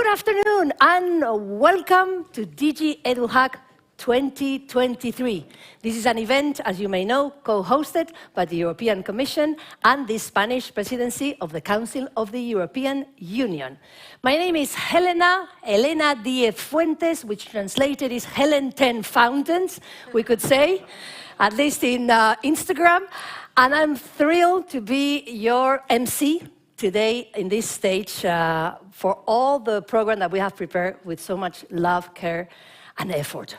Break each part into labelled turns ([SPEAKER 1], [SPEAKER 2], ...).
[SPEAKER 1] Good afternoon and welcome to DigiEduHack 2023. This is an event, as you may know, co-hosted by the European Commission and the Spanish Presidency of the Council of the European Union. My name is Elena Diez Fuentes, which translated is Helen 10 Fountains, we could say, at least in Instagram. And I'm thrilled to be your MC today in this stage for all the program that we have prepared with so much love, care, and effort.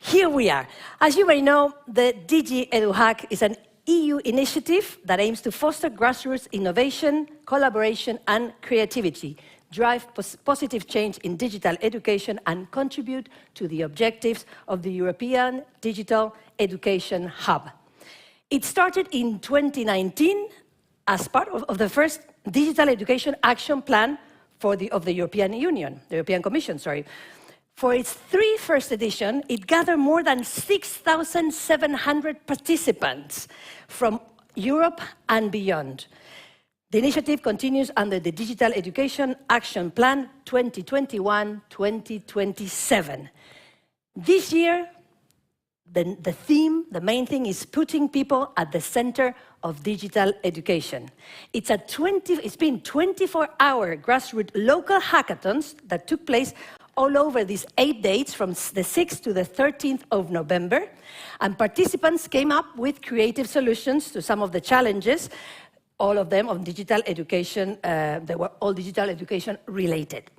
[SPEAKER 1] Here we are. As you may know, the DigiEduHack is an EU initiative that aims to foster grassroots innovation, collaboration, and creativity, drive positive change in digital education, and contribute to the objectives of the European Digital Education Hub. It started in 2019 as part of the first Digital Education Action Plan of the European Union, the European Commission, sorry. For its first edition, it gathered more than 6,700 participants from Europe and beyond. The initiative continues under the Digital Education Action Plan 2021-2027. This year, the main thing is putting people at the center of digital education. It's been 24-hour grassroots local hackathons that took place all over these 8 dates from the 6th to the 13th of November, and participants came up with creative solutions to some of the challenges, all of them on digital education. They were all digital education related.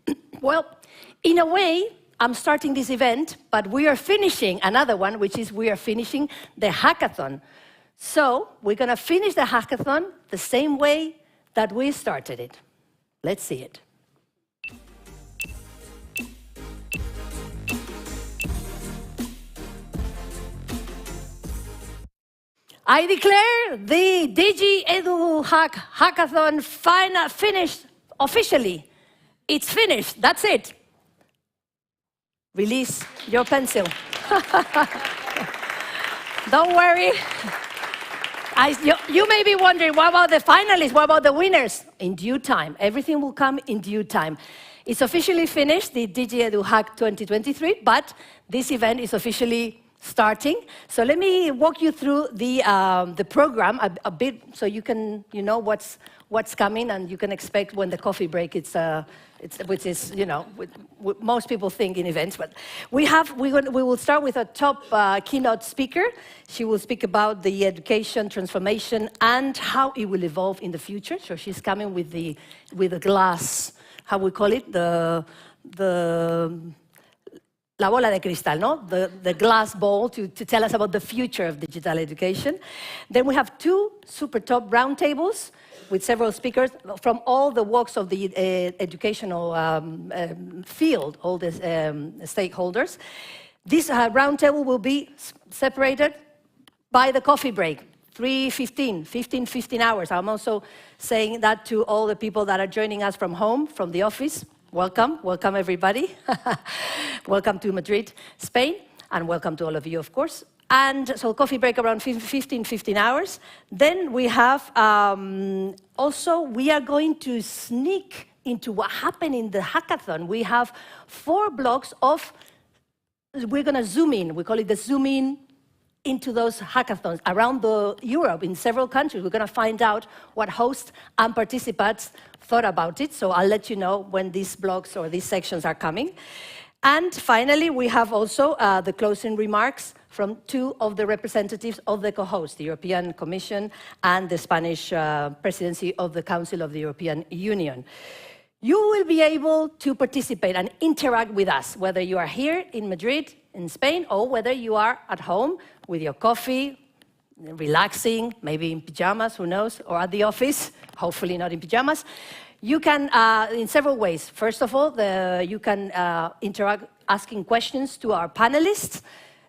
[SPEAKER 1] Well, in a way, I'm starting this event, but we are finishing another one, which is we are finishing the hackathon. So we're going to finish the hackathon the same way that we started it. Let's see it. I declare the DigiEduHack hackathon finished officially. It's finished. That's it. Release your pencil. Don't worry. You may be wondering, what about the finalists? What about the winners? In due time. Everything will come in due time. It's officially finished, the DigiEduHack 2023, but this event is officially starting. So let me walk you through the program a bit, so you can what's coming, and you can expect when the coffee break. Which is what most people think in events. But we will start with a top keynote speaker. She will speak about the education transformation and how it will evolve in the future. So she's coming with the glass, how we call it, la bola de cristal, no? The glass ball to tell us about the future of digital education. Then we have two super top roundtables with several speakers from all the walks of the educational field, all the stakeholders. This roundtable will be separated by the coffee break, 15 hours. I'm also saying that to all the people that are joining us from home, from the office. Welcome everybody. Welcome to Madrid, Spain, and welcome to all of you, of course. And so coffee break around 15 hours. Then we have, also we are going to sneak into what happened in the hackathon. We have 4 blocks of, we're going to zoom in. We call it the zoom in into those hackathons around Europe in several countries. We're going to find out what hosts and participants thought about it. So I'll let you know when these blocks or these sections are coming. And finally, we have also the closing remarks from 2 of the representatives of the co-host, the European Commission and the Spanish Presidency of the Council of the European Union. You will be able to participate and interact with us, whether you are here in Madrid, in Spain, or whether you are at home with your coffee, relaxing, maybe in pajamas, who knows, or at the office, hopefully not in pajamas. You can, in several ways. First of all, you can interact asking questions to our panelists,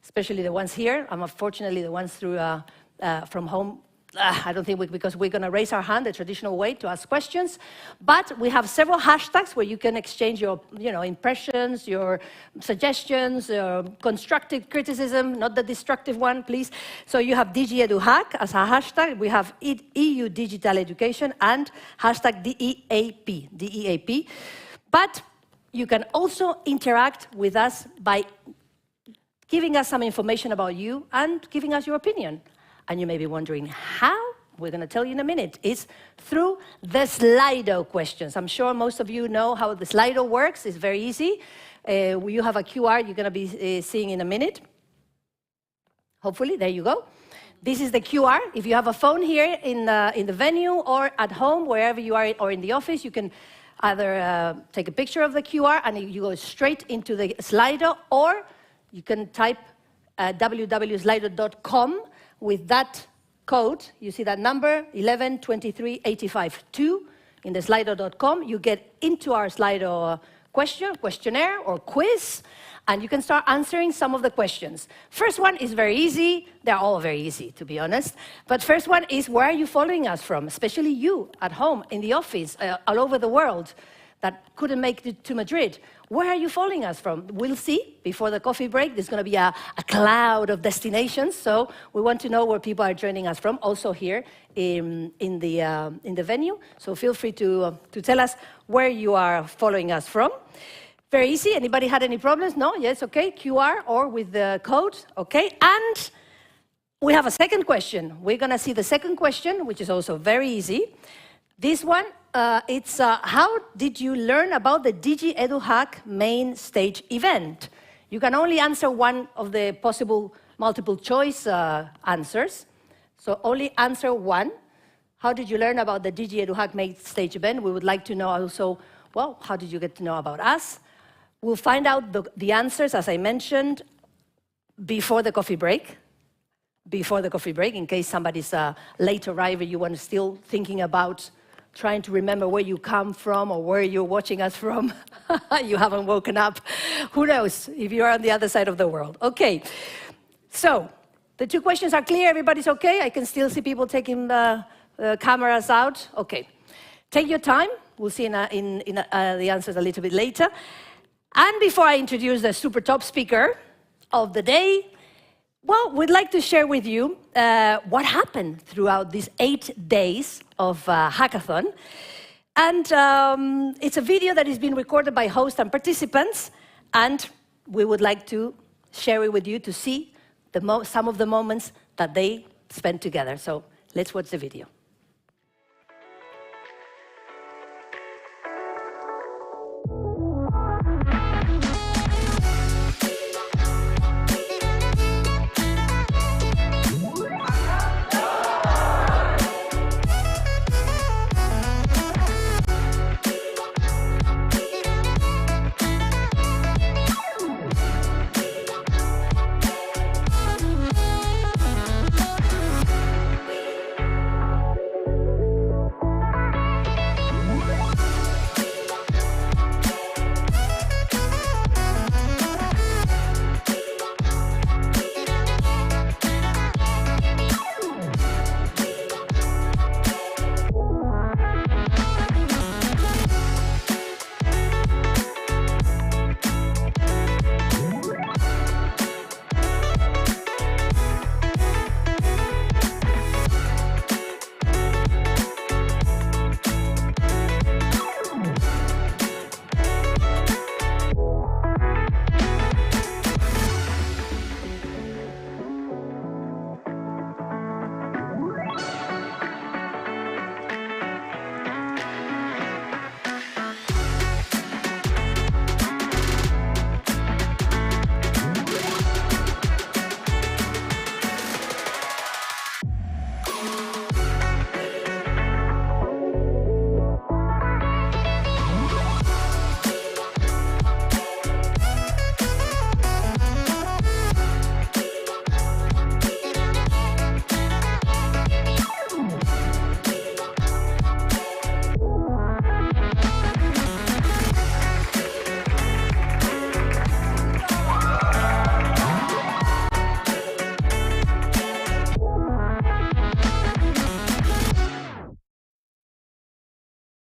[SPEAKER 1] especially the ones here. Unfortunately, the ones from home, I don't think because we're going to raise our hand the traditional way to ask questions. But we have several hashtags where you can exchange your impressions, your suggestions, constructive criticism, not the destructive one, please. So you have DigiEduHack as a hashtag. We have EU Digital Education and hashtag DEAP. But You can also interact with us by giving us some information about you and giving us your opinion. And you may be wondering, how? We're going to tell you in a minute. It's through the Slido questions. I'm sure most of you know how the Slido works. It's very easy. You have a QR you're going to be seeing in a minute. Hopefully, there you go. This is the QR. If you have a phone here in the venue or at home, wherever you are, or in the office, you can either take a picture of the QR and you go straight into the Slido, or you can type www.slido.com with that code. You see that number, 112385-2 in the Slido.com. You get into our Slido questionnaire or quiz, and you can start answering some of the questions. First one is very easy. They're all very easy, to be honest. But first one is, where are you following us from? Especially you at home, in the office, all over the world that couldn't make it to Madrid. Where are you following us from? We'll see before the coffee break. There's going to be a cloud of destinations, so we want to know where people are joining us from, also here in the venue. So feel free to tell us where you are following us from. Very easy. Anybody had any problems? No? Yes? Okay. QR or with the code? Okay. And we have a second question. We're going to see the second question, which is also very easy. This one, it's how did you learn about the DigiEduHack Main Stage Event? You can only answer one of the possible multiple choice answers. So only answer one. How did you learn about the DigiEduHack Main Stage Event? We would like to know also, well, how did you get to know about us? We'll find out the answers, as I mentioned, before the coffee break. Before the coffee break, in case somebody's a late arriver, you want to still thinking about trying to remember where you come from or where you're watching us from. You haven't woken up. Who knows if you're on the other side of the world. Okay, so the two questions are clear. Everybody's okay? I can still see people taking the cameras out. Okay, take your time. We'll see the answers a little bit later. And before I introduce the super top speaker of the day, well, we'd like to share with you what happened throughout these 8 days of hackathon. And it's a video that is being recorded by hosts and participants, and we would like to share it with you to see some of the moments that they spent together. So let's watch the video.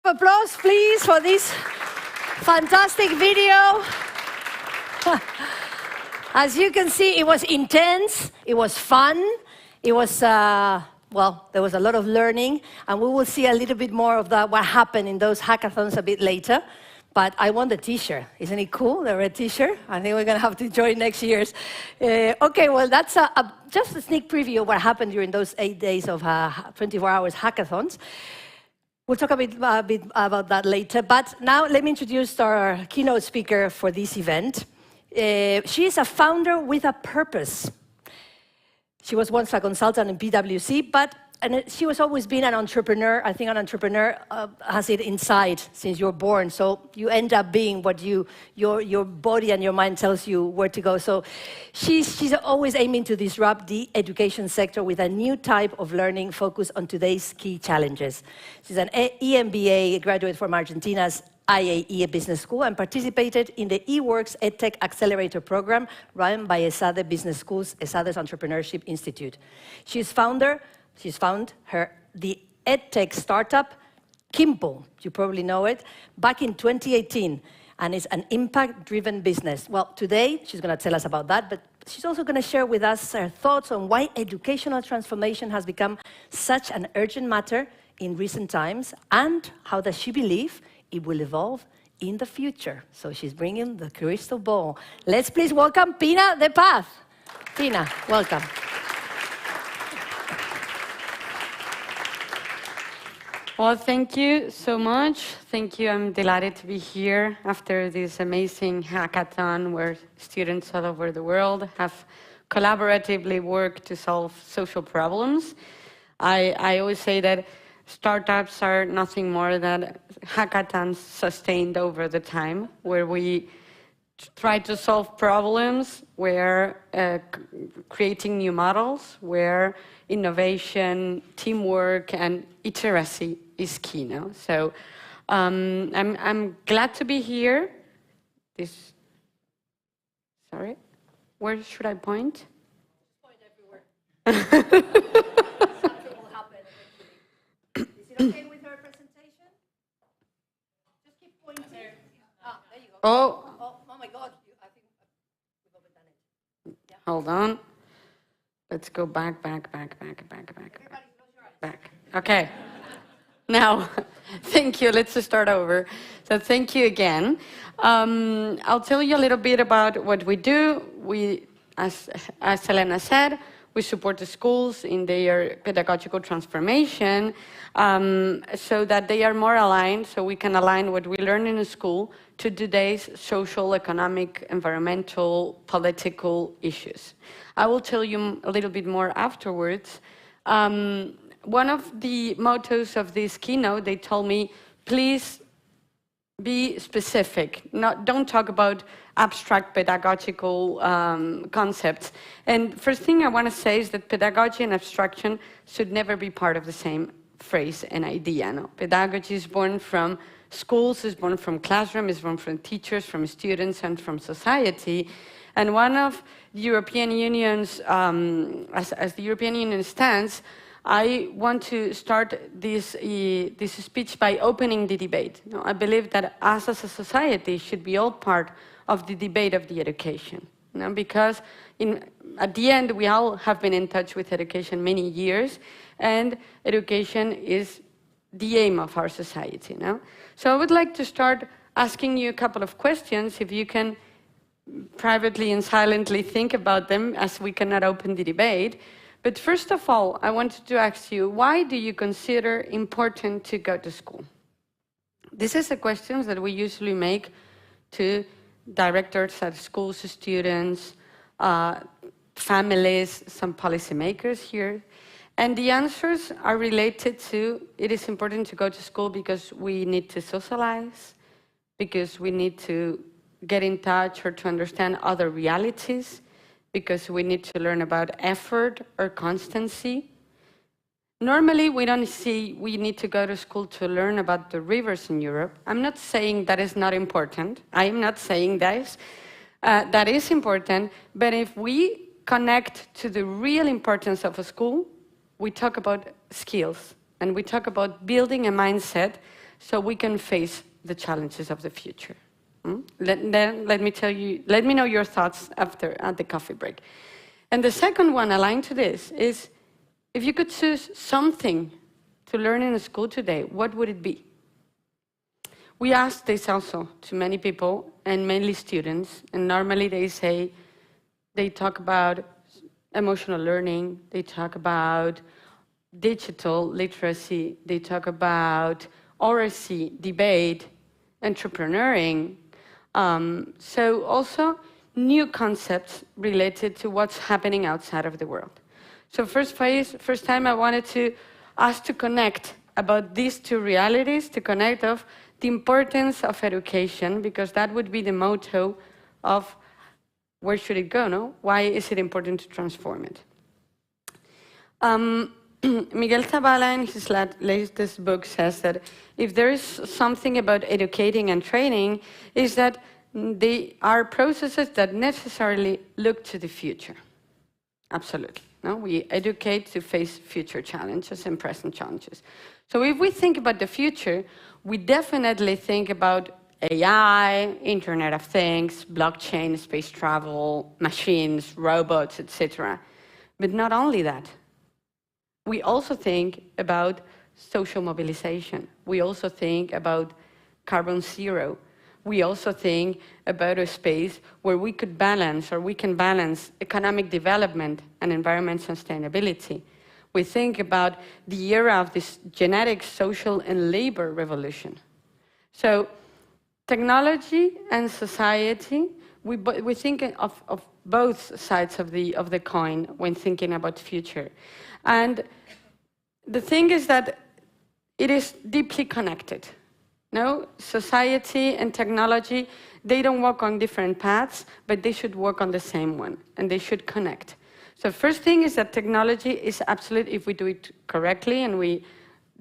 [SPEAKER 1] Applause, please, for this fantastic video. As you can see, it was intense, it was fun, it was, well, there was a lot of learning, and we will see a little bit more of that, what happened in those hackathons a bit later. but I want the t-shirt. Isn't it cool, the red t-shirt? I think we're going to have to join next year's. Okay, well, that's just a sneak preview of what happened during those 8 days of 24 hours hackathons. We'll talk a bit about that later, but now let me introduce our keynote speaker for this event. She is a founder with a purpose. She was once a consultant in PwC, and she was always been an entrepreneur. I think an entrepreneur has it inside since you're born. So you end up being what your body and your mind tells you where to go. So she's always aiming to disrupt the education sector with a new type of learning focused on today's key challenges. She's an EMBA graduate from Argentina's IAE Business School and participated in the eWorks EdTech Accelerator program run by ESADE Business School's ESADE's Entrepreneurship Institute. She's found the EdTech startup, Kimpo, you probably know it, back in 2018, and it's an impact-driven business. Well, today, she's going to tell us about that, but she's also going to share with us her thoughts on why educational transformation has become such an urgent matter in recent times, and how does she believe it will evolve in the future. So she's bringing the crystal ball. Let's please welcome Pina De Paz. Pina, welcome.
[SPEAKER 2] Well, thank you so much. Thank you. I'm delighted to be here after this amazing hackathon where students all over the world have collaboratively worked to solve social problems. I always say that startups are nothing more than hackathons sustained over the time, where we try to solve problems, where creating new models, where innovation, teamwork, and iteracy is key now. So I'm glad to be here. Sorry, where should I point?
[SPEAKER 1] Point everywhere. Something will happen eventually. Is it okay with her presentation? Just keep pointing. There you go.
[SPEAKER 2] Oh
[SPEAKER 1] my God. I think we've overdone it.
[SPEAKER 2] Yeah. Hold on. Let's go back. Okay. Now, thank you. Let's start over. So thank you again. I'll tell you a little bit about what we do. As Elena said, we support the schools in their pedagogical transformation so that they are more aligned, so we can align what we learn in the school to today's social, economic, environmental, political issues. I will tell you a little bit more afterwards. One of the mottos of this keynote, they told me, please be specific. Don't talk about abstract pedagogical concepts. And first thing I want to say is that pedagogy and abstraction should never be part of the same phrase and idea. No? Pedagogy is born from schools, is born from classrooms, is born from teachers, from students, and from society. And one of the European Union's, as the European Union stands, I want to start this speech by opening the debate. You know, I believe that us as a society should be all part of the debate of the education. You know, because at the end, we all have been in touch with education many years, and education is the aim of our society. You know? So I would like to start asking you a couple of questions, if you can privately and silently think about them, as we cannot open the debate. But first of all, I wanted to ask you, why do you consider important to go to school? This is a question that we usually make to directors at schools, students, families, some policymakers here. And the answers are related to, it is important to go to school because we need to socialize, because we need to get in touch or to understand other realities, because we need to learn about effort or constancy. Normally, we don't see we need to go to school to learn about the rivers in Europe. I'm not saying that is not important. I am not saying that. That is important, but if we connect to the real importance of a school, we talk about skills, and we talk about building a mindset so we can face the challenges of the future. Let me know your thoughts at the coffee break. And the second one aligned to this is, if you could choose something to learn in a school today, what would it be? We asked this also to many people, and mainly students, and normally they talk about emotional learning, they talk about digital literacy, they talk about oracy, debate, entrepreneuring. So also new concepts related to what's happening outside of the world. So first time I wanted us to connect about these two realities, to connect of the importance of education, because that would be the motto of where should it go, no? Why is it important to transform it? Miguel Zavala, in his latest book, says that if there is something about educating and training, is that they are processes that necessarily look to the future. Absolutely. No? We educate to face future challenges and present challenges. So if we think about the future, we definitely think about AI, Internet of Things, blockchain, space travel, machines, robots, etc. But not only that. We also think about social mobilization. We also think about carbon zero. We also think about a space where we could balance, or we can balance, economic development and environment sustainability. We think about the era of this genetic, social, and labor revolution. So technology and society, we think of both sides of the coin when thinking about the future. And the thing is that it is deeply connected. No, society and technology, they don't walk on different paths, but they should walk on the same one, and they should connect. So first thing is that technology is absolute if we do it correctly and we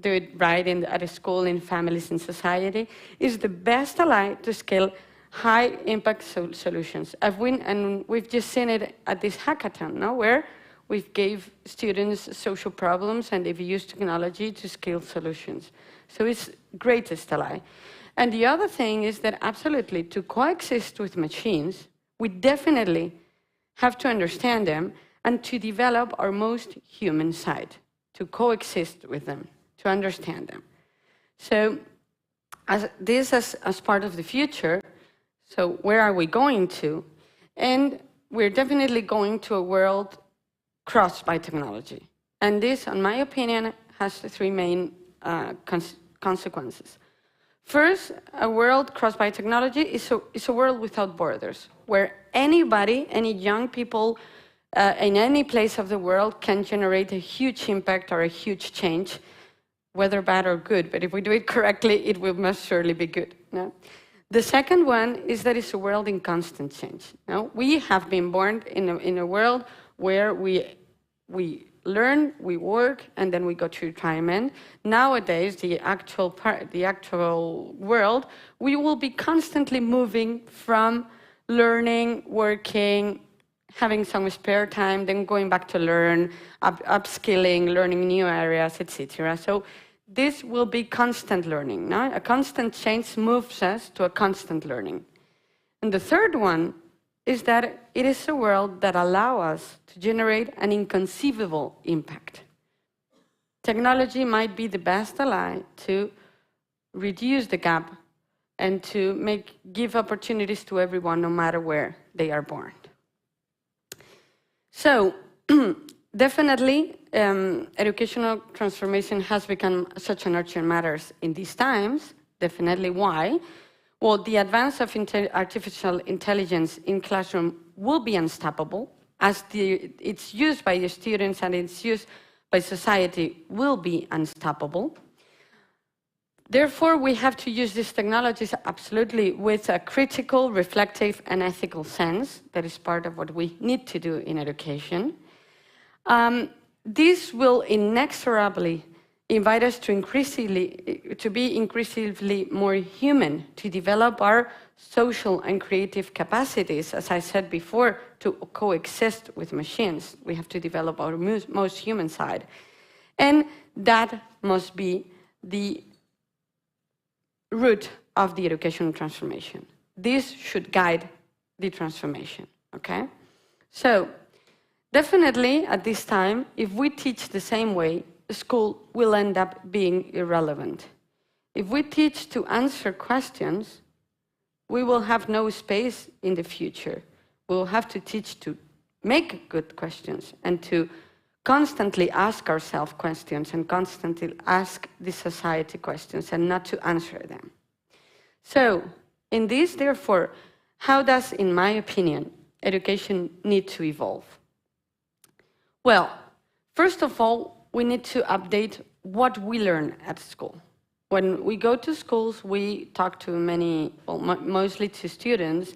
[SPEAKER 2] do it right at a school, in families, in society, is the best ally to scale high-impact solutions. And we've just seen it at this hackathon, no? Where we gave students social problems and they've used technology to scale solutions. So it's greatest ally. And the other thing is that absolutely, to coexist with machines, we definitely have to understand them and to develop our most human side, to coexist with them, to understand them. So as part of the future, so where are we going to? And we're definitely going to a world crossed by technology. And this, in my opinion, has three main consequences. First, a world crossed by technology is a world without borders, where anybody, any young people in any place of the world can generate a huge impact or a huge change, whether bad or good. But if we do it correctly, it will most surely be good. No? The second one is that it's a world in constant change. No? We have been born in a world where we learn, we work, and then we go to retirement. Nowadays, the actual world, we will be constantly moving from learning, working, having some spare time, then going back to learn, upskilling, learning new areas, etc. So this will be constant learning. No? A constant change moves us to a constant learning. And the third one is that it is a world that allows us to generate an inconceivable impact. Technology might be the best ally to reduce the gap and to give opportunities to everyone, no matter where they are born. So, definitely, educational transformation has become such an urgent matter in these times. Definitely, why? Well, the advance of artificial intelligence in classroom will be unstoppable, as its use by the students and its use by society will be unstoppable. Therefore, we have to use these technologies absolutely with a critical, reflective, and ethical sense. That is part of what we need to do in education. This will inexorably invite us to be increasingly more human, to develop our social and creative capacities. As I said before, to coexist with machines, we have to develop our most human side. And that must be the root of the educational transformation. This should guide the transformation, okay? So, definitely at this time, if we teach the same way, school will end up being irrelevant. If we teach to answer questions, we will have no space in the future. We will have to teach to make good questions and to constantly ask ourselves questions and constantly ask the society questions and not to answer them. So, in this, therefore, how does, in my opinion, education need to evolve? Well, first of all, we need to update what we learn at school. When we go to schools, we talk to many, well, mostly to students,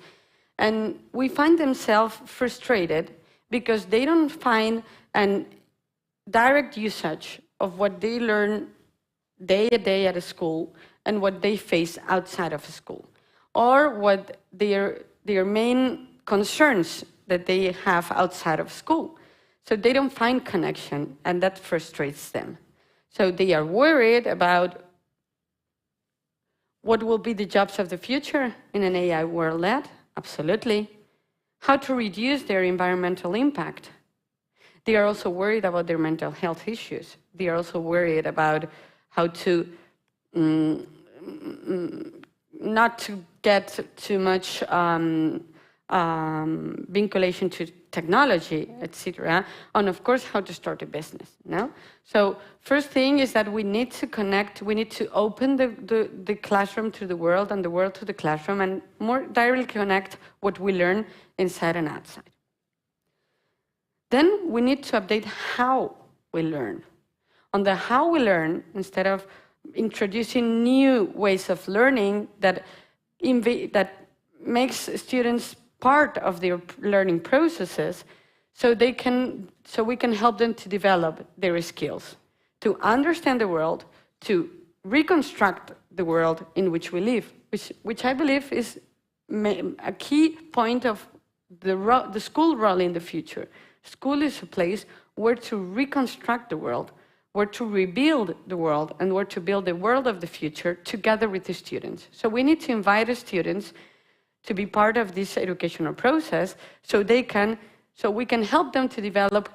[SPEAKER 2] and we find themselves frustrated because they don't find a direct usage of what they learn day to day at a school and what they face outside of a school, or what their main concerns that they have outside of school. So they don't find connection, and that frustrates them. So they are worried about what will be the jobs of the future in an AI world? Absolutely. How to reduce their environmental impact. They are also worried about their mental health issues. They are also worried about how to not to get too much vinculation to technology, etc. And of course, how to start a business. No? So first thing is that we need to connect, we need to open the classroom to the world and the world to the classroom and more directly connect what we learn inside and outside. Then we need to update how we learn. On the how we learn, instead of introducing new ways of learning that makes students part of their learning processes, so we can help them to develop their skills, to understand the world, to reconstruct the world in which we live, which I believe is a key point of the school role in the future. School is a place where to reconstruct the world, where to rebuild the world, and where to build the world of the future together with the students. So we need to invite the students to be part of this educational process so we can help them to develop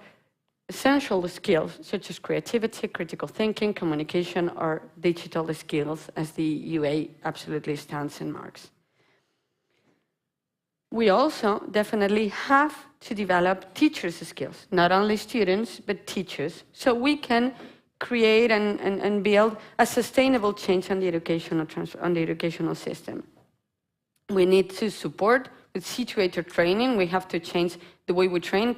[SPEAKER 2] essential skills such as creativity, critical thinking, communication, or digital skills, as the UA absolutely stands and marks. We also definitely have to develop teachers' skills, not only students, but teachers, so we can create and build a sustainable change on the educational system. We need to support with situator training. We have to change the way we train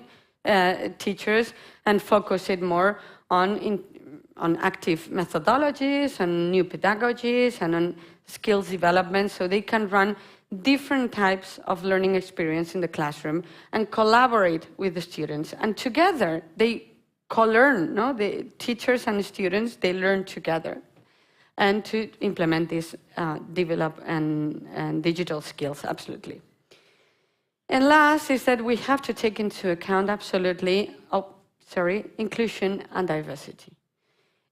[SPEAKER 2] teachers and focus it more on active methodologies and new pedagogies and on skills development so they can run different types of learning experience in the classroom and collaborate with the students. And together, they co-learn, no? The teachers and the students, they learn together. And to implement this, develop and digital skills, absolutely. And last is that we have to take into account absolutely, inclusion and diversity.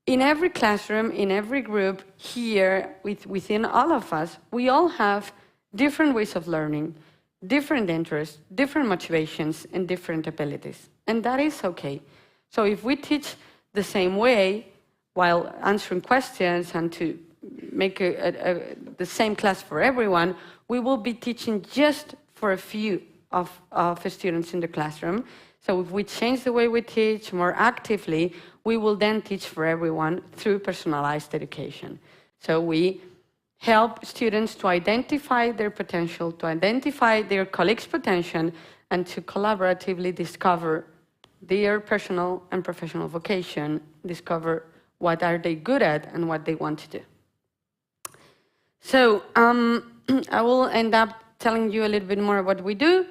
[SPEAKER 2] In every classroom, in every group, here, within all of us, we all have different ways of learning, different interests, different motivations, and different abilities. And that is okay. So if we teach the same way, while answering questions and to make the same class for everyone, we will be teaching just for a few of students in the classroom. So if we change the way we teach more actively, we will then teach for everyone through personalized education. So we help students to identify their potential, to identify their colleagues' potential, and to collaboratively discover their personal and professional vocation, discover what are they good at and what they want to do. So I will end up telling you a little bit more what we do.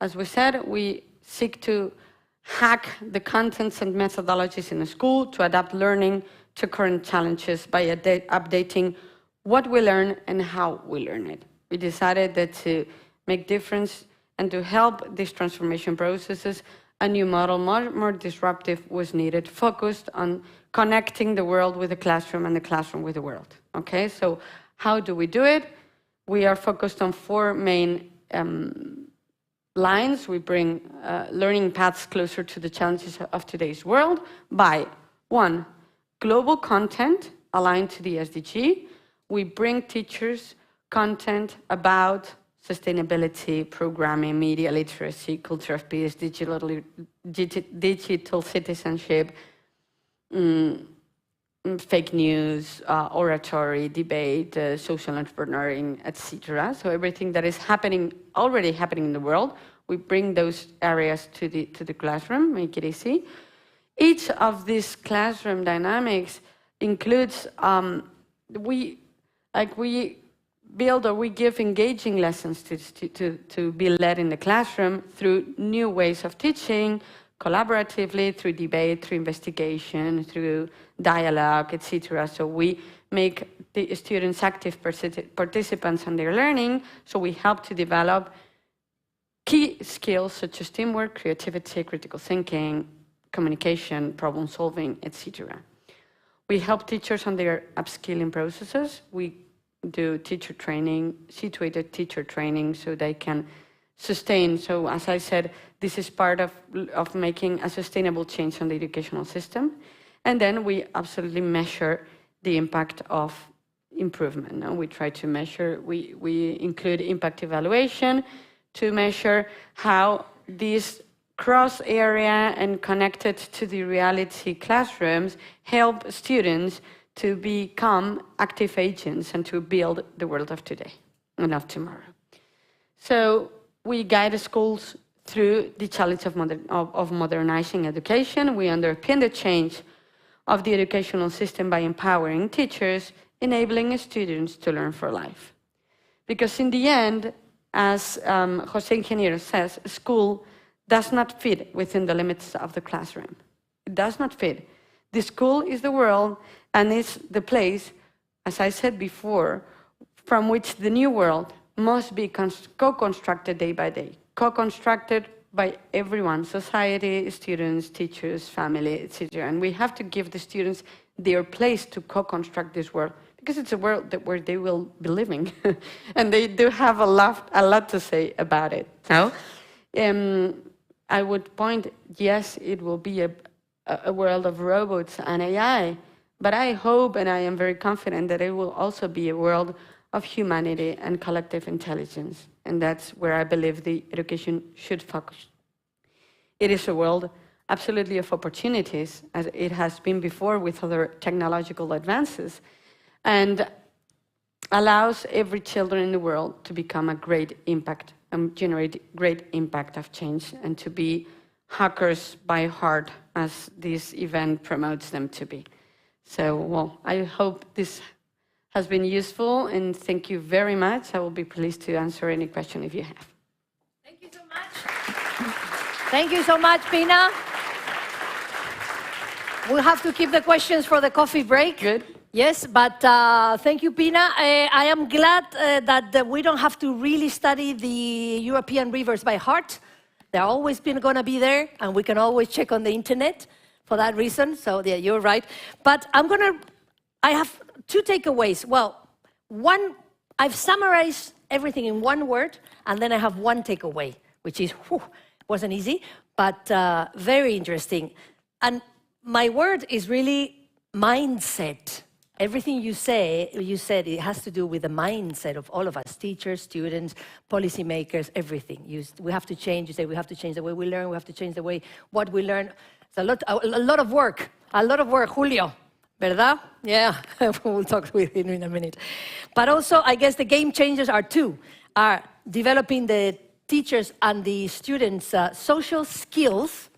[SPEAKER 2] As we said, we seek to hack the contents and methodologies in the school to adapt learning to current challenges by updating what we learn and how we learn it. We decided that to make difference and to help these transformation processes, a new model, more disruptive, was needed, focused on connecting the world with the classroom and the classroom with the world. Okay, so how do we do it? We are focused on 4 main lines. We bring learning paths closer to the challenges of today's world by 1, global content aligned to the SDG. we bring teachers content about sustainability, programming, media literacy, culture of peace, digital citizenship, fake news, oratory, debate, social entrepreneuring, etc. So everything that is already happening in the world, we bring those areas to the classroom, make it easy. Each of these classroom dynamics includes, we build or we give engaging lessons to be led in the classroom through new ways of teaching, collaboratively, through debate, through investigation, through dialogue, etc. So we make the students active participants in their learning, so we help to develop key skills such as teamwork, creativity, critical thinking, communication, problem solving, etc. We help teachers on their upskilling processes. We do teacher training, situated teacher training, so they can sustain. So as I said, this is part of making a sustainable change on the educational system. And then we absolutely measure the impact of improvement. No? We try to measure, we include impact evaluation to measure how these cross-area and connected to the reality classrooms help students to become active agents and to build the world of today and of tomorrow. So we guide schools through the challenge of modernizing education. We underpin the change of the educational system by empowering teachers, enabling students to learn for life. Because in the end, as José Ingeniero says, school does not fit within the limits of the classroom. It does not fit. The school is the world and is the place, as I said before, from which the new world must be co-constructed day by day, co-constructed by everyone, society, students, teachers, family, etc. And we have to give the students their place to co-construct this world, because it's a world where they will be living. And they do have a lot to say about it. So, I would point, yes, it will be a world of robots and AI, but I hope and I am very confident that it will also be a world of humanity and collective intelligence. And that's where I believe the education should focus. It is a world absolutely of opportunities, as it has been before with other technological advances, and allows every children in the world to become a great impact and generate great impact of change and to be hackers by heart, as this event promotes them to be. So, well, I hope this has been useful, and thank you very much. I will be pleased to answer any question if you have.
[SPEAKER 1] Thank you so much. Thank you so much, Pina. We'll have to keep the questions for the coffee break.
[SPEAKER 2] Good.
[SPEAKER 1] Yes, but thank you, Pina. I am glad that we don't have to really study the European rivers by heart. They're always going to be there, and we can always check on the internet for that reason. So, yeah, you're right. But I have two takeaways. Well, one, I've summarized everything in one word, and then I have one takeaway, which is, wasn't easy, but very interesting. And my word is really mindset. Everything you said it has to do with the mindset of all of us, teachers, students, policymakers, everything. We have to change. You say we have to change the way we learn. We have to change the way what we learn. It's a lot of work. A lot of work, Julio. ¿Verdad? Yeah, we'll talk with him in a minute. But also, I guess the game changers are developing the teachers and the students' social skills.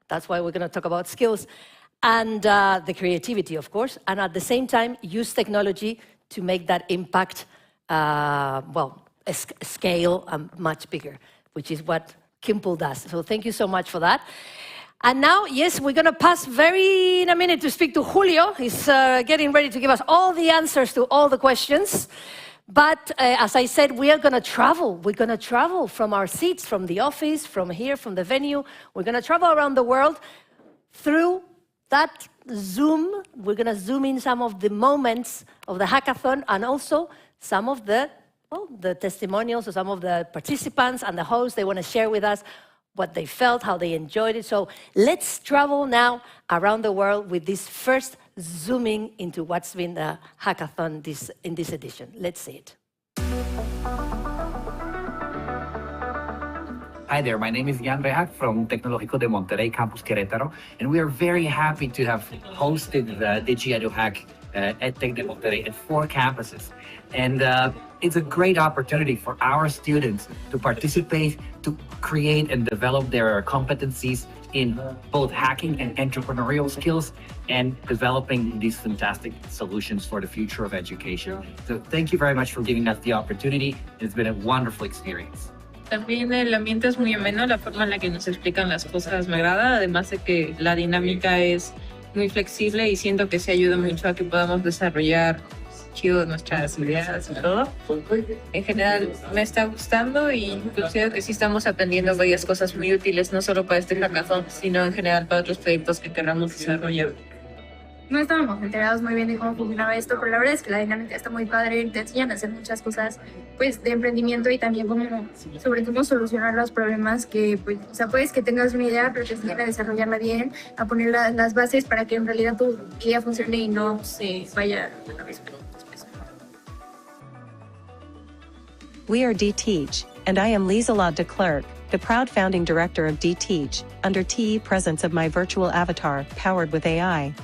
[SPEAKER 1] That's why we're going to talk about skills. And the creativity, of course, and at the same time, use technology to make that impact, scale much bigger, which is what Kimpel does. So thank you so much for that. And now, yes, we're going to pass in a minute to speak to Julio. He's getting ready to give us all the answers to all the questions. But as I said, we are going to travel. We're going to travel from our seats, from the office, from here, from the venue. We're going to travel around the world through that Zoom. We're going to zoom in some of the moments of the hackathon and also some of the testimonials of some of the participants and the hosts. They want to share with us what they felt, how they enjoyed it. So let's travel now around the world with this first zooming into what's been the hackathon in this edition. Let's see it.
[SPEAKER 3] Hi there, my name is Jan Rehac from Tecnológico de Monterrey, Campus Querétaro, and we are very happy to have hosted the DigiEduHack EdTech de Monterrey at 4 campuses. And it's a great opportunity for our students to participate, to create and develop their competencies in both hacking and entrepreneurial skills and developing these fantastic solutions for the future of education. So thank you very much for giving us the opportunity. It's been a wonderful experience.
[SPEAKER 4] También el ambiente es muy ameno, la forma en la que nos explican las cosas me agrada, además de que la dinámica es muy flexible y siento que se ayuda mucho a que podamos desarrollar chido nuestras ideas y todo. En general me está gustando y considero que sí estamos aprendiendo varias cosas muy útiles, no solo para este hackathon, sino en general para otros proyectos que queramos desarrollar.
[SPEAKER 5] No estábamos enterados muy bien de cómo funcionaba esto, pero la verdad es que la dinámica está muy padre, te enseñan a hacer muchas cosas pues de emprendimiento y también sobre cómo solucionar los problemas que pues, o sea, puedes que tengas una idea, pero te enseñan a desarrollarla bien, a poner las bases para que en realidad tu idea funcione y no se vaya a la vez.
[SPEAKER 6] We are DTeach, and I am Lieselot de Klerk, the proud founding director of DTeach, under TE presence of my virtual avatar, powered with AI.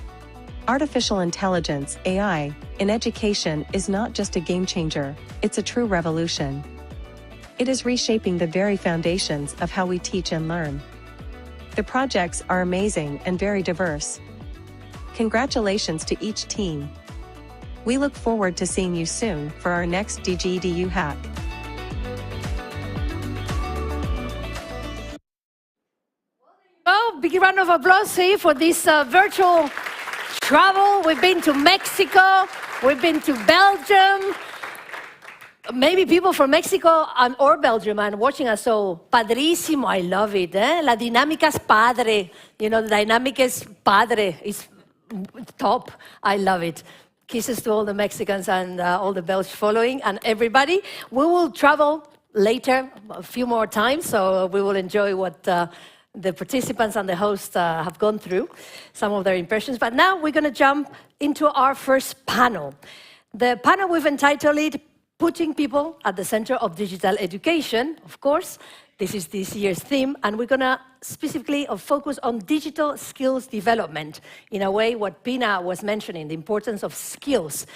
[SPEAKER 6] Artificial intelligence, AI, in education is not just a game changer, it's a true revolution. It is reshaping the very foundations of how we teach and learn. The projects are amazing and very diverse. Congratulations to each team. We look forward to seeing you soon for our next DigiEduHack.
[SPEAKER 1] Oh, big round of applause here for this virtual travel. We've been to Mexico, we've been to Belgium. Maybe people from Mexico or Belgium are watching us, so padrísimo, I love it. La dinámica es padre. You know, the dynamic is padre, it's top, I love it. Kisses to all the Mexicans and all the Belgians following and everybody. We will travel later a few more times, so we will enjoy what the participants and the hosts have gone through, some of their impressions. But now we're going to jump into our first panel. The panel we've entitled it, Putting People at the Center of Digital Education. Of course, this is this year's theme, and we're going to specifically focus on digital skills development. In a way, what Pina was mentioning, the importance of skills.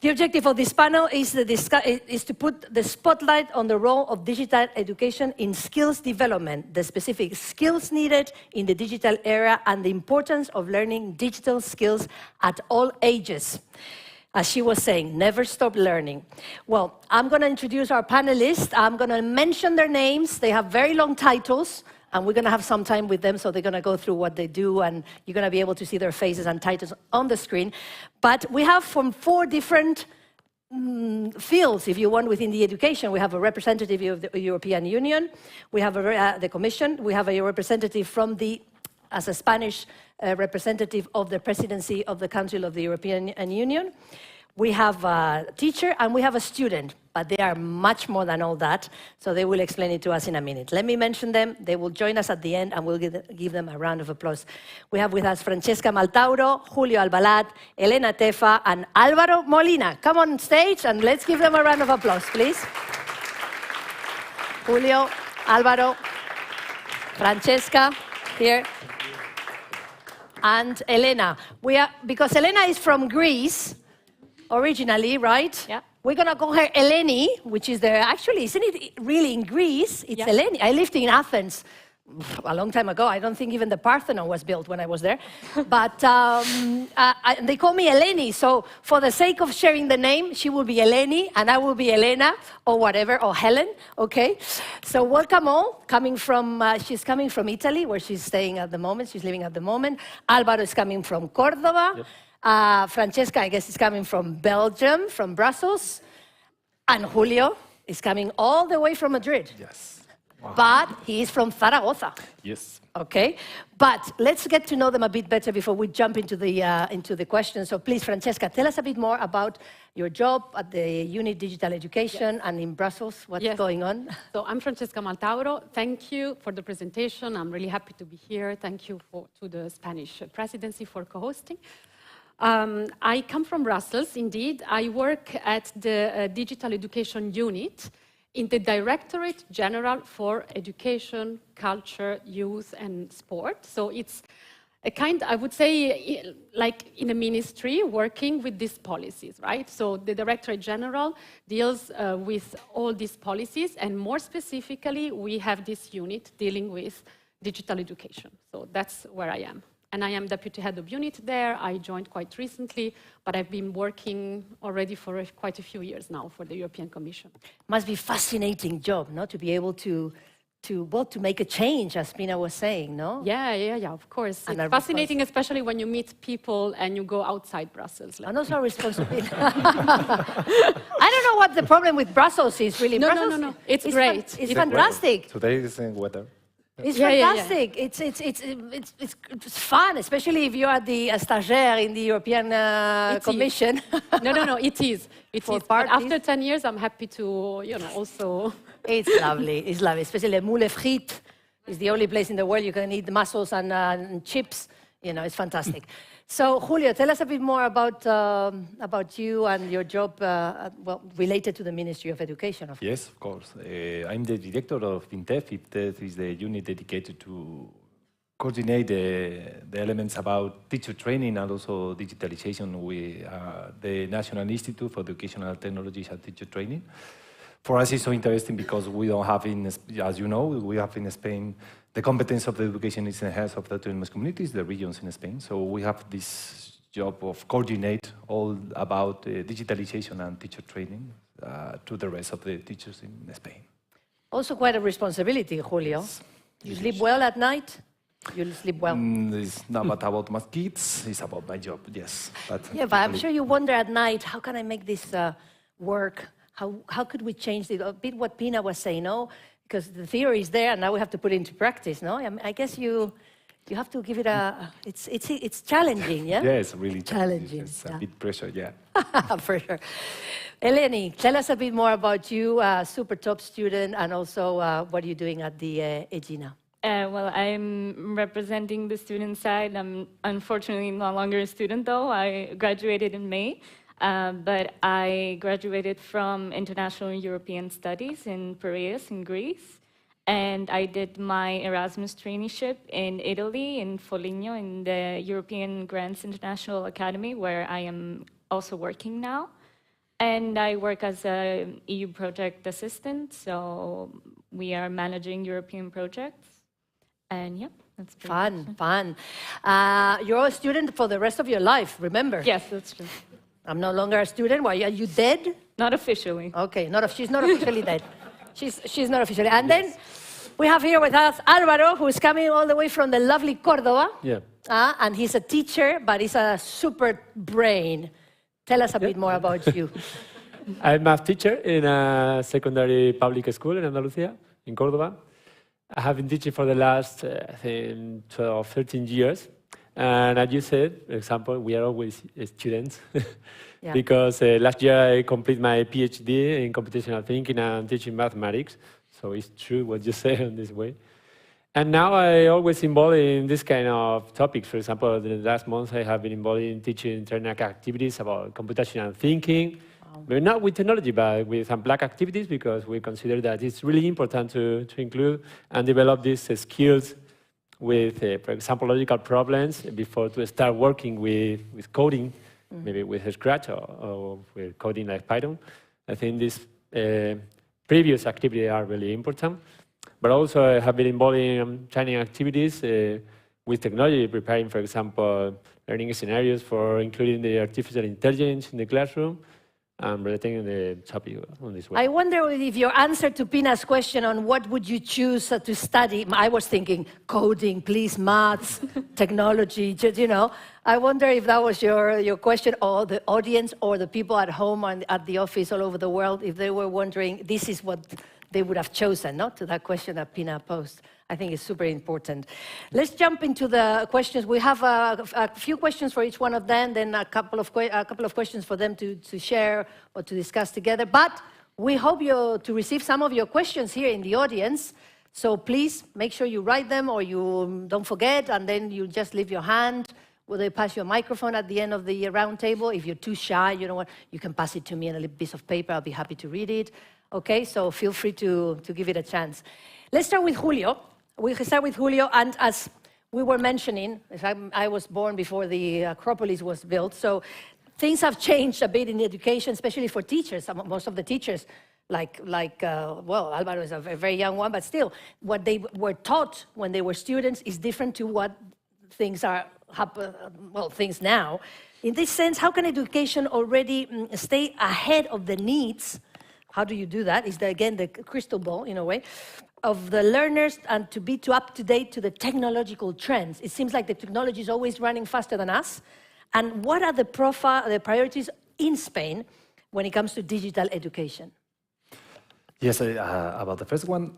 [SPEAKER 1] The objective of this panel is to put the spotlight on the role of digital education in skills development, the specific skills needed in the digital era, and the importance of learning digital skills at all ages. As she was saying, never stop learning. Well, I'm going to introduce our panelists. I'm going to mention their names. They have very long titles, and we're going to have some time with them, so they're going to go through what they do, and you're going to be able to see their faces and titles on the screen. But we have from 4 different fields, if you want, within the education. We have a representative of the European Union, we have the Commission, we have a representative from as a Spanish representative of the Presidency of the Council of the European Union. We have a teacher and we have a student, but they are much more than all that, so they will explain it to us in a minute. Let me mention them. They will join us at the end, and we'll give them a round of applause. We have with us Francesca Maltauro, Julio Albalat, Elena Tefa, and Álvaro Molina. Come on stage, and let's give them a round of applause, please. Julio, Álvaro, Francesca, here. And Elena. Because Elena is from Greece, originally, right?
[SPEAKER 7] Yeah.
[SPEAKER 1] We're going to call her Eleni, which is actually, isn't it really in Greece? It's Eleni. I lived in Athens a long time ago. I don't think even the Parthenon was built when I was there. But they call me Eleni, so for the sake of sharing the name, she will be Eleni, and I will be Elena, or whatever, or Helen, okay? So welcome all, she's coming from Italy, where she's staying at the moment, she's living at the moment. Álvaro is coming from Córdoba. Yep. Francesca, I guess, is coming from Belgium, from Brussels. And Julio is coming all the way from Madrid.
[SPEAKER 8] Yes. Wow.
[SPEAKER 1] But he is from Zaragoza.
[SPEAKER 8] Yes.
[SPEAKER 1] Okay. But let's get to know them a bit better before we jump into the questions. So please, Francesca, tell us a bit more about your job at the Unit Digital Education and in Brussels. What's going on?
[SPEAKER 7] So I'm Francesca Maltauro. Thank you for the presentation. I'm really happy to be here. Thank you to the Spanish Presidency for co-hosting. I come from Brussels, indeed. I work at the Digital Education Unit in the Directorate General for Education, Culture, Youth and Sport. So it's a kind, I would say, like in a ministry working with these policies, right? So the Directorate General deals with all these policies, and more specifically, we have this unit dealing with digital education. So that's where I am. And I am deputy head of unit there. I joined quite recently, but I've been working already for quite a few years now for the European Commission.
[SPEAKER 1] Must be a fascinating job, no? To be able to make a change, as Pina was saying, no?
[SPEAKER 7] Yeah, of course.
[SPEAKER 1] And
[SPEAKER 7] it's fascinating, especially when you meet people and you go outside Brussels.
[SPEAKER 1] And also responsibility. I don't know what the problem with Brussels is, really.
[SPEAKER 7] No. It's great.
[SPEAKER 1] It's fantastic.
[SPEAKER 8] Today is in weather.
[SPEAKER 1] It's fantastic. It's fun, especially if you are the stagiaire in the European Commission.
[SPEAKER 7] No, it is. But after 10 years, I'm happy to, also...
[SPEAKER 1] It's lovely. It's lovely. Especially the moule frites is the only place in the world you can eat mussels and chips. It's fantastic. So, Julio, tell us a bit more about you and your job, related to the Ministry of Education, of course.
[SPEAKER 8] Yes, of course. I'm the director of FinTech. FinTech is the unit dedicated to coordinate the elements about teacher training and also digitalization with the National Institute for Educational Technologies and Teacher Training. For us, it's so interesting because we don't have, as you know, we have in Spain, the competence of the education is in the hands of the autonomous communities, the regions in Spain. So we have this job of coordinate all about digitalization and teacher training to the rest of the teachers in Spain.
[SPEAKER 1] Also quite a responsibility, Julio. Yes. You sleep well at night? You sleep well?
[SPEAKER 8] It's not about my kids, it's about my job, yes. But
[SPEAKER 1] I'm sure you wonder at night, how can I make this work? How could we change it? A bit what Pina was saying, no? Because the theory is there, and now we have to put it into practice, no? I guess you have to give it it's challenging, yeah?
[SPEAKER 8] Yeah, it's really challenging. It's
[SPEAKER 1] yeah.
[SPEAKER 8] A bit pressure, yeah.
[SPEAKER 1] For sure. Eleni, tell us a bit more about you, a super top student, and also what you're doing at the EGINA.
[SPEAKER 9] Well, I'm representing the student side. I'm unfortunately no longer a student, though. I graduated in May. But I graduated from International European Studies in Piraeus, in Greece. And I did my Erasmus traineeship in Italy, in Foligno, in the European Grants International Academy, where I am also working now. And I work as an EU project assistant, so we are managing European projects. And yeah, that's
[SPEAKER 1] fun. You're a student for the rest of your life, remember?
[SPEAKER 9] Yes, that's true.
[SPEAKER 1] I'm no longer a student. Why, are you dead?
[SPEAKER 9] Not officially.
[SPEAKER 1] Okay, she's not officially dead. She's not officially. And then we have here with us Álvaro, who is coming all the way from the lovely Córdoba.
[SPEAKER 10] Yeah.
[SPEAKER 1] And he's a teacher, but he's a super brain. Tell us a bit more about you.
[SPEAKER 10] I'm a math teacher in a secondary public school in Andalusia, in Córdoba. I have been teaching for the last, I think, 12, 13 years. And as you said, for example, we are always students.
[SPEAKER 1] Yeah.
[SPEAKER 10] Because last year I completed my PhD in computational thinking and teaching mathematics. So it's true what you say in this way. And now I always involved in this kind of topics. For example, the last month I have been involved in teaching internet activities about computational thinking. Wow. But not with technology, but with unplugged activities, because we consider that it's really important to include and develop these skills with, for example, logical problems before to start working with coding, maybe with Scratch or with coding like Python. I think these previous activities are really important. But also I have been involved in training activities with technology, preparing, for example, learning scenarios for including the artificial intelligence in the classroom, and relating the topic on this way.
[SPEAKER 1] I wonder if your answer to Pina's question on what would you choose to study, I was thinking coding, please, maths, technology, you know. I wonder if that was your question, or the audience, or the people at home and at the office all over the world, if they were wondering, this is what they would have chosen, not to that question that Pina posed. I think it's super important. Let's jump into the questions. We have a few questions for each one of them, then a couple of questions for them to share or to discuss together. But we hope to receive some of your questions here in the audience. So please make sure you write them, or you don't forget, and then you just leave your hand Will they pass you a microphone at the end of the round table? If you're too shy, you know what, you can pass it to me in a little piece of paper. I'll be happy to read it. Okay, so feel free to give it a chance. Let's start with Julio. We can start with Julio, and as we were mentioning, I was born before the Acropolis was built, so things have changed a bit in education, especially for teachers. Most of the teachers, well, Alvaro is a very young one, but still, what they were taught when they were students is different to what things are, things now. In this sense, how can education already stay ahead of the needs? How do you do that? Is again the crystal ball, in a way, of the learners and to be up to date to the technological trends. It seems like the technology is always running faster than us. And what are the priorities in Spain when it comes to digital education?
[SPEAKER 8] Yes, about the first one,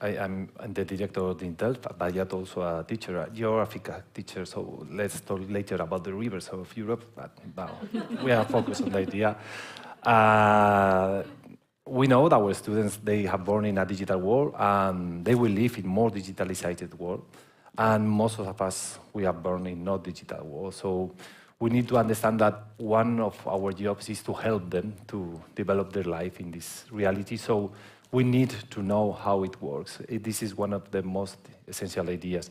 [SPEAKER 8] I'm the director of the Intel, but yet also a teacher, a geographic teacher, so let's talk later about the rivers of Europe, but now we are focused on the idea. We know that our students, they have born in a digital world, and they will live in more digitalized world. And most of us, we are born in not digital world. So we need to understand that one of our jobs is to help them to develop their life in this reality. So we need to know how it works. This is one of the most essential ideas.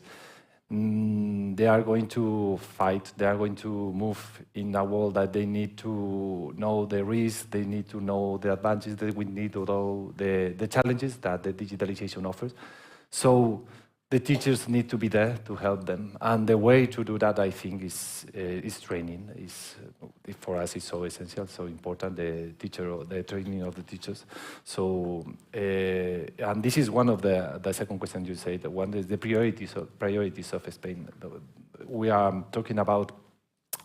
[SPEAKER 8] They are going to fight, they are going to move in a world that they need to know the risks, they need to know the advantages, that we need to know the challenges that the digitalization offers. So the teachers need to be there to help them. And the way to do that, I think, is training. For us, it's so essential, so important, the training of the teachers. So, and this is one of the second question you said, one is the priorities of Spain. We are talking about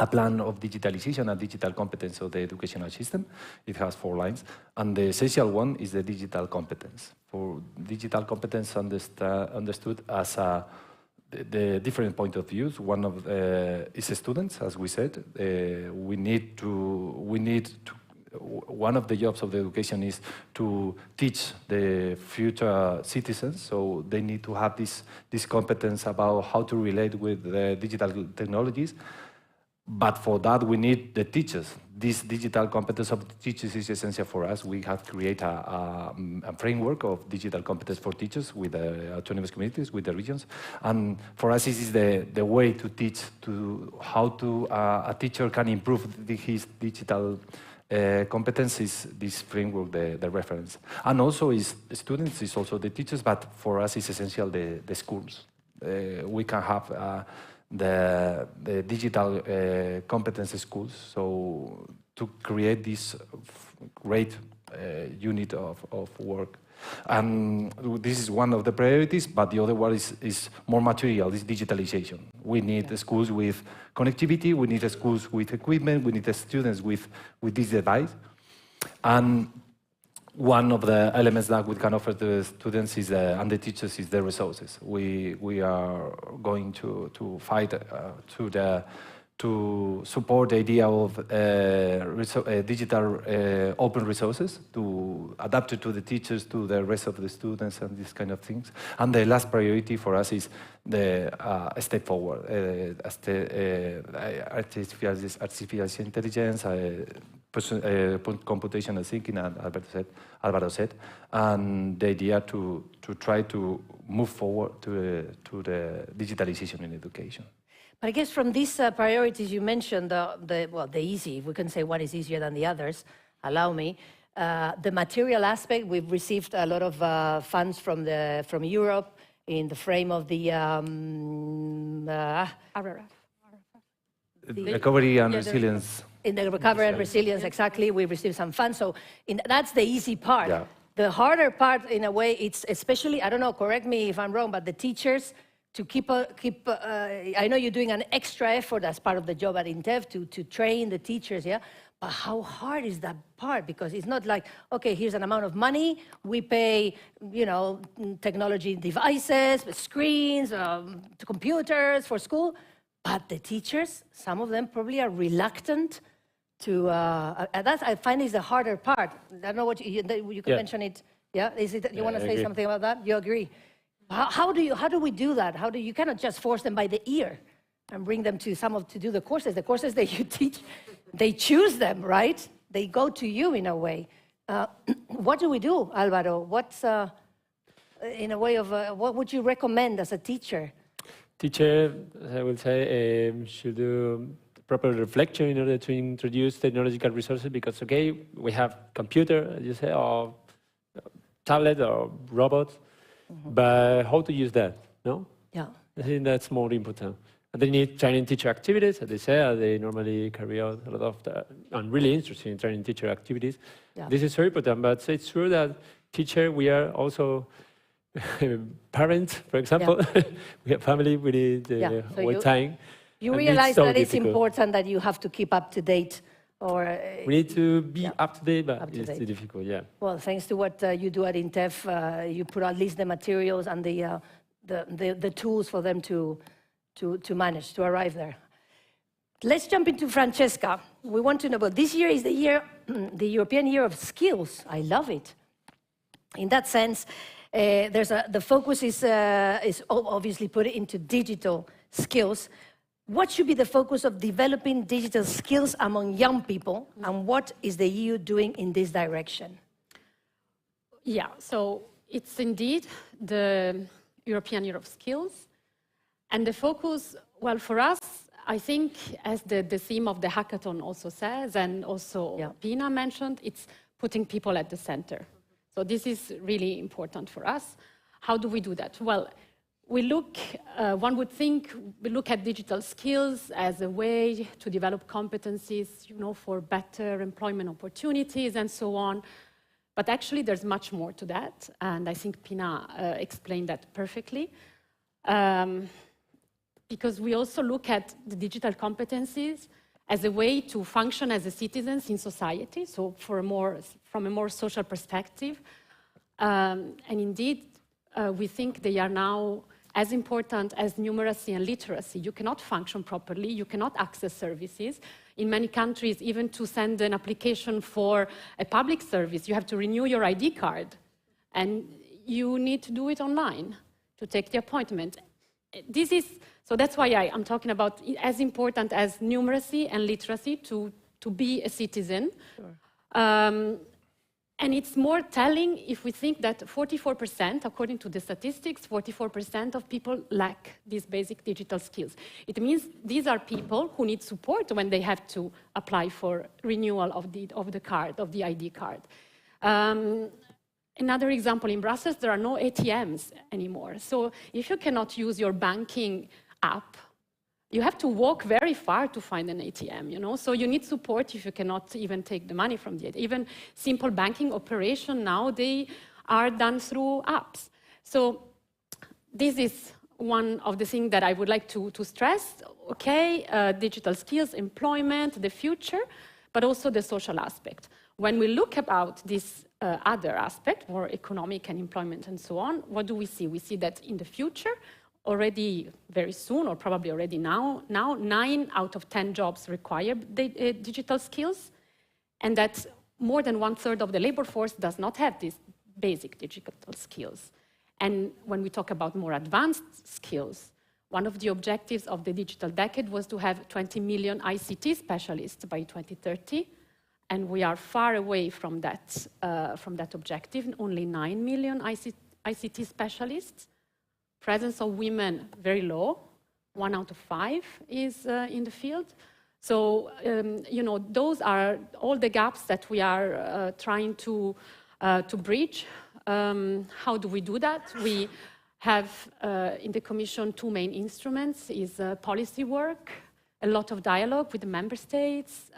[SPEAKER 8] a plan of digitalization and digital competence of the educational system. It has 4 lines, and the essential one is the digital competence. For digital competence understood as the different point of views. One of is students, as we said. One of the jobs of the education is to teach the future citizens, so they need to have this competence about how to relate with the digital technologies. But for that, we need the teachers. This digital competence of the teachers is essential for us. We have created a framework of digital competence for teachers with the autonomous communities, with the regions. And for us, this is the way to teach, how a teacher can improve his digital competencies, this framework, the reference. And also students is also the teachers, but for us it's essential the schools. We can have the digital competence schools, so to create this great unit of work. And this is one of the priorities, but the other one is more material, is digitalization. We need schools with connectivity, we need schools with equipment, we need students with this device. And one of the elements that we can offer to the students and the teachers is the resources. We are going to fight to support the idea of digital open resources, to adapt it to the teachers, to the rest of the students, and these kind of things. And the last priority for us is the step forward, artificial intelligence, computational thinking, and Alvaro said, and the idea to try to move forward to the digitalization in education.
[SPEAKER 1] But I guess from these priorities you mentioned, the easy, we can say one is easier than the others, allow me. The material aspect, we've received a lot of funds from Europe in the frame of the
[SPEAKER 8] recovery and resilience.
[SPEAKER 1] In the recovery and resilience, exactly, we received some funds. So that's the easy part.
[SPEAKER 8] Yeah.
[SPEAKER 1] The harder part, in a way, it's especially, I don't know, correct me if I'm wrong, but the teachers, to keep I know you're doing an extra effort as part of the job at INTEF to train the teachers, yeah? But how hard is that part? Because it's not like, okay, here's an amount of money, we pay, technology devices, screens, computers for school, but the teachers, some of them probably are reluctant to, that I find is the harder part. I don't know what you can mention it, yeah? Is it, you want to say something about that? You agree? How do we do that? You cannot just force them by the ear. and bring them to do the courses. The courses that you teach, they choose them, right? They go to you in a way. What do we do, Alvaro? What's in a way of what would you recommend as a teacher?
[SPEAKER 10] Teacher, I would say, should do proper reflection in order to introduce technological resources, because, okay, we have computer, as you say, or tablet or robots, but how to use that, no?
[SPEAKER 1] Yeah.
[SPEAKER 10] I think that's more important. And they need training teacher activities, as they say, they normally carry out a lot of and really interesting in training teacher activities.
[SPEAKER 1] Yeah.
[SPEAKER 10] This is very important, but it's true that teacher, we are also parents, for example.
[SPEAKER 1] Yeah.
[SPEAKER 10] We have family, we need
[SPEAKER 1] So
[SPEAKER 10] time.
[SPEAKER 1] You realize that it's important that you have to keep up to date, or
[SPEAKER 10] we need to be up to date, but it's difficult, yeah.
[SPEAKER 1] Well, thanks to what you do at INTEF, you put at least the materials and the tools for them to manage to arrive there. Let's jump into Francesca. We want to know about this year is the year, the European Year of Skills. I love it. In that sense, the focus is obviously put into digital skills. What should be the focus of developing digital skills among young people, and what is the EU doing in this direction?
[SPEAKER 7] Yeah, so it's indeed the European Year of Skills. And the focus, well, for us, I think, as the theme of the hackathon also says, and also Pina mentioned, it's putting people at the center. So this is really important for us. How do we do that? Well, we look, one would think, we look at digital skills as a way to develop competencies, you know, for better employment opportunities and so on. But actually, there's much more to that. And I think Pina explained that perfectly. Because we also look at the digital competencies as a way to function as a citizens in society, so from a more social perspective. And indeed, we think they are now as important as numeracy and literacy. You cannot function properly, you cannot access services. In many countries, even to send an application for a public service, you have to renew your ID card. And you need to do it online to take the appointment. So that's why I'm talking about as important as numeracy and literacy to be a citizen. Sure. And it's more telling if we think that 44%, according to the statistics, 44% of people lack these basic digital skills. It means these are people who need support when they have to apply for renewal of the card, of the ID card. Another example, in Brussels, there are no ATMs anymore. So if you cannot use your banking app, you have to walk very far to find an ATM, you know? So you need support if you cannot even take the money from the ATM. Even simple banking operation now, they are done through apps. So this is one of the things that I would like to stress. Okay, digital skills, employment, the future, but also the social aspect. When we look about this other aspect, more economic and employment and so on, what do we see? We see that in the future, already very soon, or probably already now 9 out of 10 jobs require digital skills, and that more than 1/3 of the labor force does not have these basic digital skills. And when we talk about more advanced skills, one of the objectives of the digital decade was to have 20 million ICT specialists by 2030, and we are far away from that objective, only 9 million ICT specialists. Presence of women, very low. 1 out of 5 is in the field. So, you know, those are all the gaps that we are trying to bridge. How do we do that? We have in the Commission 2 main instruments, is policy work, a lot of dialogue with the member states,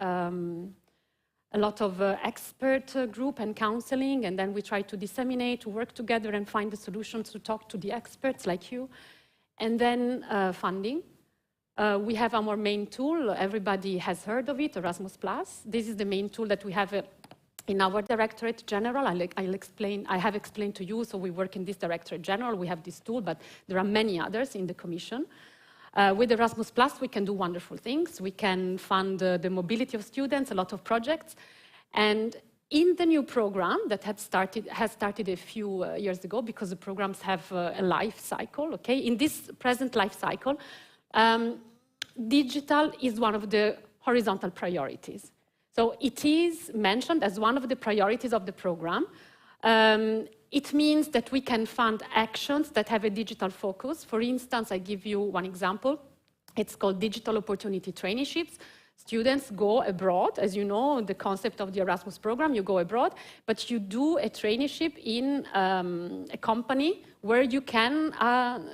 [SPEAKER 7] a lot of expert group and counseling, and then we try to disseminate, to work together and find the solutions, to talk to the experts like you. And then funding. We have our main tool, everybody has heard of it, Erasmus+. This is the main tool that we have in our Directorate General. I have explained to you, so we work in this Directorate General, we have this tool, but there are many others in the Commission. With Erasmus+, we can do wonderful things. We can fund the mobility of students, a lot of projects. And in the new program that has started a few years ago, because the programs have a life cycle, okay? In this present life cycle, digital is one of the horizontal priorities. So it is mentioned as one of the priorities of the program. It means that we can fund actions that have a digital focus. For instance, I give you one example. It's called Digital Opportunity Traineeships. Students go abroad. As you know, the concept of the Erasmus program, you go abroad, but you do a traineeship in a company where you can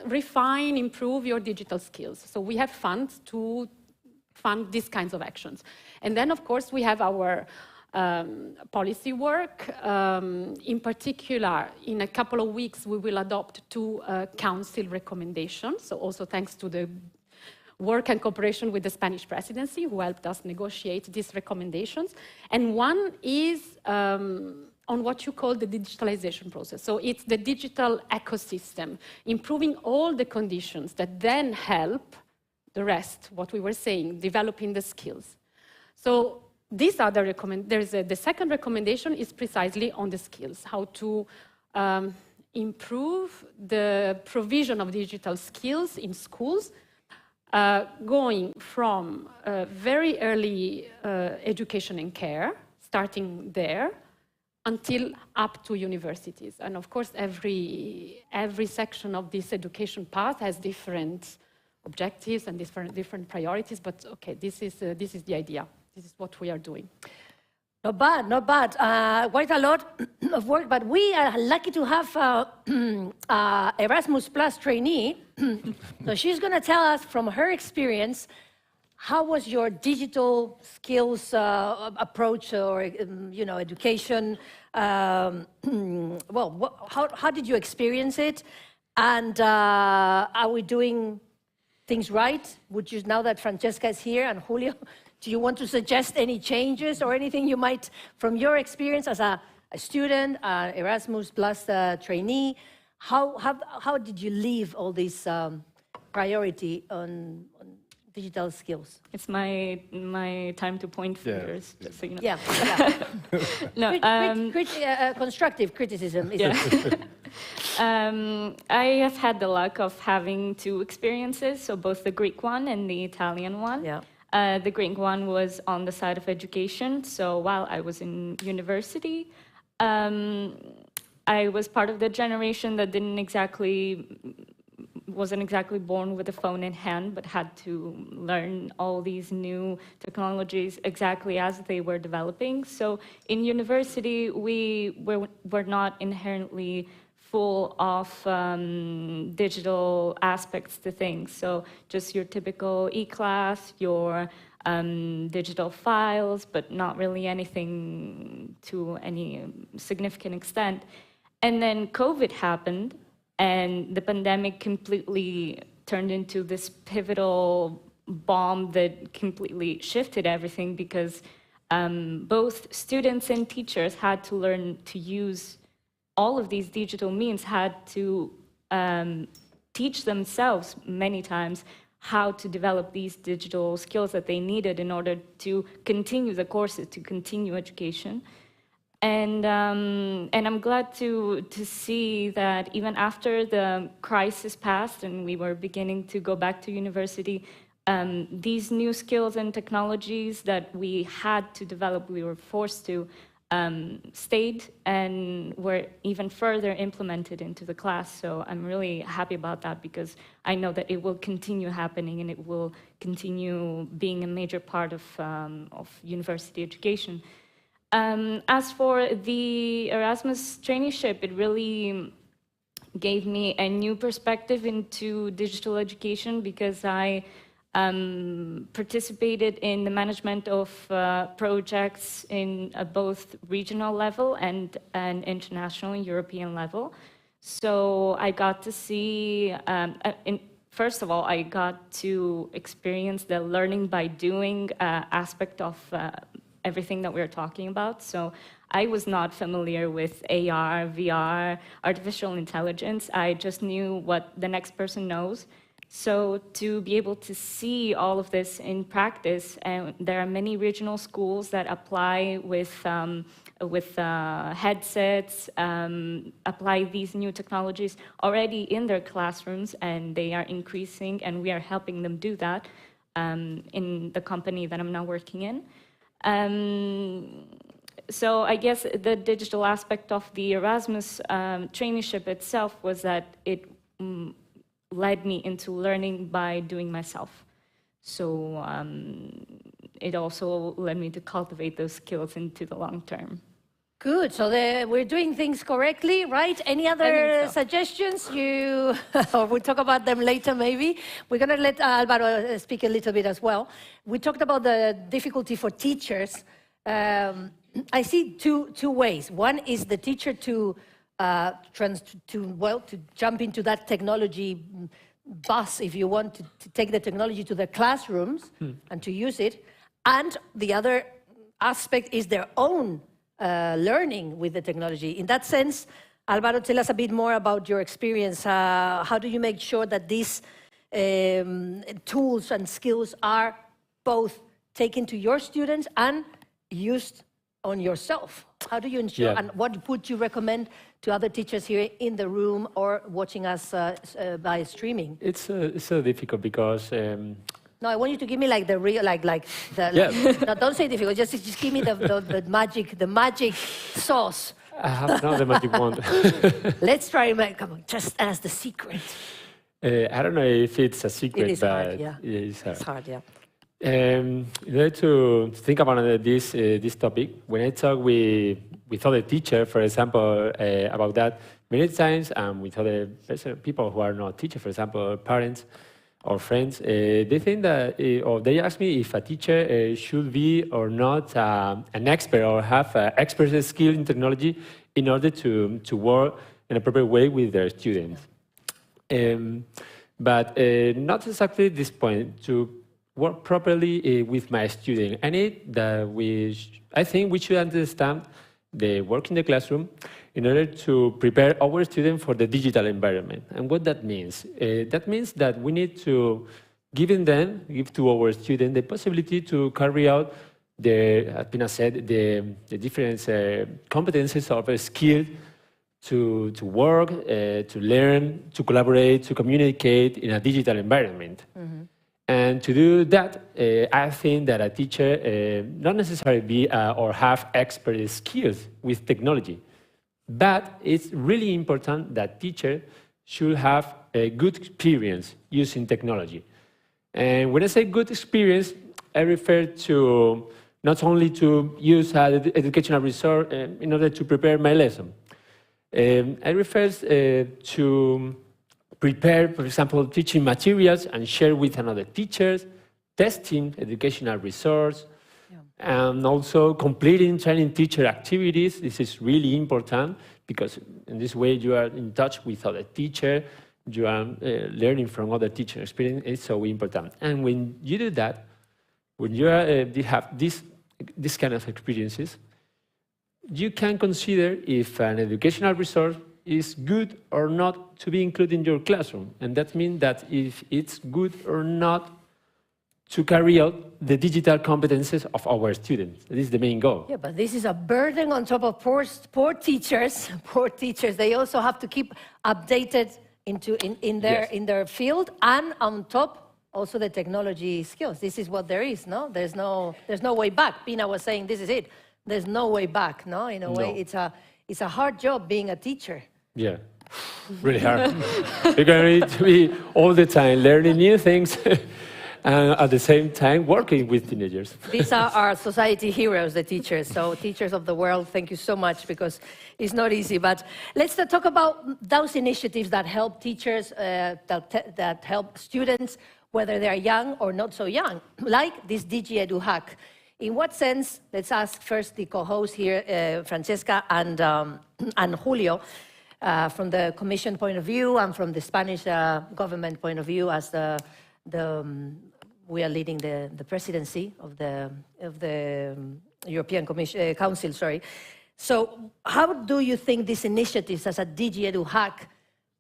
[SPEAKER 7] refine, improve your digital skills. So we have funds to fund these kinds of actions. And then, of course, we have our policy work. In particular, in a couple of weeks, we will adopt 2 council recommendations. So also thanks to the work and cooperation with the Spanish Presidency, who helped us negotiate these recommendations. And one is on what you call the digitalization process. So it's the digital ecosystem, improving all the conditions that then help the rest, what we were saying, developing the skills. So these are the second recommendation is precisely on the skills, how to improve the provision of digital skills in schools, going from very early education and care, starting there, until up to universities. And of course, every section of this education path has different objectives and different priorities, but okay, this is the idea. This is what we are doing.
[SPEAKER 1] Not bad, not bad. Quite a lot of work, but we are lucky to have Erasmus Plus trainee. So she's going to tell us from her experience, how was your digital skills approach or education? Well, how did you experience it? And are we doing things right? Would you, now that Francesca is here and Julio, do you want to suggest any changes or anything you might, from your experience as a student, Erasmus Plus trainee, how did you leave all this priority on digital skills?
[SPEAKER 9] It's my time to point fingers, just so you know.
[SPEAKER 1] Yeah.
[SPEAKER 9] No,
[SPEAKER 1] constructive criticism.
[SPEAKER 9] Yeah. I have had the luck of having 2 experiences, so both the Greek one and the Italian one.
[SPEAKER 1] Yeah.
[SPEAKER 9] The Greek one was on the side of education, so while I was in university, I was part of the generation that wasn't exactly born with a phone in hand, but had to learn all these new technologies exactly as they were developing. So in university, we were not inherently full of digital aspects to things. So just your typical e-class, your digital files, but not really anything to any significant extent. And then COVID happened, and the pandemic completely turned into this pivotal bomb that completely shifted everything, because both students and teachers had to learn to use all of these digital means, had to teach themselves many times how to develop these digital skills that they needed in order to continue the courses, to continue education. And I'm glad to see that even after the crisis passed and we were beginning to go back to university, these new skills and technologies that we had to develop, we were forced to, stayed and were even further implemented into the class. So I'm really happy about that, because I know that it will continue happening and it will continue being a major part of university education. As for the Erasmus traineeship, it really gave me a new perspective into digital education, because I participated in the management of projects in both regional level and an international European level. So I got to see, first of all, I got to experience the learning by doing aspect of everything that we're talking about. So I was not familiar with AR, VR, artificial intelligence. I just knew what the next person knows. So to be able to see all of this in practice, and there are many regional schools that apply with headsets, apply these new technologies already in their classrooms, and they are increasing, and we are helping them do that. in the company that I'm now working in. So I guess the digital aspect of the Erasmus traineeship itself was that it led me into learning by doing myself. So it also led me to cultivate those skills into the long term.
[SPEAKER 1] Good. So we're doing things correctly, right? Any other suggestions? We'll talk about them later, maybe. We're going to let Álvaro speak a little bit as well. We talked about the difficulty for teachers. I see two ways. One is the teacher to jump into that technology bus, if you want, to take the technology to the classrooms and to use it. And the other aspect is their own learning with the technology. In that sense, Álvaro, tell us a bit more about your experience. How do you make sure that these tools and skills are both taken to your students and used on yourself? How do you ensure, and what would you recommend to other teachers here in the room or watching us by streaming?
[SPEAKER 10] It's so difficult because
[SPEAKER 1] no, I want you to give me like the real, no, don't say difficult. Just give me the magic sauce.
[SPEAKER 10] I have not the magic wand.
[SPEAKER 1] Let's try. Come on, just as the secret.
[SPEAKER 10] I don't know if it's a secret,
[SPEAKER 1] it is
[SPEAKER 10] but
[SPEAKER 1] hard, yeah.
[SPEAKER 10] It's
[SPEAKER 1] hard, yeah.
[SPEAKER 10] In order to think about this topic, when I talk with other teachers, for example, about that, many times, with other people who are not teachers, for example, parents or friends, they think that, or they ask me if a teacher should be or not an expert or have expert skill in technology in order to work in a proper way with their students. But not exactly at this point. To work properly with my student, I think we should understand the work in the classroom in order to prepare our students for the digital environment. And what that means? That means that we need to give to our students the possibility to carry out as Pina said, the different competences of a skill to work, to learn, to collaborate, to communicate in a digital environment. Mm-hmm. And to do that, I think that a teacher not necessarily be or have expert skills with technology, but it's really important that teacher should have a good experience using technology. And when I say good experience, I refer to not only to use an educational resource in order to prepare my lesson. I refer to prepare, for example, teaching materials and share with another teachers, testing educational resource, and also completing training teacher activities. This is really important because in this way you are in touch with other teachers, you are learning from other teacher experience. It's so important. And when you do that, when you have this kind of experiences, you can consider if an educational resource is good or not to be included in your classroom. And that means that if it's good or not to carry out the digital competences of our students. This is the main goal.
[SPEAKER 1] Yeah, but this is a burden on top of poor teachers. Poor teachers, they also have to keep updated in their field, and on top also the technology skills. This is what there is, no? There's no way back. Pina was saying this is it. There's no way back, no? In a way, it's a hard job being a teacher.
[SPEAKER 10] Yeah, really hard. You're going to need to be all the time learning new things and at the same time working with teenagers.
[SPEAKER 1] These are our society heroes, the teachers. So teachers of the world, thank you so much, because it's not easy. But let's talk about those initiatives that help teachers, that help students, whether they're young or not so young, like this DigiEduHack. In what sense, let's ask first the co-hosts here, Francesca and Julio, from the Commission point of view and from the Spanish government point of view, as we are leading the presidency of the European Council. Sorry. So, how do you think these initiatives, as a DigiEduHack,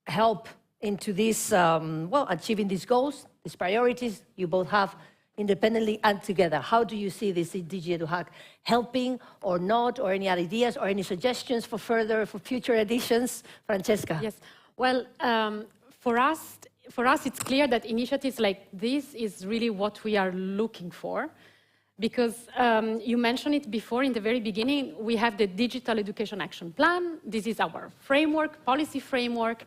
[SPEAKER 1] help into this, achieving these goals, these priorities you both have independently and together? How do you see this DigiEduHack helping or not, or any ideas or any suggestions for future editions? Francesca.
[SPEAKER 7] Yes. Well, for us, for us, it's clear that initiatives like this is really what we are looking for. Because you mentioned it before in the very beginning, we have the Digital Education Action Plan. This is our framework, policy framework.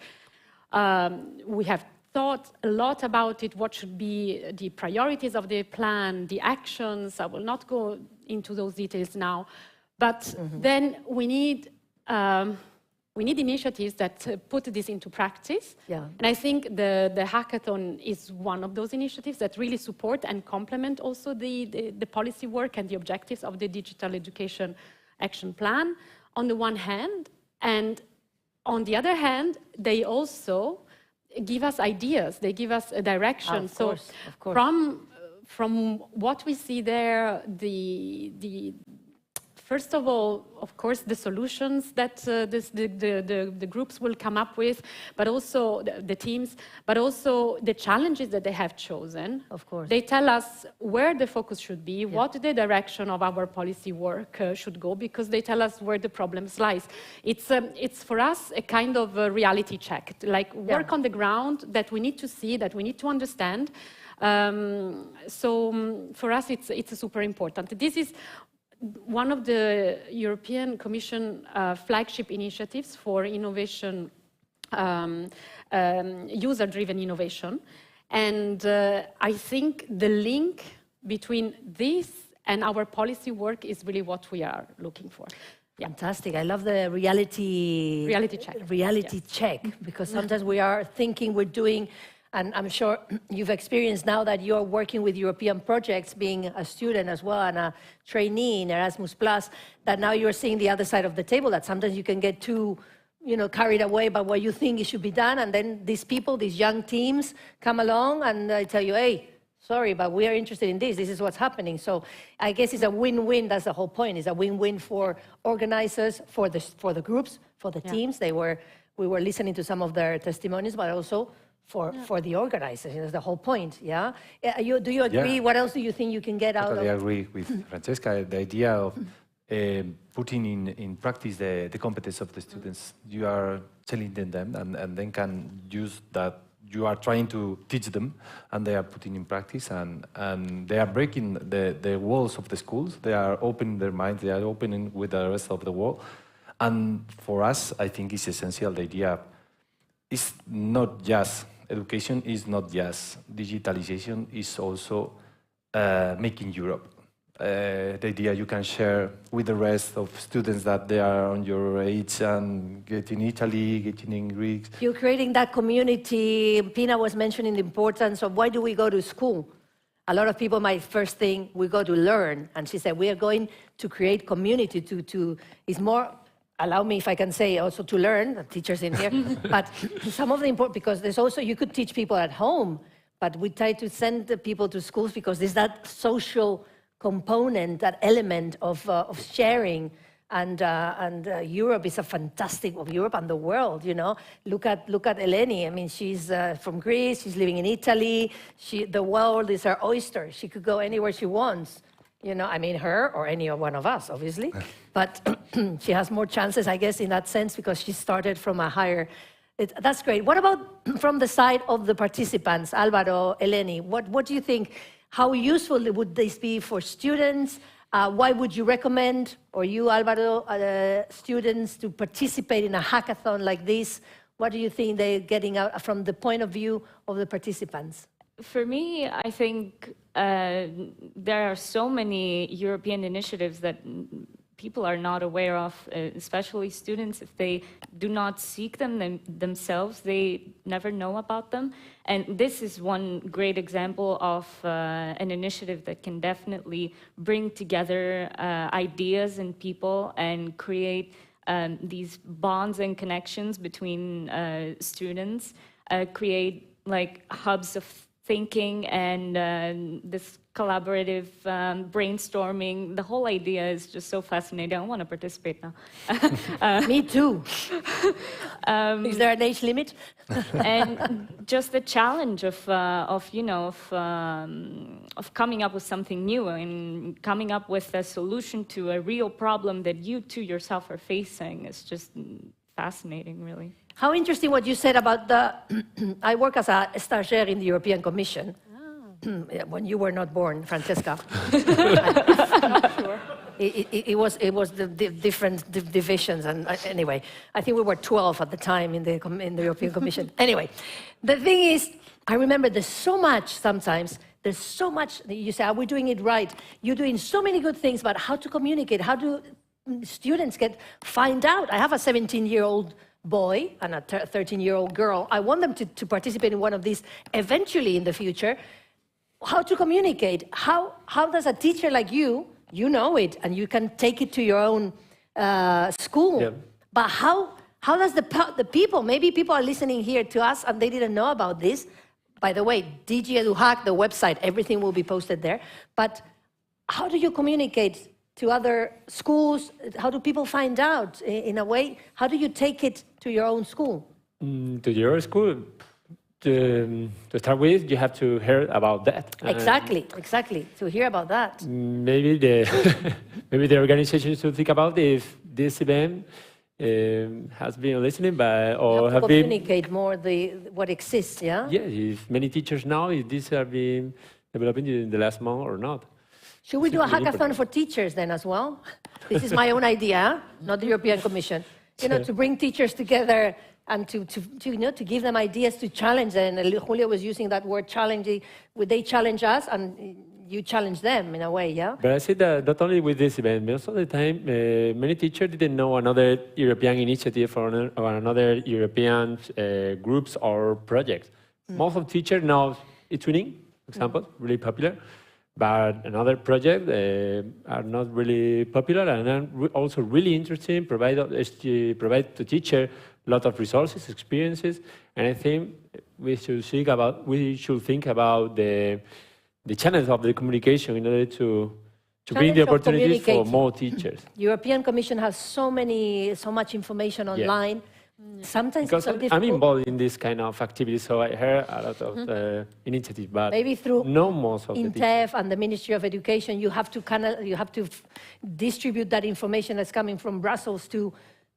[SPEAKER 7] We have thought a lot about it, what should be the priorities of the plan, the actions. I will not go into those details now. But then we need initiatives that put this into practice. Yeah. And I think the hackathon is one of those initiatives that really support and complement also the policy work and the objectives of the Digital Education Action Plan on the one hand. And on the other hand, they also give us ideas. They give us a direction.
[SPEAKER 1] Of course.
[SPEAKER 7] From what we see there, first of all, of course, the solutions that the groups will come up with, but also the teams, but also the challenges that they have chosen. Of course. They tell us where the focus should be, what the direction of our policy work should go, because they tell us where the problems lies. It's for us a kind of a reality check, like work on the ground that we need to see, that we need to understand. So for us, it's super important. This is one of the European Commission flagship initiatives for innovation, user-driven innovation. And I think the link between this and our policy work is really what we are looking for. Yeah.
[SPEAKER 1] Fantastic. I love the reality check, because sometimes we are thinking we're doing. And I'm sure you've experienced now that you're working with European projects, being a student as well and a trainee in Erasmus+, that now you're seeing the other side of the table, that sometimes you can get too, carried away by what you think it should be done. And then these people, these young teams come along and they tell you, hey, sorry, but we are interested in this. This is what's happening. So I guess it's a win-win. That's the whole point. It's a win-win for organizers, for the groups, for the teams. We were listening to some of their testimonies, but also for the organizers. That's the whole point, yeah? Do you agree? Yeah. What else do you think you can get out of it?
[SPEAKER 8] I agree with Francesca. The idea of putting in practice the competence of the students. You are telling them and then can use that you are trying to teach them, and they are putting in practice, and they are breaking the walls of the schools. They are opening their minds. They are opening with the rest of the world. And for us, I think it's essential. The idea is not just education, is not just digitalization, is also making Europe. The idea you can share with the rest of students that they are on your age and get in Italy, getting in Greece.
[SPEAKER 1] You're creating that community. Pina was mentioning the importance of why do we go to school? A lot of people might first think we go to learn, and she said we are going to create community is more. Allow me, if I can say, also to learn, the teachers in here, but some of the important, because there's also, you could teach people at home, but we try to send the people to schools because there's that social component, that element of sharing, and Europe is a fantastic, Europe and the world, Look at Eleni. I mean, she's from Greece, she's living in Italy, the world is her oyster. She could go anywhere she wants. I mean, her or any one of us, obviously. But she has more chances, I guess, in that sense, because she started from a higher... That's great. What about from the side of the participants? Álvaro, Eleni, what do you think? How useful would this be for students? Why would you recommend, or you, Álvaro, students to participate in a hackathon like this? What do you think they're getting out from the point of view of the participants?
[SPEAKER 9] For me, I think there are so many European initiatives that people are not aware of, especially students. If they do not seek them themselves, they never know about them. And this is one great example of an initiative that can definitely bring together ideas and people and create these bonds and connections between students, create like hubs of thinking and this collaborative brainstorming. The whole idea is just so fascinating. I want to participate now.
[SPEAKER 1] Me too. Is there an age limit?
[SPEAKER 9] And just the challenge of coming up with something new and coming up with a solution to a real problem that you two yourself are facing is just fascinating, really.
[SPEAKER 1] How interesting what you said about the, I work as a stagiaire in the European Commission. When you were not born, Francesca. It was the different divisions, and anyway, I think we were 12 at the time in the European Commission. Anyway, the thing is, I remember there's so much sometimes. There's so much. You say, "Are we doing it right?" You're doing so many good things, but how to communicate? How do students find out? I have a 17-year-old boy and a 13-year-old girl. I want them to participate in one of these eventually in the future. How to communicate? How does a teacher like you know it, and you can take it to your own school. Yeah. But how does the people, maybe people are listening here to us and they didn't know about this. By the way, DigiEduHack, the website, everything will be posted there. But how do you communicate to other schools? How do people find out in a way? How do you take it to your own school?
[SPEAKER 10] To your school? To start with, you have to hear about that.
[SPEAKER 1] Exactly. To hear about that.
[SPEAKER 10] Maybe the organization should think about if this event has been listening by or have been
[SPEAKER 1] communicate more what exists. Yeah.
[SPEAKER 10] Yeah. If many teachers know if these have been developing in the last month or not.
[SPEAKER 1] Should we do a hackathon for teachers then as well? This is my own idea, not the European Commission. To bring teachers together. And to give them ideas to challenge them. And Julio was using that word challenging. They challenge us and you challenge them in a way, yeah?
[SPEAKER 10] But I see that not only with this event, most of the time, many teachers didn't know another European initiative or another European groups or projects. Most of teachers know e-twinning, for example, really popular. But another project are not really popular and are also really interesting, provide to teacher a lot of resources, experiences, and I think we should think about the channels of the communication in order to bring the opportunities for more teachers.
[SPEAKER 1] European Commission has so much information online. Yeah. Sometimes
[SPEAKER 10] because
[SPEAKER 1] it's so difficult.
[SPEAKER 10] I'm involved in this kind of activity, so I heard a lot of initiatives, but
[SPEAKER 1] maybe through
[SPEAKER 10] most of
[SPEAKER 1] EdTech and the Ministry of Education, you have to distribute that information that's coming from Brussels to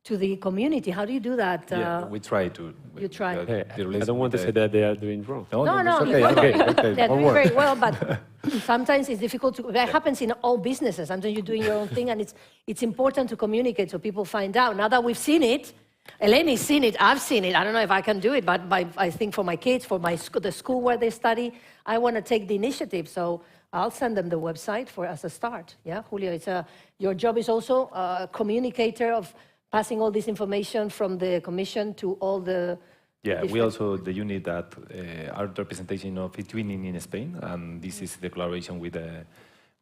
[SPEAKER 1] the community. How do you do that?
[SPEAKER 8] Yeah, we try to.
[SPEAKER 1] You try.
[SPEAKER 10] Okay. I don't want to say that they are doing wrong.
[SPEAKER 1] No.
[SPEAKER 8] Okay.
[SPEAKER 1] They're doing very well, but sometimes it's difficult to. That happens in all businesses. Sometimes you're doing your own thing, and it's important to communicate so people find out. Now that we've seen it, Eleni's seen it. I've seen it. I don't know if I can do it, but I think for my kids, for the school where they study, I want to take the initiative. So I'll send them the website as a start. Yeah, Julio, your job is also a communicator of passing all this information from the Commission to all the...
[SPEAKER 8] Yeah, we also, the unit that are representation of e-twinning in Spain, and this is the collaboration with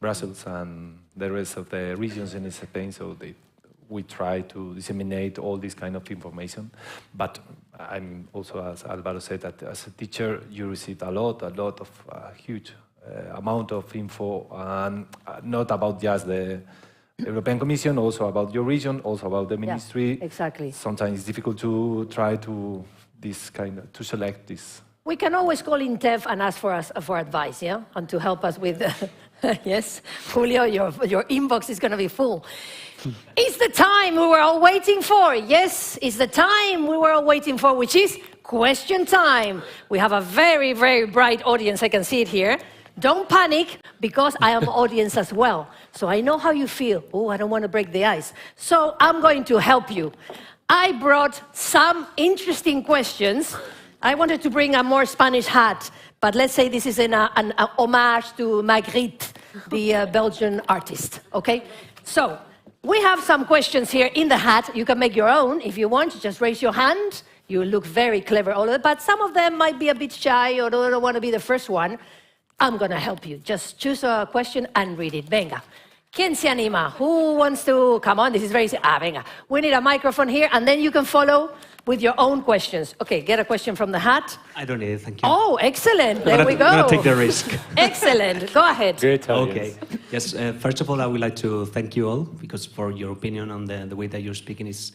[SPEAKER 8] Brussels and the rest of the regions in Spain, so we try to disseminate all this kind of information. But I'm also, as Alvaro said, that as a teacher, you receive a lot of huge amount of info, and not about just the European Commission, also about your region, also about the ministry.
[SPEAKER 1] Yeah, exactly.
[SPEAKER 8] Sometimes it's difficult to try to select this.
[SPEAKER 1] We can always call INTEF and ask for advice, yeah, and to help us with. Yes, Julio, your inbox is going to be full. It's the time we were all waiting for. Yes, it's the time we were all waiting for, which is question time. We have a very, very bright audience. I can see it here. Don't panic, because I am audience as well. So I know how you feel. Oh, I don't want to break the ice. So I'm going to help you. I brought some interesting questions. I wanted to bring a more Spanish hat, but let's say this is an homage to Magritte, the Belgian artist, okay? So we have some questions here in the hat. You can make your own if you want. Just raise your hand. You look very clever, all of it, but some of them might be a bit shy or don't want to be the first one. I'm going to help you. Just choose a question and read it. Venga. ¿Quién se anima? Who wants to? Come on, this is very easy. Venga. We need a microphone here, and then you can follow with your own questions. Okay, get a question from the hat.
[SPEAKER 11] I don't need it, thank you.
[SPEAKER 1] Oh, excellent. There we go.
[SPEAKER 11] I'm going to take the risk.
[SPEAKER 1] Excellent. Go ahead.
[SPEAKER 10] Great.
[SPEAKER 11] Okay. Yes, first of all, I would like to thank you all, because for your opinion on the way that you're speaking is...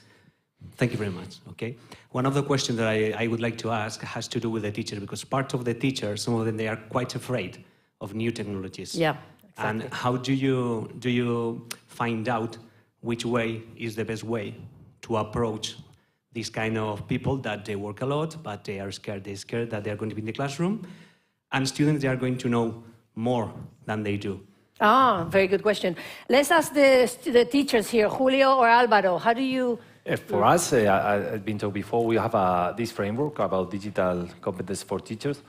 [SPEAKER 11] Thank you very much, okay? One of the questions that I would like to ask has to do with the teacher, because part of the teachers, some of them, they are quite afraid of new technologies.
[SPEAKER 1] Yeah, exactly.
[SPEAKER 11] And how do you find out which way is the best way to approach these kind of people that they work a lot, but they are scared. They're scared that they're going to be in the classroom, and students, they are going to know more than they do.
[SPEAKER 1] Ah, very good question. Let's ask the teachers here, Julio or Alvaro. How do you...
[SPEAKER 8] For us, I've been told before, we have this framework about digital competence for teachers,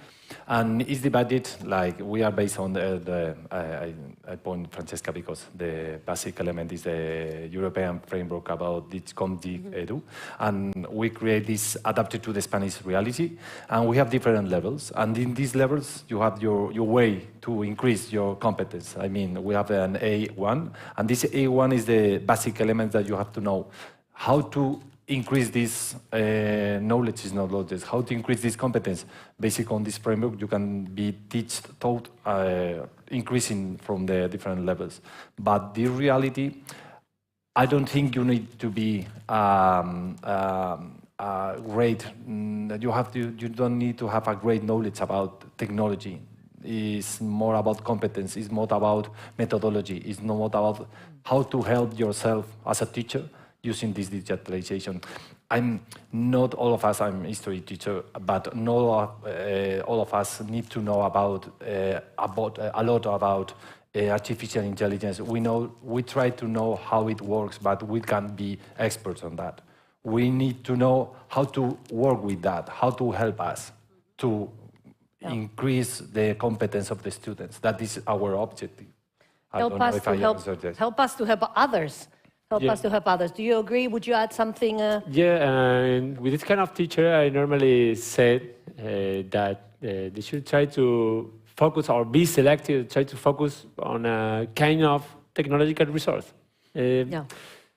[SPEAKER 8] and it's divided, like, we are based on I point Francesca because the basic element is the European framework about DigiEdu, and we create this adapted to the Spanish reality, and we have different levels, and in these levels, you have your way to increase your competence. I mean, we have an A1, and this A1 is the basic element that you have to know. How to increase this knowledge is not knowledge, how to increase this competence. Basically on this framework, you can be taught increasing from the different levels. But the reality, I don't think you need to be great, you don't need to have a great knowledge about technology. It's more about competence, it's more about methodology, it's not about how to help yourself as a teacher using this digitalization. Not all of us, I'm a history teacher, but not all of us need to know about a lot about artificial intelligence. We try to know how it works, but we can't be experts on that. We need to know how to work with that, how to help us to increase the competence of the students. That is our objective.
[SPEAKER 1] Help us to help others. Help us to help others. Do you agree? Would you add something?
[SPEAKER 10] Yeah, and with this kind of teacher, I normally say that they should try to focus or be selective, try to focus on a kind of technological resource.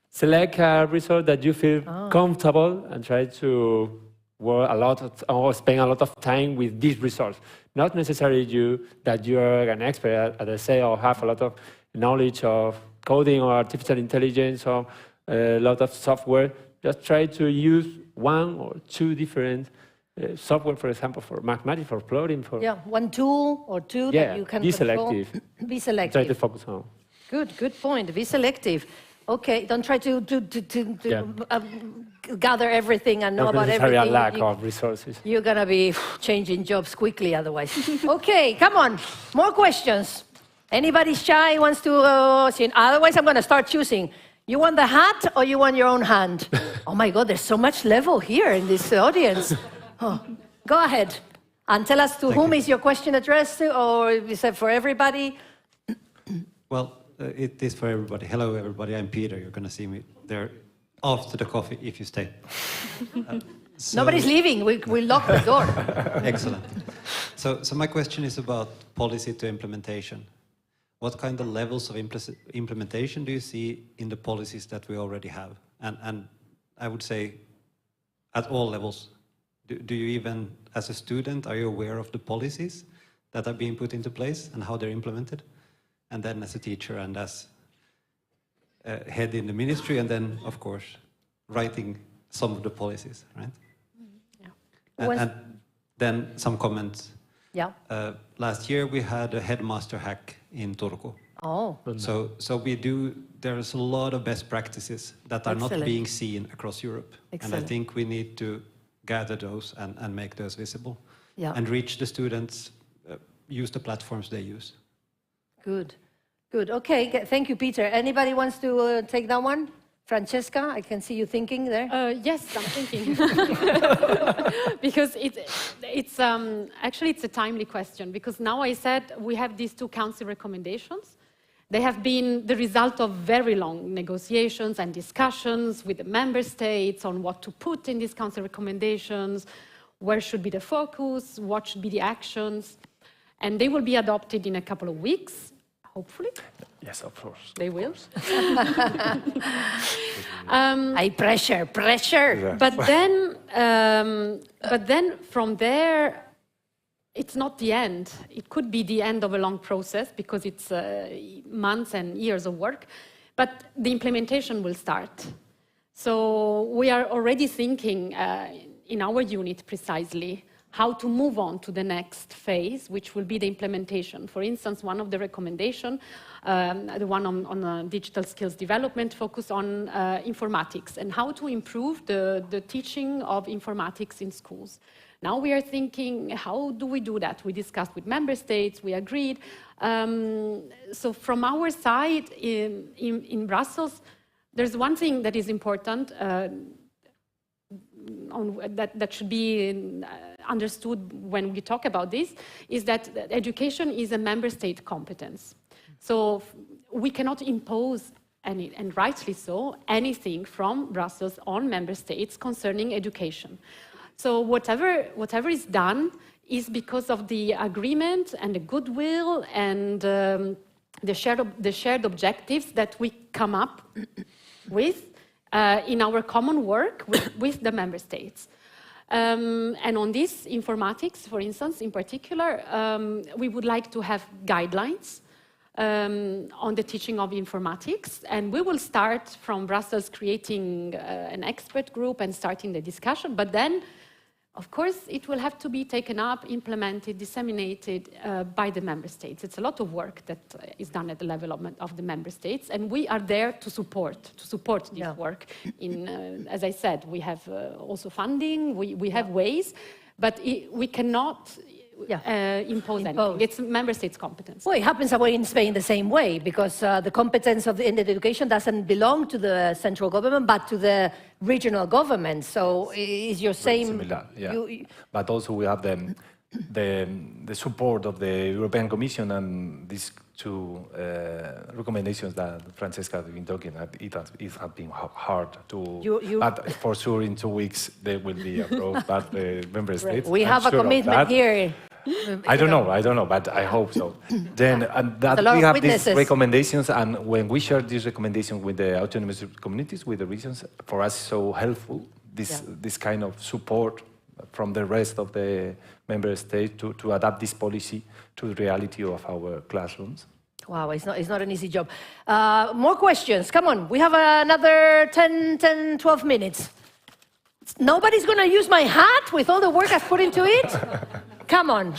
[SPEAKER 10] Select a resource that you feel comfortable and try to work a lot or spend a lot of time with this resource. Not necessarily that you are an expert, as I say, or have a lot of knowledge of coding or artificial intelligence or a lot of software. Just try to use one or two different software, for example, for mathematics, for plotting.
[SPEAKER 1] One tool or two that you can
[SPEAKER 10] be
[SPEAKER 1] control.
[SPEAKER 10] Selective.
[SPEAKER 1] Be selective.
[SPEAKER 10] Try to focus on.
[SPEAKER 1] Good point. Be selective. Okay, don't try to gather everything and know about everything.
[SPEAKER 10] A lack of resources.
[SPEAKER 1] You're going to be changing jobs quickly otherwise. Okay, come on. More questions. Anybody shy wants to see? Otherwise, I'm going to start choosing. You want the hat or you want your own hand? Oh my God, there's so much level here in this audience. Go ahead and tell us to whom is your question addressed to, or is it for everybody?
[SPEAKER 12] Well, it is for everybody. Hello, everybody. I'm Peter. You're going to see me there after the coffee if you stay.
[SPEAKER 1] Nobody's leaving. We lock the door.
[SPEAKER 12] Excellent. So my question is about policy to implementation. What kind of levels of implementation do you see in the policies that we already have? And I would say at all levels. Do you even, as a student, are you aware of the policies that are being put into place and how they're implemented? And then as a teacher and as head in the ministry, and then, of course, writing some of the policies, right? And then some comments. Last year we had a headmaster hack in Turku. So there's a lot of best practices that are not being seen across Europe. And I think we need to gather those and make those visible. And reach the students, use the platforms they use. Good.
[SPEAKER 1] Okay, thank you, Peter. Anybody wants to take that one? Francesca, I can see you thinking there.
[SPEAKER 7] Yes, I'm thinking. Because actually it's a timely question, because now I said we have these two council recommendations. They have been the result of very long negotiations and discussions with the member states on what to put in these council recommendations, where should be the focus, what should be the actions. And they will be adopted in a couple of weeks. Hopefully.
[SPEAKER 8] Yes, of course.
[SPEAKER 7] They will.
[SPEAKER 1] Pressure.
[SPEAKER 7] Yeah. But then from there, it's not the end. It could be the end of a long process because it's months and years of work, but the implementation will start. So we are already thinking in our unit precisely how to move on to the next phase, which will be the implementation. For instance, one of the recommendations, the one on digital skills development, focus on informatics and how to improve the teaching of informatics in schools. Now we are thinking, how do we do that? We discussed with member states, we agreed. So from our side in Brussels, there's one thing that is important that should be understood when we talk about this, is that education is a member state competence. So we cannot impose, and rightly so, anything from Brussels on member states concerning education. So whatever is done is because of the agreement and the goodwill and the shared objectives that we come up with in our common work with the member states. And on this informatics, for instance, in particular, we would like to have guidelines on the teaching of informatics, and we will start from Brussels creating an expert group and starting the discussion, but then of course, it will have to be taken up, implemented, disseminated by the member states. It's a lot of work that is done at the level of the member states, and we are there to support this work. As I said, we have also funding, we have ways, but we cannot impose anything. It's member states' competence.
[SPEAKER 1] Well, it happens away in Spain the same way, because the competence of in education doesn't belong to the central government, but to the regional government. So is your same...
[SPEAKER 8] Similar, yeah. But also we have the support of the European Commission and these two recommendations that Francesca has been talking about. It has been hard to... But for sure in 2 weeks they will be approved by the member states.
[SPEAKER 1] We have a commitment here.
[SPEAKER 8] I don't know, but I hope so. Then that we have these recommendations, and when we share these recommendations with the autonomous communities, with the regions, for us it's so helpful, this kind of support from the rest of the member states to adapt this policy to the reality of our classrooms.
[SPEAKER 1] Wow, it's not an easy job. More questions, come on. We have another 10, 12 minutes. Nobody's going to use my hat with all the work I've put into it? Come on.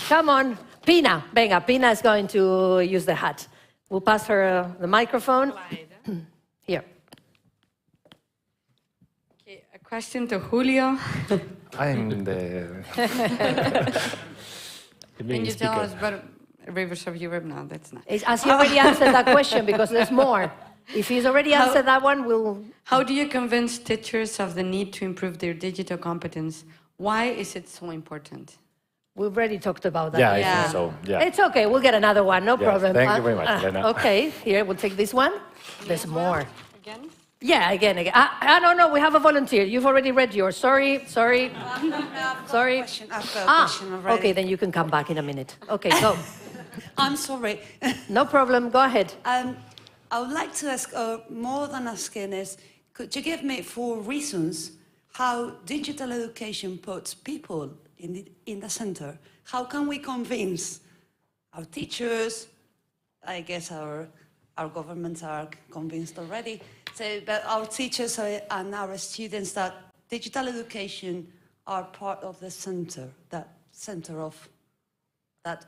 [SPEAKER 1] Pina, venga, Pina is going to use the hat. We'll pass her the microphone. Here.
[SPEAKER 2] Okay, a question to Julio.
[SPEAKER 8] I'm the...
[SPEAKER 2] Can you tell us about Rivers of Europe? No, that's not.
[SPEAKER 1] Has he already answered that question? Because there's more. If he's already answered that one, we'll...
[SPEAKER 2] How do you convince teachers of the need to improve their digital competence? Why is it so important?
[SPEAKER 1] We've already talked about that.
[SPEAKER 8] Yeah, I think so. Yeah.
[SPEAKER 1] It's okay, we'll get another one, no problem.
[SPEAKER 8] Thank you very much, Elena.
[SPEAKER 1] Okay, here, we'll take this one. There's more.
[SPEAKER 2] Again?
[SPEAKER 1] Yeah, again. No, we have a volunteer. You've already read yours. Sorry.
[SPEAKER 13] I've got a question already.
[SPEAKER 1] Okay, then you can come back in a minute. Okay, go.
[SPEAKER 13] I'm sorry.
[SPEAKER 1] No problem, go ahead.
[SPEAKER 13] I would like to ask, more than asking is, could you give me 4 reasons how digital education puts people in the center? How can we convince our teachers, I guess our governments are convinced already, so, but our teachers and our students that digital education are part of the center, that center of that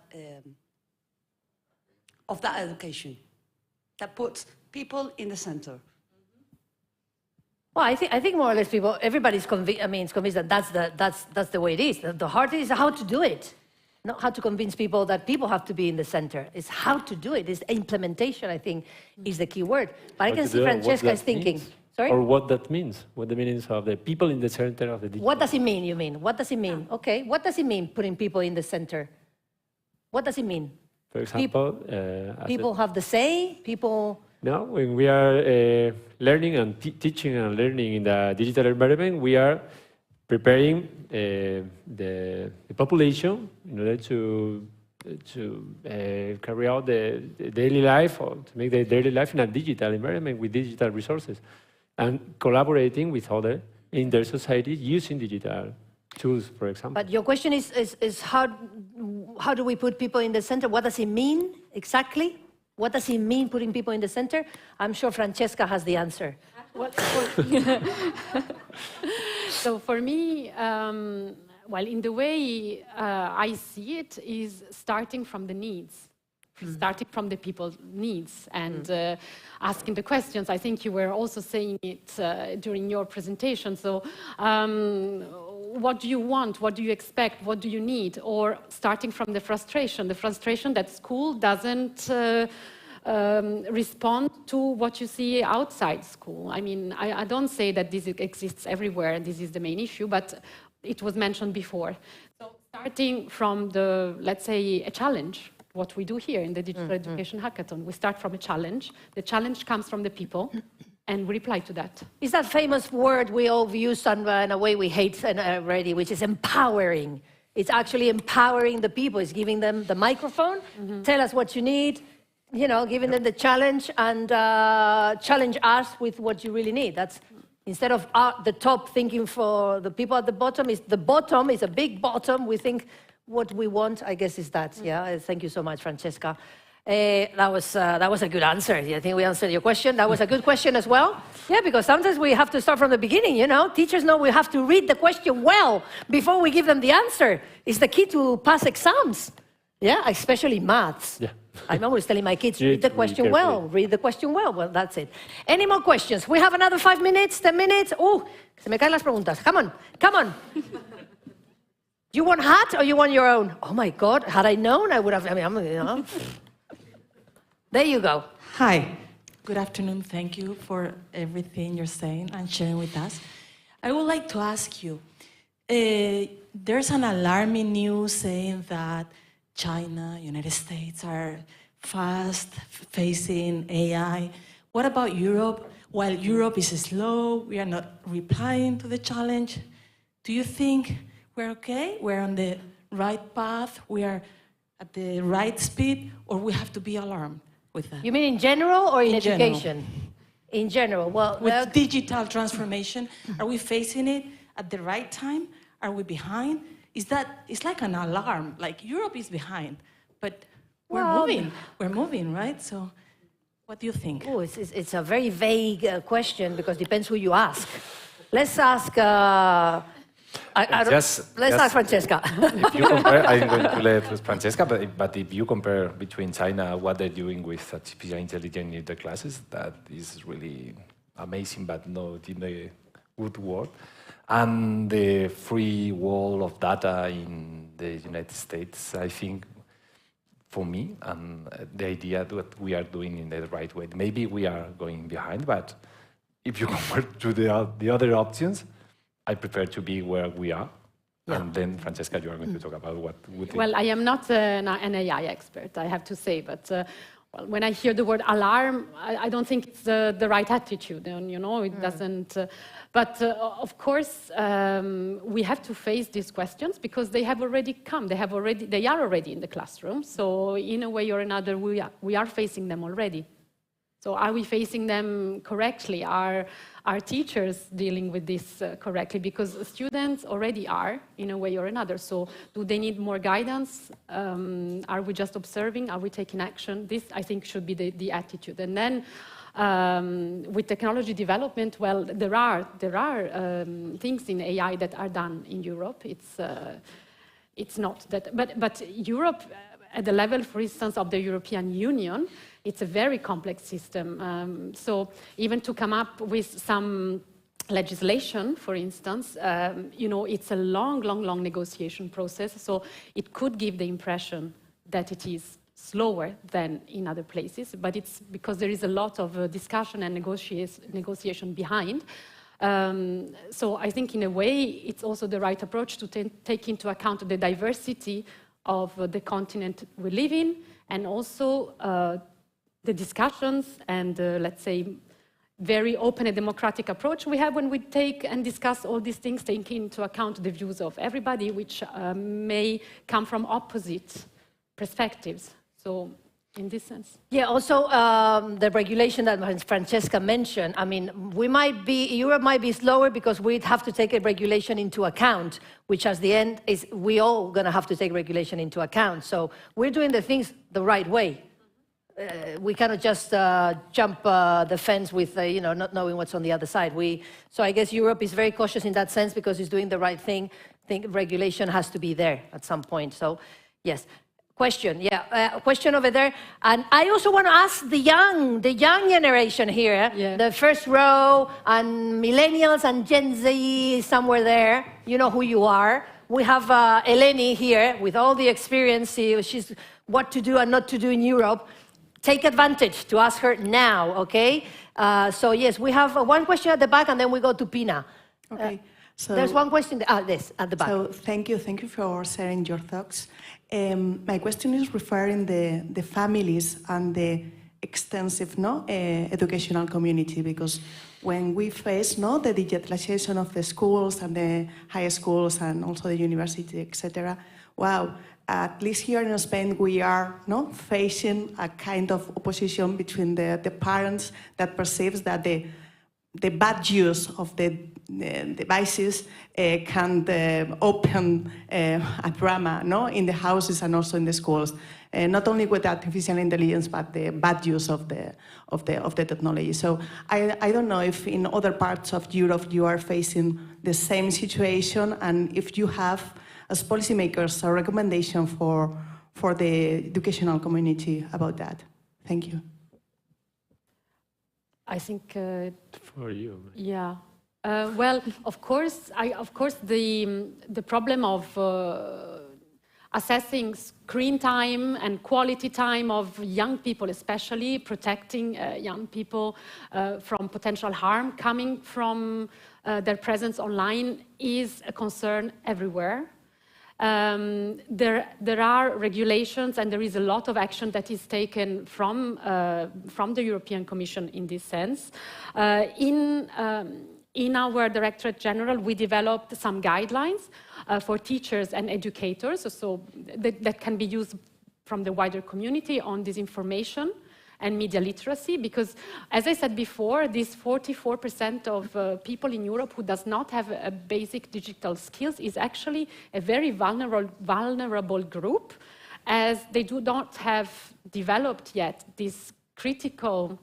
[SPEAKER 13] education, that puts people in the center.
[SPEAKER 1] Well, I think more or less everybody's convinced that that's the way it is. The hard thing is how to do it, not how to convince people that people have to be in the center. It's how to do it. It's implementation, I think, is the key word. But I can see Francesca is thinking. Sorry?
[SPEAKER 10] Or what that means, what the meanings of the people in the center of the digital.
[SPEAKER 1] What does it mean, you mean? What does it mean? Okay, what does it mean, putting people in the center? What does it mean?
[SPEAKER 10] For example...
[SPEAKER 1] people have the say, people...
[SPEAKER 10] No, when we are learning and teaching and learning in the digital environment, we are preparing the population in order to carry out the daily life, or to make the daily life in a digital environment with digital resources, and collaborating with others in their society using digital tools, for example.
[SPEAKER 1] But your question is how do we put people in the center? What does it mean exactly? What does it mean putting people in the center? I'm sure Francesca has the answer.
[SPEAKER 7] So for me, well, in the way I see it is starting from the needs. Starting from the people's needs and asking the questions. I think you were also saying it during your presentation. So what do you want? What do you expect? What do you need? Or starting from the frustration that school doesn't respond to what you see outside school. I mean, I don't say that this exists everywhere, this is the main issue, but it was mentioned before. So starting from the, let's say, a challenge, what we do here in the Digital Education Hackathon. We start from a challenge. The challenge comes from the people, and we reply to that.
[SPEAKER 1] Is that famous word we all use in a way we hate already, which is empowering. It's actually empowering the people. It's giving them the microphone, tell us what you need, you know, giving them the challenge and challenge us with what you really need. That's instead of the top thinking for the people at the bottom, is a big bottom. We think what we want, I guess, is that. Yeah. Thank you so much, Francesca. That was a good answer. I think we answered your question. That was a good question as well. Yeah, because sometimes we have to start from the beginning, you know. Teachers know we have to read the question well before we give them the answer. It's the key to pass exams. Yeah, especially maths. Yeah. I'm always telling my kids, read the question well, read the question well. Well, that's it. Any more questions? We have another 5 minutes, 10 minutes. Se me caen las preguntas. Come on, come on. You want hat or you want your own? Oh my God, had I known, I would have, you know. There you go.
[SPEAKER 14] Hi, good afternoon. Thank you for everything you're saying and sharing with us. I would like to ask you, there's an alarming news saying that China, United States are fast facing AI. What about Europe? While Europe is slow, we are not replying to the challenge. Do you think we're okay? We're on the right path? We are at the right speed? Or we have to be alarmed with that?
[SPEAKER 1] You mean in general or in education?
[SPEAKER 14] General.
[SPEAKER 1] In general. Well,
[SPEAKER 14] with digital transformation, are we facing it at the right time? Are we behind? It's like an alarm, like Europe is behind, but we're moving, right? So what do you think?
[SPEAKER 1] Oh, it's a very vague question because it depends who you ask. Let's ask, let's ask Francesca.
[SPEAKER 8] If you compare, I'm going to let Francesca, but if you compare between China, what they're doing with artificial intelligence in the classes, that is really amazing, but not in the good word. And the free wall of data in the United States, I think, for me, the idea that we are doing in the right way. Maybe we are going behind, but if you compare to the other options, I prefer to be where we are. Yeah. And then, Francesca, you are going to talk about what would...
[SPEAKER 7] Well, I am not an AI expert, I have to say, but well, when I hear the word alarm, I don't think it's the right attitude, and, you know, it doesn't... But of course, we have to face these questions because they have already come. They are already in the classroom. So in a way or another, we are facing them already. So are we facing them correctly? Are teachers dealing with this correctly? Because students already are in a way or another. So do they need more guidance? Are we just observing? Are we taking action? This, I think, should be the attitude. And then with technology development, well, there are things in AI that are done in Europe. It's not that, but Europe, at the level, for instance, of the European Union, it's a very complex system. So even to come up with some legislation, for instance, you know, it's a long negotiation process. So it could give the impression that it is slower than in other places, but it's because there is a lot of discussion and negotiation behind. So I think in a way it's also the right approach to take into account the diversity of the continent we live in, and also the discussions and let's say very open and democratic approach we have when we take and discuss all these things, taking into account the views of everybody, which may come from opposite perspectives. So, in this sense.
[SPEAKER 1] Yeah, also the regulation that Francesca mentioned, I mean, Europe might be slower because we'd have to take a regulation into account, which at the end is we all gonna have to take regulation into account. So we're doing the things the right way. We cannot just jump the fence with, you know, not knowing what's on the other side. So I guess Europe is very cautious in that sense because it's doing the right thing, think regulation has to be there at some point. So, yes. Question, yeah, question over there. And I also want to ask the young generation here, the first row, and millennials and Gen Z somewhere there. You know who you are. We have Eleni here with all the experience. She's what to do and not to do in Europe. Take advantage to ask her now, okay? So yes, we have one question at the back, and then we go to Pina.
[SPEAKER 14] Okay. So
[SPEAKER 1] there's one question, this, at the back.
[SPEAKER 14] So thank you for sharing your thoughts. My question is referring the families and the extensive educational community, because when we face the digitalization of the schools and the high schools and also the university, etc., wow, at least here in Spain we are facing a kind of opposition between the parents that perceives that the bad use of the devices can open a drama in the houses and also in the schools, not only with artificial intelligence, but the bad use of the technology. So I don't know if in other parts of Europe you are facing the same situation, and if you have, as policymakers, a recommendation for the educational community about that. Thank you.
[SPEAKER 7] I think
[SPEAKER 10] for you.
[SPEAKER 7] Yeah. Well, of course, the problem of assessing screen time and quality time of young people, especially protecting young people from potential harm coming from their presence online, is a concern everywhere. There are regulations, and there is a lot of action that is taken from the European Commission in this sense. In our Directorate General, we developed some guidelines for teachers and educators, so that can be used from the wider community on disinformation and media literacy, because, as I said before, this 44% of people in Europe who does not have a basic digital skills is actually a very vulnerable group, as they do not have developed yet this critical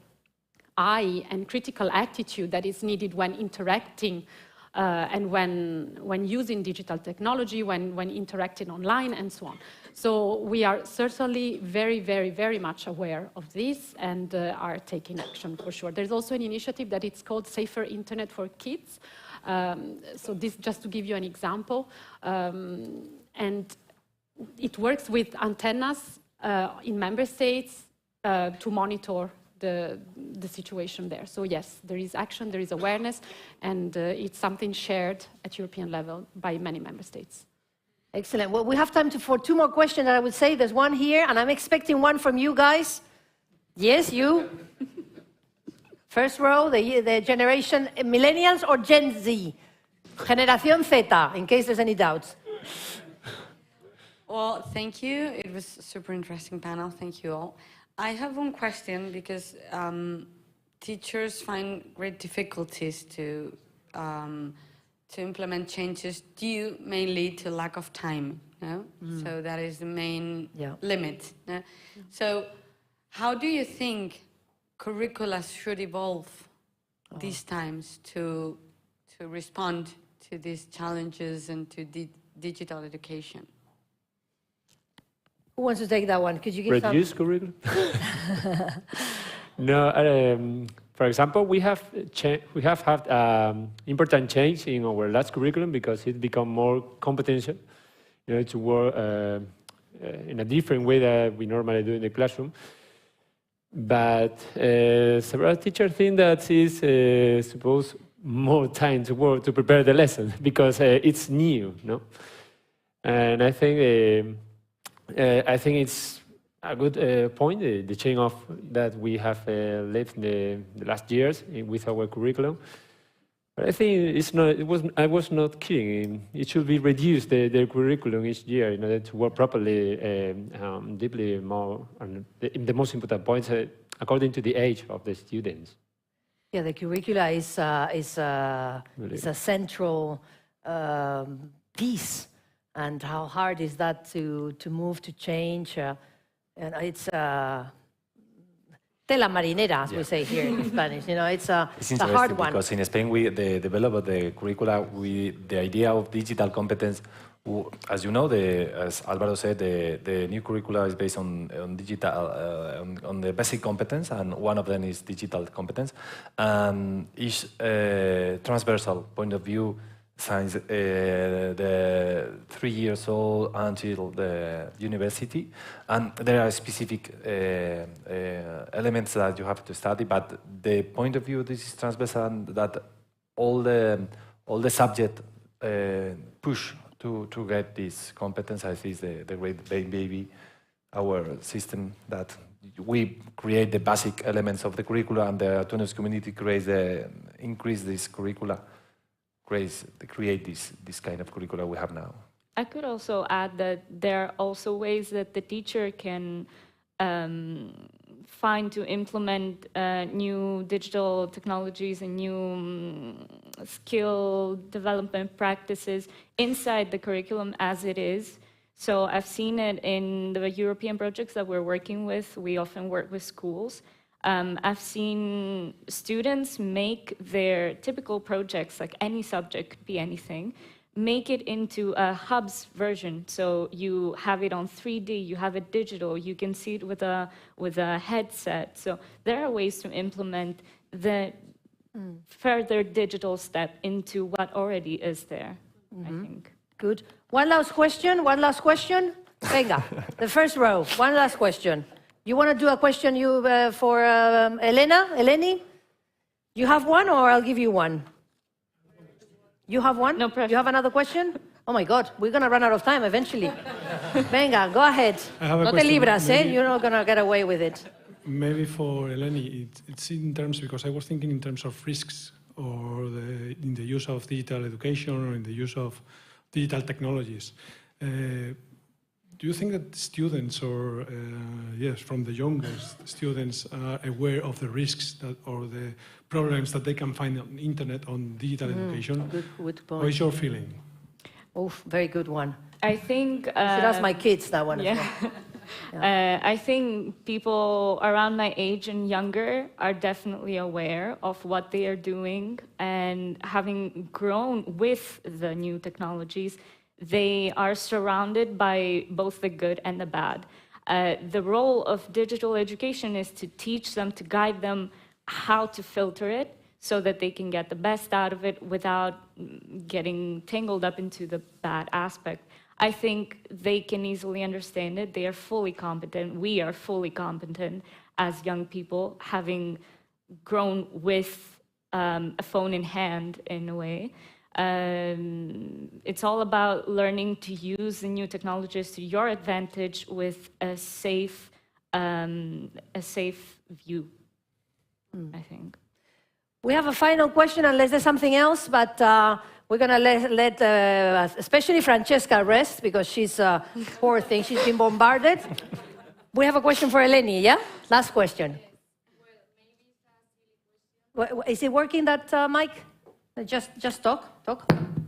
[SPEAKER 7] eye and critical attitude that is needed when interacting and when using digital technology, when interacting online and so on. So we are certainly very, very, very much aware of this and are taking action for sure. There's also an initiative that it's called Safer Internet for Kids. So this, just to give you an example, and it works with antennas in member states to monitor the situation there. So yes, there is action, there is awareness, and it's something shared at European level by many member states.
[SPEAKER 1] Excellent. Well, we have time for two more questions, I would say. There's one here, and I'm expecting one from you guys. Yes, you. First row, the generation, millennials or Gen Z? Generación Z, in case there's any doubts.
[SPEAKER 2] Well, thank you. It was a super interesting panel. Thank you all. I have one question, because teachers find great difficulties to implement changes due mainly to lack of time. No? So that is the main limit. No? So how do you think curricula should evolve these times to respond to these challenges and to digital education?
[SPEAKER 1] Who wants to take that one? Could you give
[SPEAKER 10] Reduce curriculum? No, for example, we have had important change in our last curriculum, because it become more competential, to work in a different way that we normally do in the classroom. But several teachers think that is suppose more time to work to prepare the lesson, because it's new, no? And I think it's a good point, the change of that we have lived in the last years with our curriculum. But I think I was not kidding. It should be reduced, the curriculum each year, in order to work properly, deeply more on the most important points according to the age of the students.
[SPEAKER 1] Yeah, the curricula is a central piece. And how hard is that to move, to change? And it's tela marinera, as we say here in Spanish. You know, it's a hard one.
[SPEAKER 8] Because in Spain we developed the curricula with the idea of digital competence. As you know, as Álvaro said, the new curricula is based on digital, on the basic competence, and one of them is digital competence. Each transversal point of view, since the 3 years old until the university, and there are specific elements that you have to study. But the point of view, this is transversal, and that all the subject push to get this competence. I think is the great baby, our system, that we create the basic elements of the curricula, and the autonomous community increase this curricula, create this kind of curricula we have now.
[SPEAKER 9] I could also add that there are also ways that the teacher can find to implement new digital technologies and new skill development practices inside the curriculum as it is. So I've seen it in the European projects that we're working with. We often work with schools. I've seen students make their typical projects, like any subject, could be anything, make it into a hubs version. So you have it on 3D, you have it digital, you can see it with a headset. So there are ways to implement the further digital step into what already is there, I think.
[SPEAKER 1] Good. One last question, Venga, the first row, one last question. You want to do a question for Eleni? You have one, or I'll give you one? You have one?
[SPEAKER 9] No pressure.
[SPEAKER 1] You have another question? Oh my God, we're going to run out of time eventually. Venga, go ahead.
[SPEAKER 15] No
[SPEAKER 1] te libras, eh? You're not going to get away with it.
[SPEAKER 15] Maybe for Eleni, it's in terms, because I was thinking in terms of risks, or in the use of digital education, or in the use of digital technologies. Do you think that students, or yes, from the youngest students, are aware of the risks or the problems that they can find on the internet, on digital education?
[SPEAKER 1] Good point.
[SPEAKER 15] What is your feeling?
[SPEAKER 1] Oh, very good one.
[SPEAKER 9] I think...
[SPEAKER 1] should ask my kids that one as well.
[SPEAKER 9] I think people around my age and younger are definitely aware of what they are doing, and having grown with the new technologies, they are surrounded by both the good and the bad. The role of digital education is to teach them, to guide them how to filter it so that they can get the best out of it without getting tangled up into the bad aspect. I think they can easily understand it. They are fully competent. We are fully competent as young people, having grown with a phone in hand in a way. It's all about learning to use the new technologies to your advantage with a safe view, I think.
[SPEAKER 1] We have a final question, unless there's something else, but we're going to let especially Francesca rest, because she's poor thing. She's been bombarded. We have a question for Eleni, yeah? Last question. Is it working, that mic? Just talk.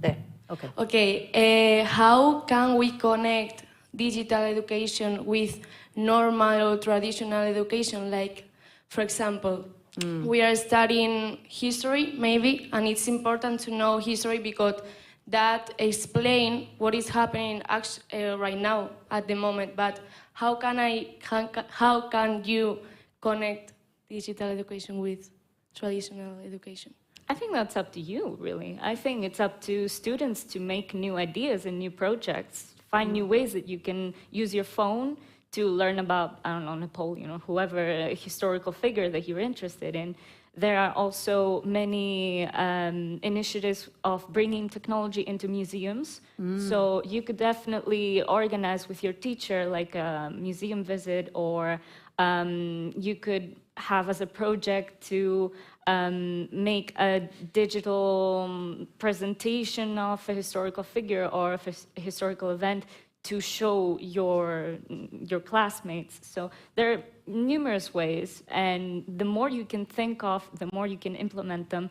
[SPEAKER 1] There. Okay.
[SPEAKER 16] Okay. How can we connect digital education with normal or traditional education? Like, for example, we are studying history, maybe, and it's important to know history because that explains what is happening right now at the moment. But how can you connect digital education with traditional education?
[SPEAKER 9] I think that's up to you, really. I think it's up to students to make new ideas and new projects, find new ways that you can use your phone to learn about, I don't know, Napoleon or whoever, a historical figure that you're interested in. There are also many initiatives of bringing technology into museums. So you could definitely organize with your teacher like a museum visit, or you could have as a project to make a digital presentation of a historical figure or of a historical event to show your classmates. So there are numerous ways, and the more you can think of, the more you can implement them.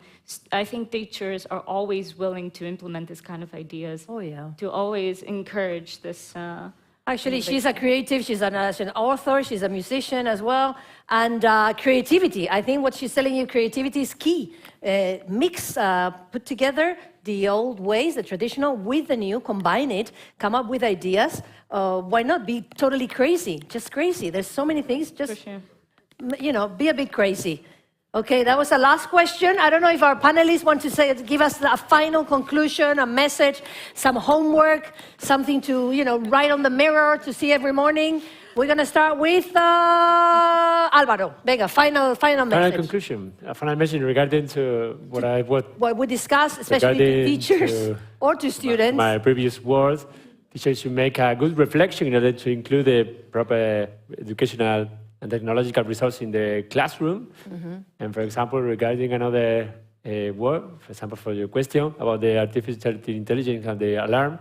[SPEAKER 9] I think teachers are always willing to implement this kind of ideas.
[SPEAKER 1] Oh, yeah.
[SPEAKER 9] To always encourage this
[SPEAKER 1] Actually, she's a creative, she's an author, she's a musician as well. And creativity, I think what she's telling you, creativity is key. Mix, put together the old ways, the traditional, with the new, combine it, come up with ideas. Why not be totally crazy, just crazy? There's so many things, just, you know, be a bit crazy. Okay, that was the last question. I don't know if our panelists want to give us a final conclusion, a message, some homework, something to, you know, write on the mirror to see every morning. We're going to start with Álvaro. Venga, final message.
[SPEAKER 10] Final conclusion, a final message regarding to what
[SPEAKER 1] we discussed, especially to teachers or to students.
[SPEAKER 10] My previous words, teachers should make a good reflection in order to include the proper educational and technological results in the classroom. And for example, regarding another word, for example, for your question about the artificial intelligence and the alarm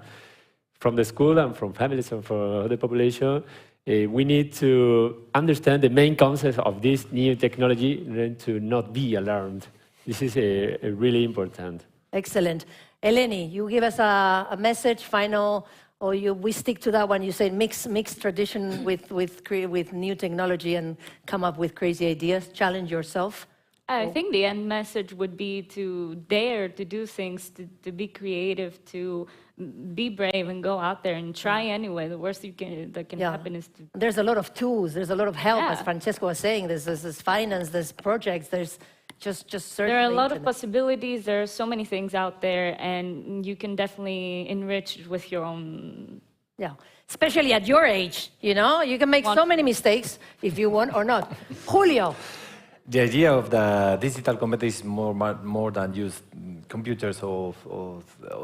[SPEAKER 10] from the school and from families and for the population, we need to understand the main concepts of this new technology in order to not be alarmed. This is really important.
[SPEAKER 1] Excellent. Eleni, you give us a message, final, or we stick to that one. You say mix tradition with new technology and come up with crazy ideas, challenge yourself.
[SPEAKER 9] I think the end message would be to dare to do things, to be creative, to be brave and go out there and try anyway. The worst that can happen is to...
[SPEAKER 1] There's a lot of tools, there's a lot of help, as Francesco was saying. There's finance, there's projects, there's just certainly...
[SPEAKER 9] There are a lot of possibilities, there are so many things out there, and you can definitely enrich it with your own...
[SPEAKER 1] Yeah, especially at your age, you know? You can make so many mistakes if you want or not. Julio.
[SPEAKER 8] The idea of the digital competence is more than just computers or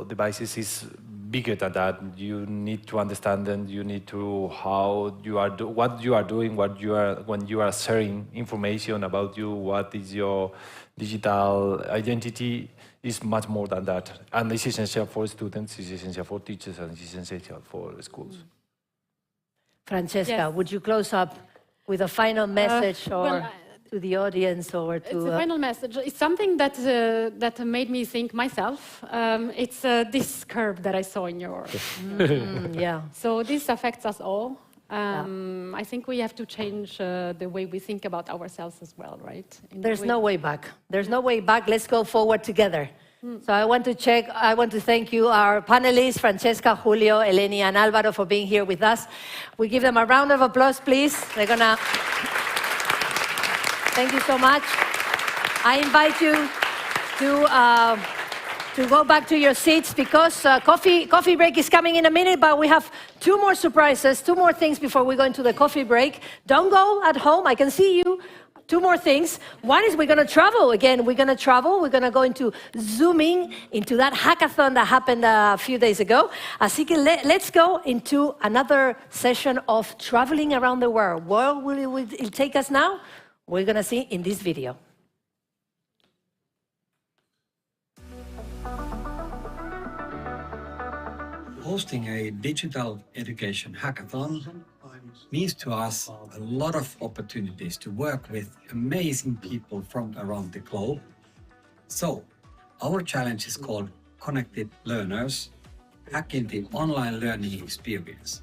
[SPEAKER 8] devices. Is bigger than that. You need to understand and you need to what you are doing, when you are sharing information about you, what is your digital identity is much more than that. And it's essential for students, it's essential for teachers, and it's essential for schools.
[SPEAKER 1] Francesca, would you close up with a final message to the audience or to...
[SPEAKER 7] It's a final message. It's something that made me think myself. It's this curve that I saw in your...
[SPEAKER 1] yeah.
[SPEAKER 7] So this affects us all. I think we have to change the way we think about ourselves as well, right?
[SPEAKER 1] There's no way back. There's no way back. Let's go forward together. So I want to thank you, our panelists, Francesca, Julio, Eleni, and Álvaro, for being here with us. We give them a round of applause, please. They're gonna... Thank you so much. I invite you to go back to your seats because coffee break is coming in a minute, but we have two more surprises, two more things before we go into the coffee break. Don't go at home. I can see you. Two more things. One is we're going to travel again. We're going to travel. We're going to go into zooming into that hackathon that happened a few days ago. Así que let's go into another session of traveling around the world. Where will it take us now? We're going to see in this video.
[SPEAKER 17] Hosting a digital education hackathon means to us a lot of opportunities to work with amazing people from around the globe. So, our challenge is called Connected Learners, hacking the online learning experience.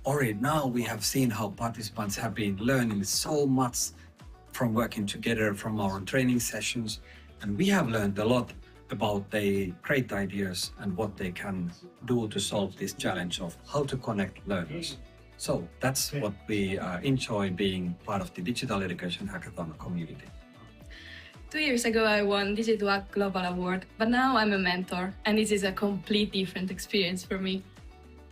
[SPEAKER 17] Already now we have seen how participants have been learning so much from working together from our training sessions, and we have learned a lot about the great ideas and what they can do to solve this challenge of how to connect learners. So that's what we enjoy being part of the Digital Education Hackathon community.
[SPEAKER 18] 2 years ago I won DigiEduHack Global Award, but now I'm a mentor and this is a completely different experience for me.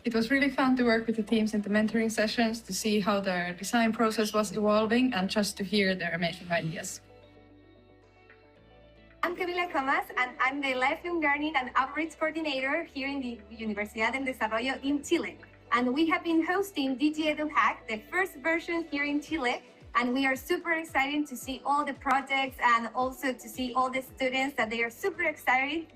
[SPEAKER 19] It was really fun to work with the teams in the mentoring sessions, to see how their design process was evolving and just to hear their amazing ideas.
[SPEAKER 20] I'm Camila Comas and I'm the Lifelong Learning and Outreach Coordinator here in the Universidad en Desarrollo in Chile. And we have been hosting DigiEduHack, the first version here in Chile. And we are super excited to see all the projects and also to see all the students that they are super excited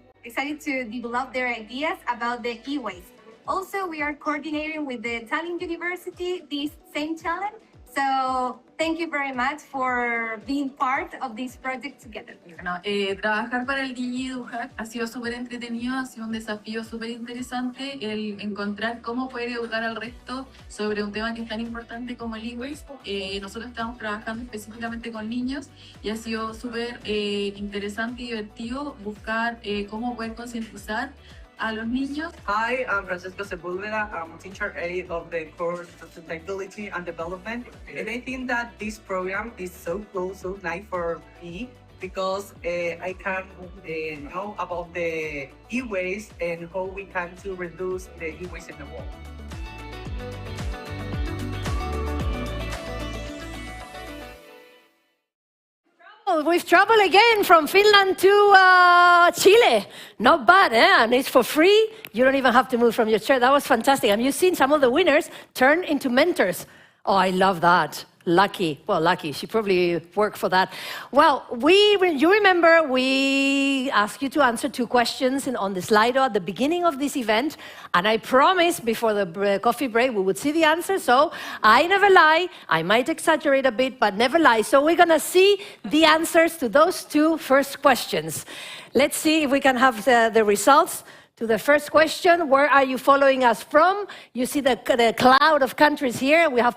[SPEAKER 20] to develop their ideas about the e-waste. Also, we are coordinating with the Tallinn University this same challenge. So thank you very much for being part of this project together.
[SPEAKER 21] Bueno, trabajar para el DigiEduHack ha sido súper entretenido, ha sido un desafío súper interesante el encontrar cómo poder educar al resto sobre un tema que es tan importante como el e-waste. Nosotros estamos trabajando específicamente con niños y ha sido súper interesante y divertido buscar cómo poder concientizar a los niños.
[SPEAKER 22] Hi, I'm Francisco Sepulveda. I'm teacher aide of the course Sustainability and Development. And I think that this program is so cool, so nice for me because I can know about the e-waste and how we can to reduce the e-waste in the world.
[SPEAKER 1] We've traveled again from Finland to Chile. Not bad, eh? And it's for free. You don't even have to move from your chair. That was fantastic. And you've seen some of the winners turn into mentors. Oh, I love that. Lucky. Well, lucky. She probably worked for that. Well, you remember we asked you to answer 2 questions on the Slido at the beginning of this event. And I promised before the coffee break we would see the answer. So I never lie. I might exaggerate a bit, but never lie. So we're going to see the answers to those 2 first questions. Let's see if we can have the results. To the first question, where are you following us from? You see the cloud of countries here. We have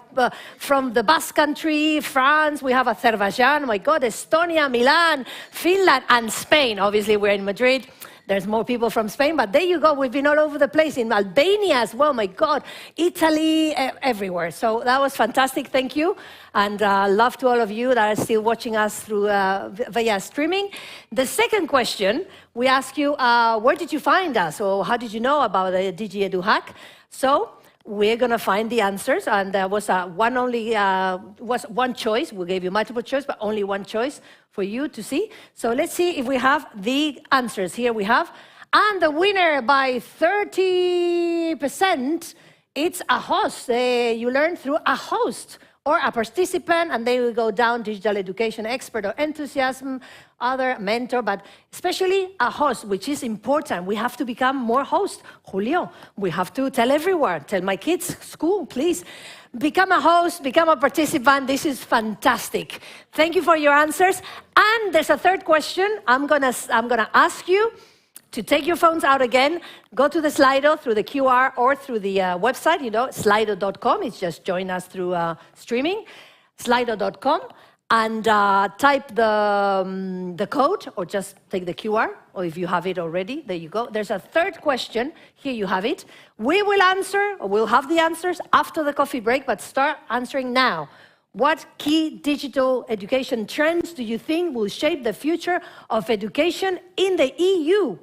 [SPEAKER 1] from the Basque Country, France, we have Azerbaijan, my God, Estonia, Milan, Finland, and Spain. Obviously, we're in Madrid. There's more people from Spain, but there you go. We've been all over the place, in Albania as well, my God, Italy, everywhere. So that was fantastic, thank you. And love to all of you that are still watching us through via streaming. The second question, we ask you, where did you find us? Or how did you know about the DigiEduHack? So we're going to find the answers, and there was one choice. We gave you multiple choice, but only one choice for you to see. So let's see if we have the answers. Here we have, and the winner by 30%, it's a host. You learn through a host or a participant, and they will go down digital education expert or enthusiasm, other mentor, but especially a host, which is important. We have to become more hosts. Julio, we have to tell everyone, tell my kids, school, please. Become a host, become a participant. This is fantastic. Thank you for your answers. And there's a third question. I'm gonna ask you to take your phones out again, go to the Slido through the QR or through the website, slido.com. It's just join us through streaming, slido.com, and type the code, or just take the QR, or if you have it already, there you go. There's a third question. Here you have it. We will answer, or we'll have the answers after the coffee break, but start answering now. What key digital education trends do you think will shape the future of education in the EU?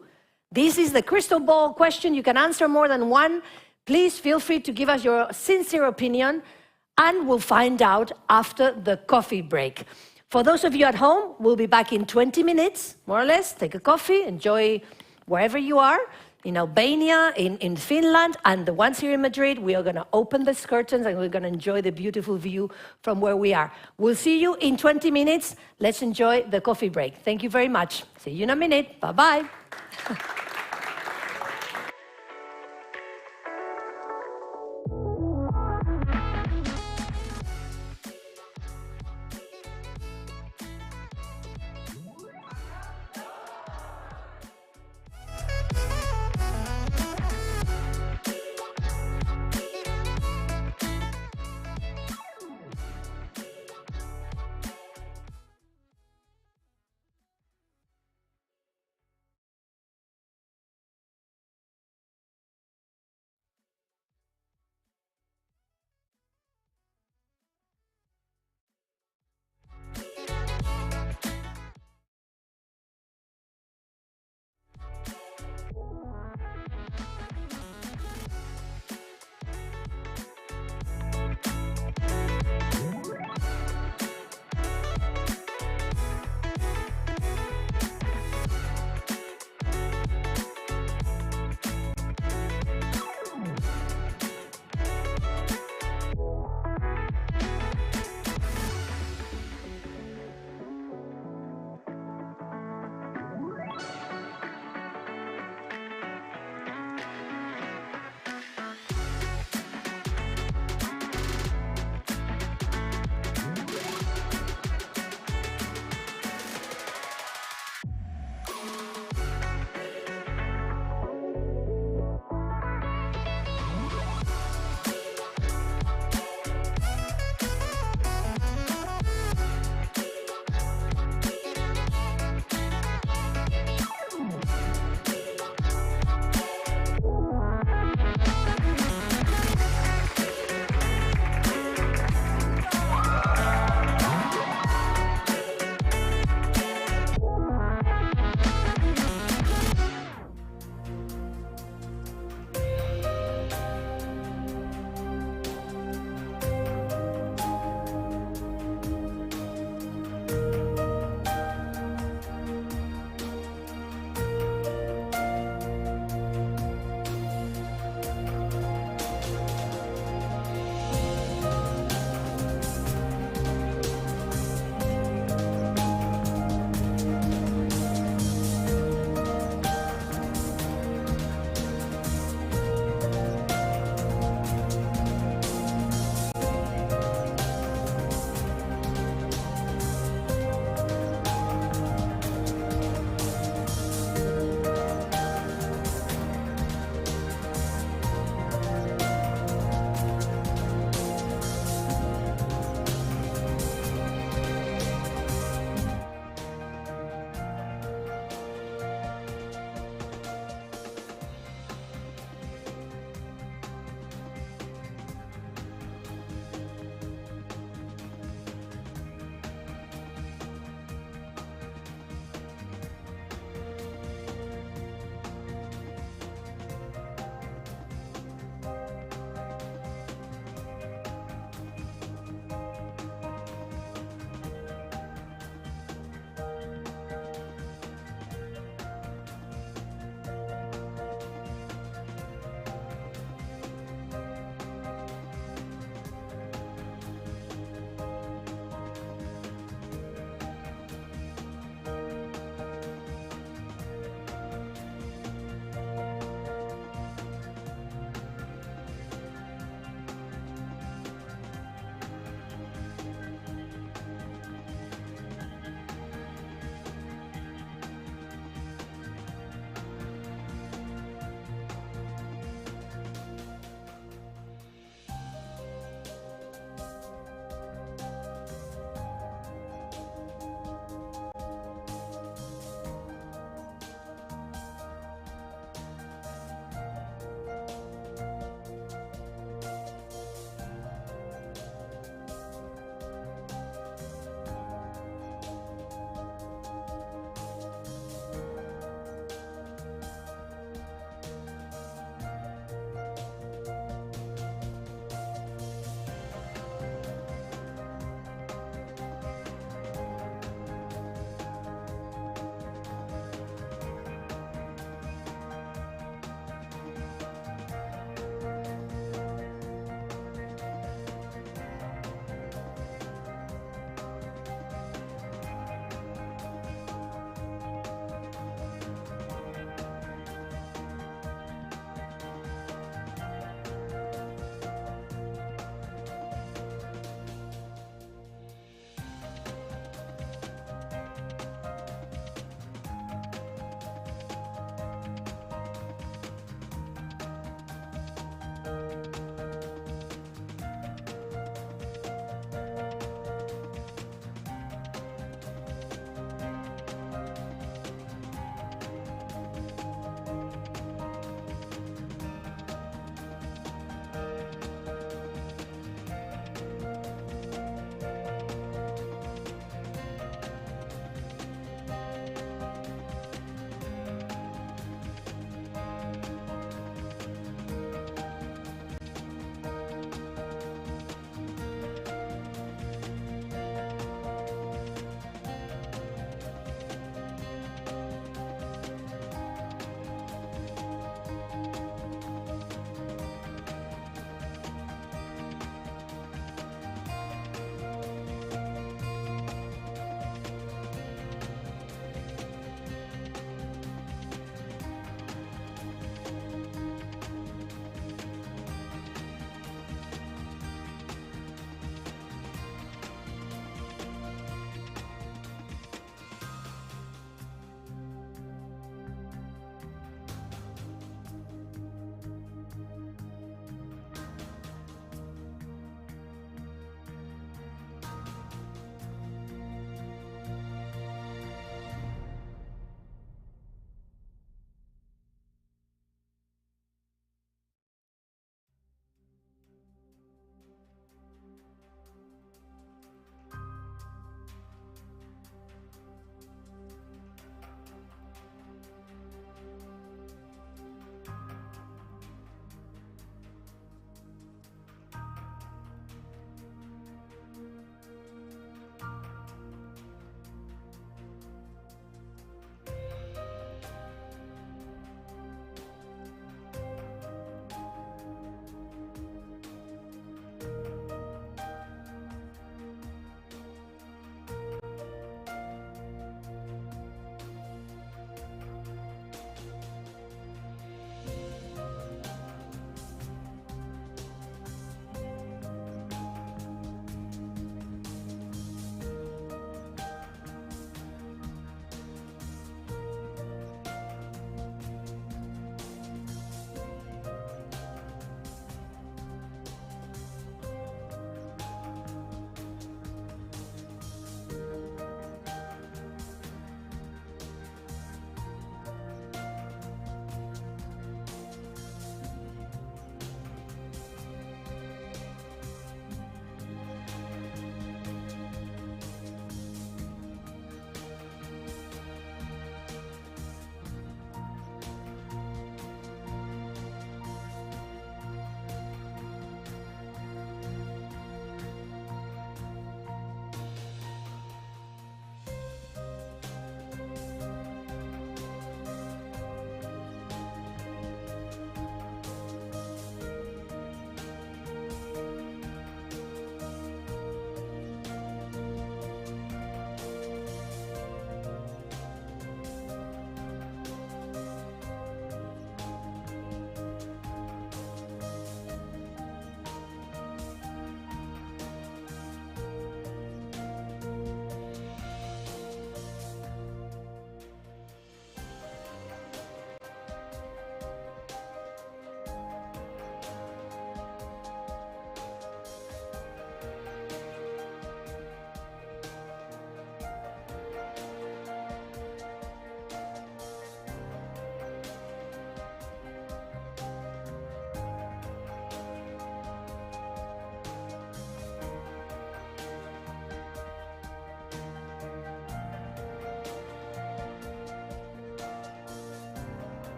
[SPEAKER 1] This is the crystal ball question. You can answer more than one. Please feel free to give us your sincere opinion, and we'll find out after the coffee break. For those of you at home, we'll be back in 20 minutes, more or less. Take a coffee, enjoy wherever you are, in Albania, in Finland, and the ones here in Madrid, we are going to open the curtains and we're going to enjoy the beautiful view from where we are. We'll see you in 20 minutes. Let's enjoy the coffee break. Thank you very much. See you in a minute. Bye-bye.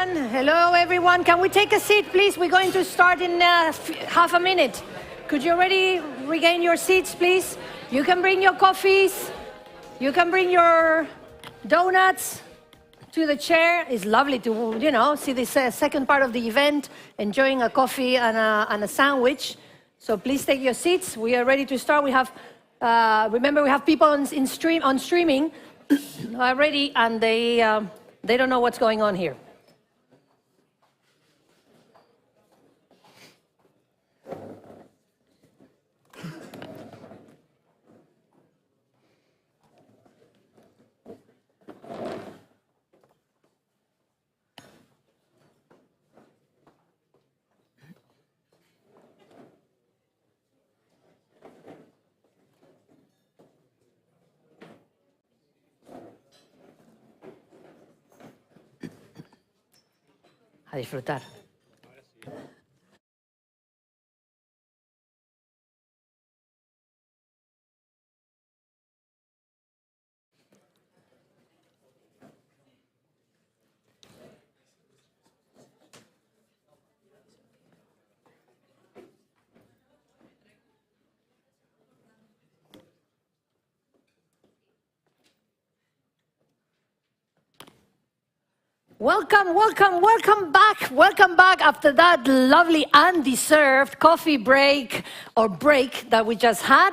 [SPEAKER 1] Hello, everyone. Can we take a seat, please? We're going to start in half a minute. Could you already regain your seats, please? You can bring your coffees. You can bring your donuts to the chair. It's lovely to, you know, see this second part of the event, enjoying a coffee and a sandwich. So please take your seats. We are ready to start. We have, remember, we have people on streaming already, and they don't know what's going on here. A disfrutar. Welcome, welcome, welcome back. Welcome back after that lovely undeserved coffee break or break that we just had.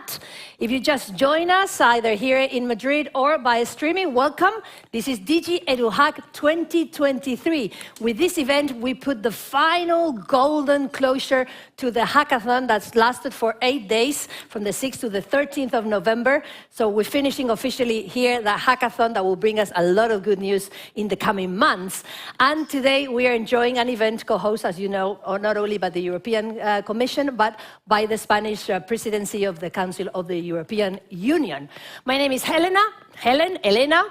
[SPEAKER 1] If you just join us either here in Madrid or by streaming, welcome. This is DigiEduHack 2023. With this event, we put the final golden closure to the hackathon that's lasted for 8 days, from the 6th to the 13th of November. So we're finishing officially here the hackathon that will bring us a lot of good news in the coming months. And today we are enjoying an event co-hosted, as you know, not only by the European Commission, but by the Spanish Presidency of the Council of the European Union. My name is Elena,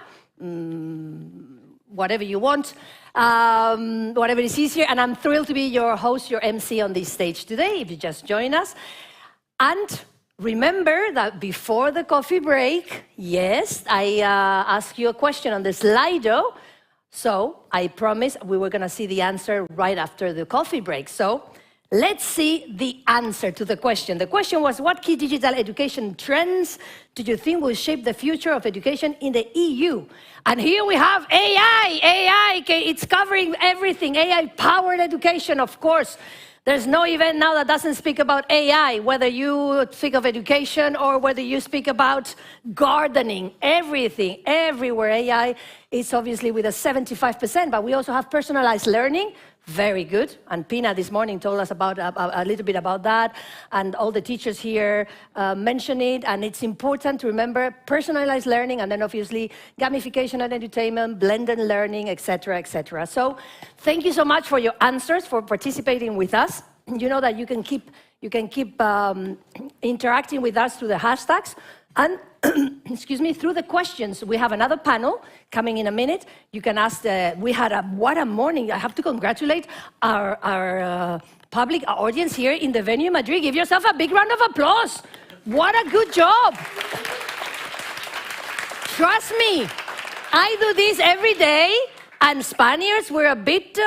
[SPEAKER 1] whatever you want, whatever is easier, and I'm thrilled to be your host, your MC on this stage today, if you just join us. And remember that before the coffee break, yes, I asked you a question on the Slido, so I promised we were going to see the answer right after the coffee break. So let's see the answer to the question. The question was, what key digital education trends do you think will shape the future of education in the EU? And here we have AI, it's covering everything, AI-powered education, of course. There's no event now that doesn't speak about AI, whether you speak of education or whether you speak about gardening, everything, everywhere. AI is obviously with a 75%, but we also have personalized learning. Very good. And Pina this morning told us about a little bit about that, and all the teachers here mentioned it. And it's important to remember personalized learning, and then obviously gamification and entertainment, blended learning, etc., etc. So thank you so much for your answers, for participating with us. You know that you can keep interacting with us through the hashtags and excuse me, through the questions. We have another panel coming in a minute. You can ask, what a morning. I have to congratulate our public audience here in the venue in Madrid. Give yourself a big round of applause. What a good job. Trust me, I do this every day, and Spaniards were a bit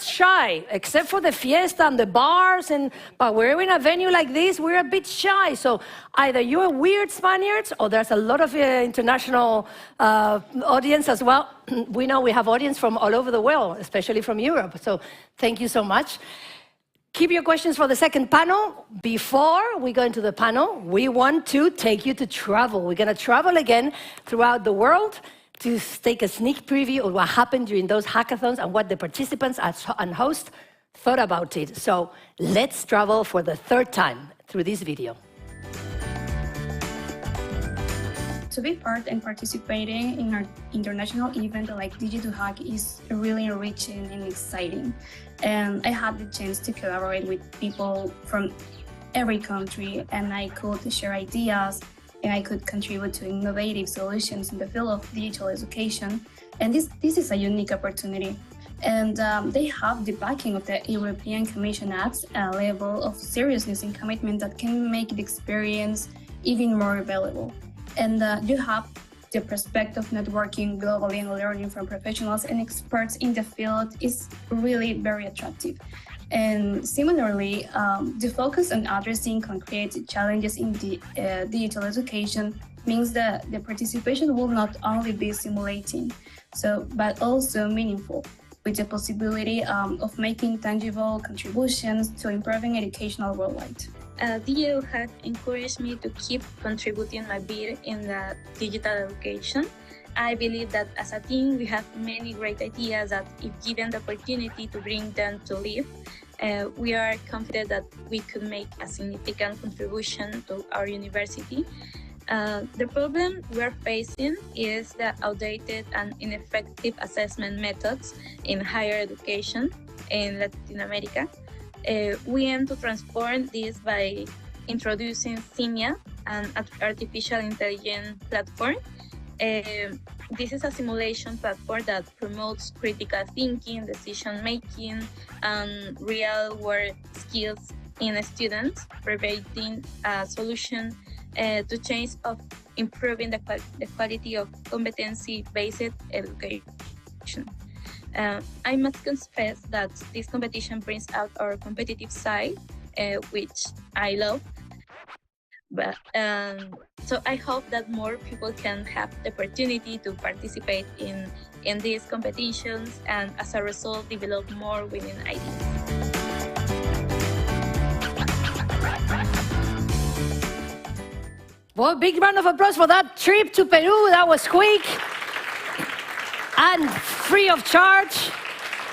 [SPEAKER 1] shy, except for the fiesta and the bars, but we're in a venue like this, we're a bit shy. So either you're weird Spaniards, or there's a lot of international audience as well. We know we have audience from all over the world, especially from Europe. So thank you so much. Keep your questions for the second panel. Before we go into the panel, we want to take you to travel. We're going to travel again throughout the world to take a sneak preview of what happened during those hackathons and what the participants and hosts thought about it. So let's travel for the third time through this video.
[SPEAKER 3] To be part and participating in an international event like DigiEduHack is really enriching and exciting. And I had the chance to collaborate with people from every country, and I could share ideas, and I could contribute to innovative solutions in the field of digital education. And this is a unique opportunity. And they have the backing of the European Commission adds a level of seriousness and commitment that can make the experience even more valuable. And you have the prospect of networking globally and learning from professionals and experts in the field is really very attractive. And similarly, the focus on addressing concrete challenges in the digital education means that the participation will not only be stimulating, but also meaningful, with the possibility of making tangible contributions to improving educational worldwide.
[SPEAKER 4] DigiEduHack encouraged me to keep contributing my bit in the digital education. I believe that as a team, we have many great ideas that, if given the opportunity to bring them to life, we are confident that we could make a significant contribution to our university. The problem we're facing is the outdated and ineffective assessment methods in higher education in Latin America. We aim to transform this by introducing SIMIA, an artificial intelligence platform. This is a simulation platform that promotes critical thinking, decision-making, and real-world skills in students, providing a solution to change of improving the quality of competency-based education. I must confess that this competition brings out our competitive side, which I love. But so I hope that more people can have the opportunity to participate in these competitions, and as a result, develop more winning ideas.
[SPEAKER 1] Well, big round of applause for that trip to Peru. That was quick and free of charge.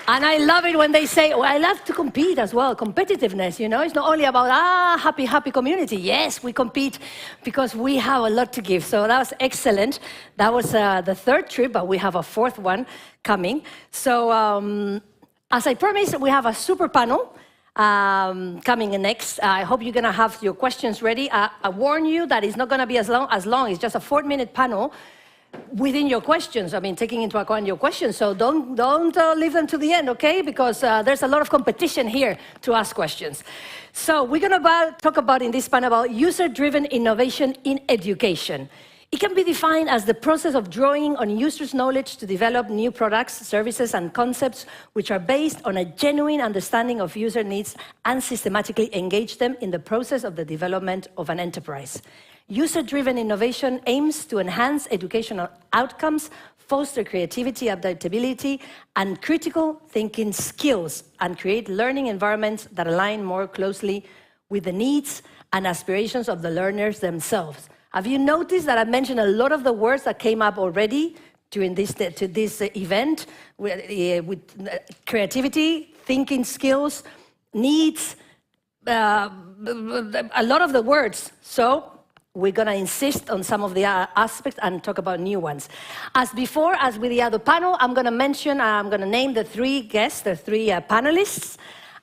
[SPEAKER 1] And I love it when they say, well, I love to compete as well, competitiveness, you know. It's not only about, happy community. Yes, we compete because we have a lot to give. So that was excellent. That was the third trip, but we have a fourth one coming. So as I promised, we have a super panel coming in next. I hope you're going to have your questions ready. I warn you that it's not going to be as long. It's just a 4-minute panel within your questions. I mean, taking into account your questions. So don't leave them to the end, okay? Because there's a lot of competition here to ask questions. So we're going to talk about in this panel about user-driven innovation in education. It can be defined as the process of drawing on users' knowledge to develop new products, services, and concepts which are based on a genuine understanding of user needs and systematically engage them in the process of the development of an enterprise. User-driven innovation aims to enhance educational outcomes, foster creativity, adaptability, and critical thinking skills, and create learning environments that align more closely with the needs and aspirations of the learners themselves. Have you noticed that I mentioned a lot of the words that came up already during this event with creativity, thinking skills, needs, a lot of the words. So we're going to insist on some of the aspects and talk about new ones. As before, as with the other panel, I'm going to name the 3 guests, the 3 panelists,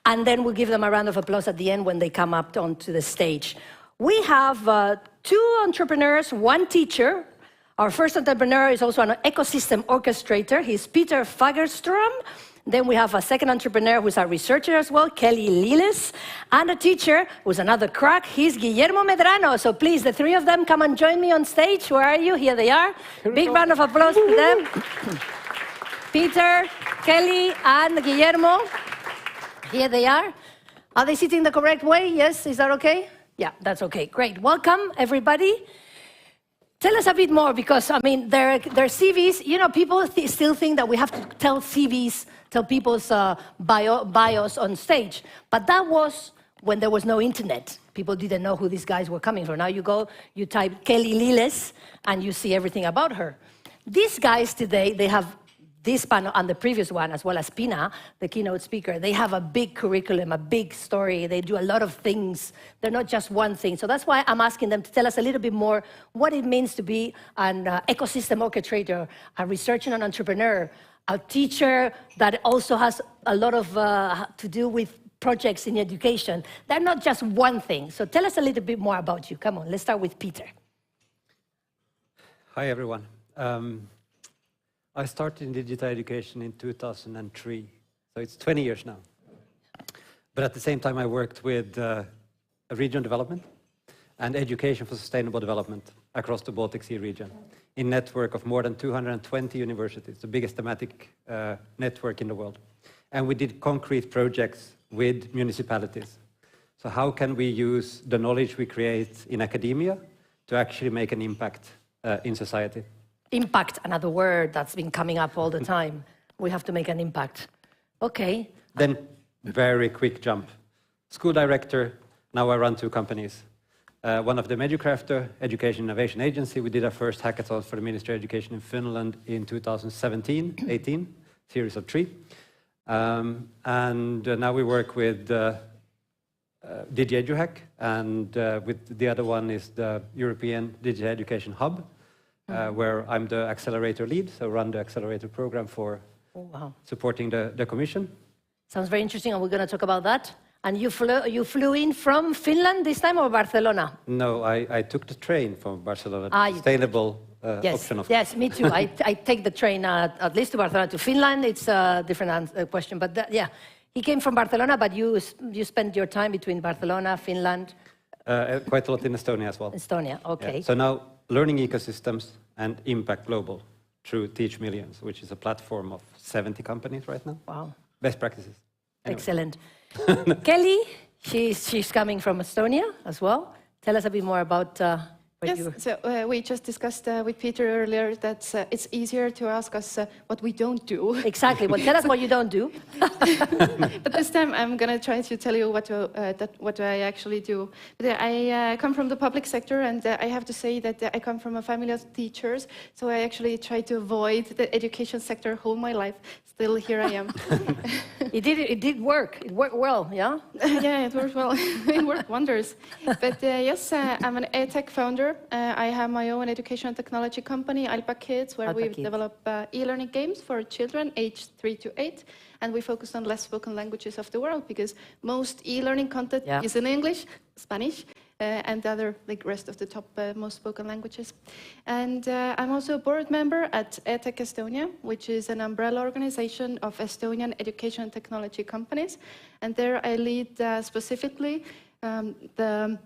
[SPEAKER 1] and then we'll give them a round of applause at the end when they come up onto the stage. We have 2 entrepreneurs, 1 teacher. Our first entrepreneur is also an ecosystem orchestrator. He's Peter Fagerström. Then we have a second entrepreneur who's a researcher as well, Kelly Liles, and a teacher who's another crack. He's Guillermo Medrano. So please, the 3 of them, come and join me on stage. Where are you? Here they are. Big round of applause for them. Peter, Kelly, and Guillermo. Here they are. Are they sitting the correct way? Yes, is that okay? Yeah, that's okay. Great. Welcome, everybody. Tell us a bit more, because, I mean, their CVs, you know, people still think that we have to tell CVs, tell people's bios on stage. But that was when there was no internet. People didn't know who these guys were coming from. Now you go, you type Kelly Liles, and you see everything about her. These guys today, they have this panel and the previous one, as well as Pina, the keynote speaker, they have a big curriculum, a big story. They do a lot of things. They're not just one thing. So that's why I'm asking them to tell us a little bit more what it means to be an ecosystem orchestrator, a researcher and entrepreneur, a teacher that also has a lot of to do with projects in education. They're not just one thing. So tell us a little bit more about you. Come on, let's start with Peter.
[SPEAKER 12] Hi, everyone. I started in digital education in 2003, so it's 20 years now. But at the same time, I worked with regional development and education for sustainable development across the Baltic Sea region in network of more than 220 universities, the biggest thematic network in the world. And we did concrete projects with municipalities. So how can we use the knowledge we create in academia to actually make an impact in society?
[SPEAKER 1] Impact, another word that's been coming up all the time. We have to make an impact. Okay.
[SPEAKER 12] Then, very quick jump. School director, now I run 2 companies. One of them, EduCrafter, Education Innovation Agency. We did our first hackathon for the Ministry of Education in Finland in 2017-18, series of 3. And now we work with DigiEduHack, and with the other one is the European Digital Education Hub, where I'm the accelerator lead, so run the accelerator program for supporting the Commission.
[SPEAKER 1] Sounds very interesting, and we're going to talk about that. And you flew in from Finland this time, or Barcelona?
[SPEAKER 12] No, I took the train from Barcelona, the sustainable option of
[SPEAKER 1] Yes, me too. I take the train at least to Barcelona to Finland. It's a different question, but yeah. He came from Barcelona, but you spent your time between Barcelona, Finland?
[SPEAKER 12] Quite a lot in Estonia as well.
[SPEAKER 1] Estonia, okay.
[SPEAKER 12] Yeah. So now, learning ecosystems and impact global through Teach Millions, which is a platform of 70 companies right now.
[SPEAKER 1] Wow.
[SPEAKER 12] Best practices. Anyway.
[SPEAKER 1] Excellent. Kelly, she's coming from Estonia as well. Tell us a bit more about
[SPEAKER 5] Yes, so we just discussed with Peter earlier that it's easier to ask us what we don't do.
[SPEAKER 1] Exactly. Well, tell us what you don't do.
[SPEAKER 5] But this time I'm going to try to tell you what I actually do. But I come from the public sector, and I have to say that I come from a family of teachers, so I actually try to avoid the education sector all my life. Still, here I am.
[SPEAKER 1] It did work. It worked well, yeah?
[SPEAKER 5] Yeah, it worked well. It worked wonders. But yes, I'm an EdTech founder. I have my own education and technology company, Alpa Kids, where we develop e-learning games for children aged 3 to 8. And we focus on less spoken languages of the world, because most e-learning content is in English, Spanish, and the other, like rest of the top most spoken languages. And I'm also a board member at EdTech Estonia, which is an umbrella organization of Estonian education and technology companies. And there I lead specifically the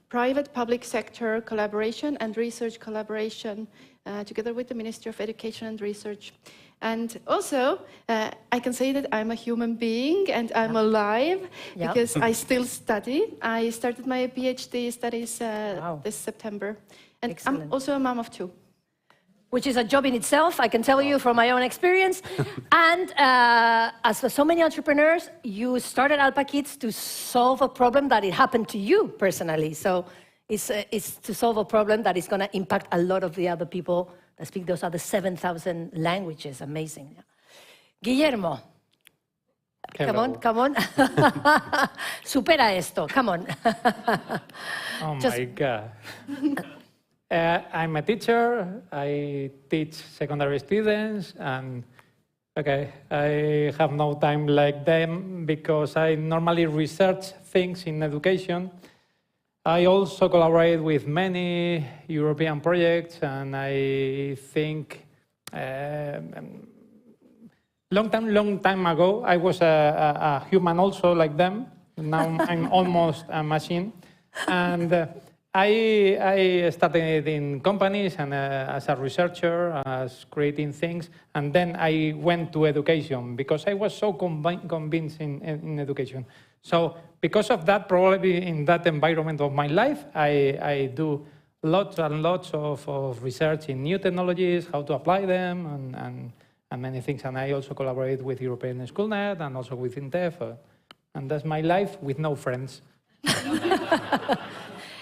[SPEAKER 5] private-public sector collaboration and research collaboration together with the Ministry of Education and Research. And also, I can say that I'm a human being and I'm alive because I still study. I started my PhD studies this September. And I'm also a mom of 2.
[SPEAKER 1] Which is a job in itself, I can tell you from my own experience. And as for so many entrepreneurs, you started Alpa Kids to solve a problem that it happened to you personally. So it's to solve a problem that is going to impact a lot of the other people that speak those other 7,000 languages. Amazing. Guillermo.
[SPEAKER 6] Hello.
[SPEAKER 1] Come on. Supera esto, come on.
[SPEAKER 6] Oh my God. I'm a teacher. I teach secondary students, and okay, I have no time like them because I normally research things in education. I also collaborate with many European projects, and I think long time ago I was a human also like them. Now I'm almost a machine, and I started in companies and as a researcher, as creating things, and then I went to education because I was so convinced in education. So because of that, probably in that environment of my life, I do lots and lots of research in new technologies, how to apply them, and many things. And I also collaborate with European SchoolNet and also with EdTech, and that's my life with no friends.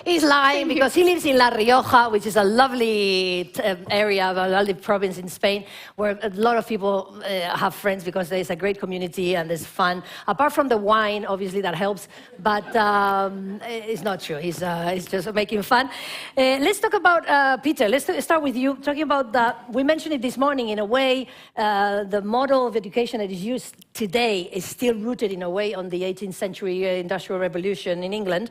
[SPEAKER 1] He's lying because he lives in La Rioja, which is a lovely area, a lovely province in Spain, where a lot of people have friends because there's a great community and there's fun. Apart from the wine, obviously, that helps, but it's not true. He's just making fun. Let's talk about, Peter, let's start with you, talking about we mentioned it this morning, in a way, the model of education that is used today is still rooted, in a way, on the 18th century Industrial Revolution in England.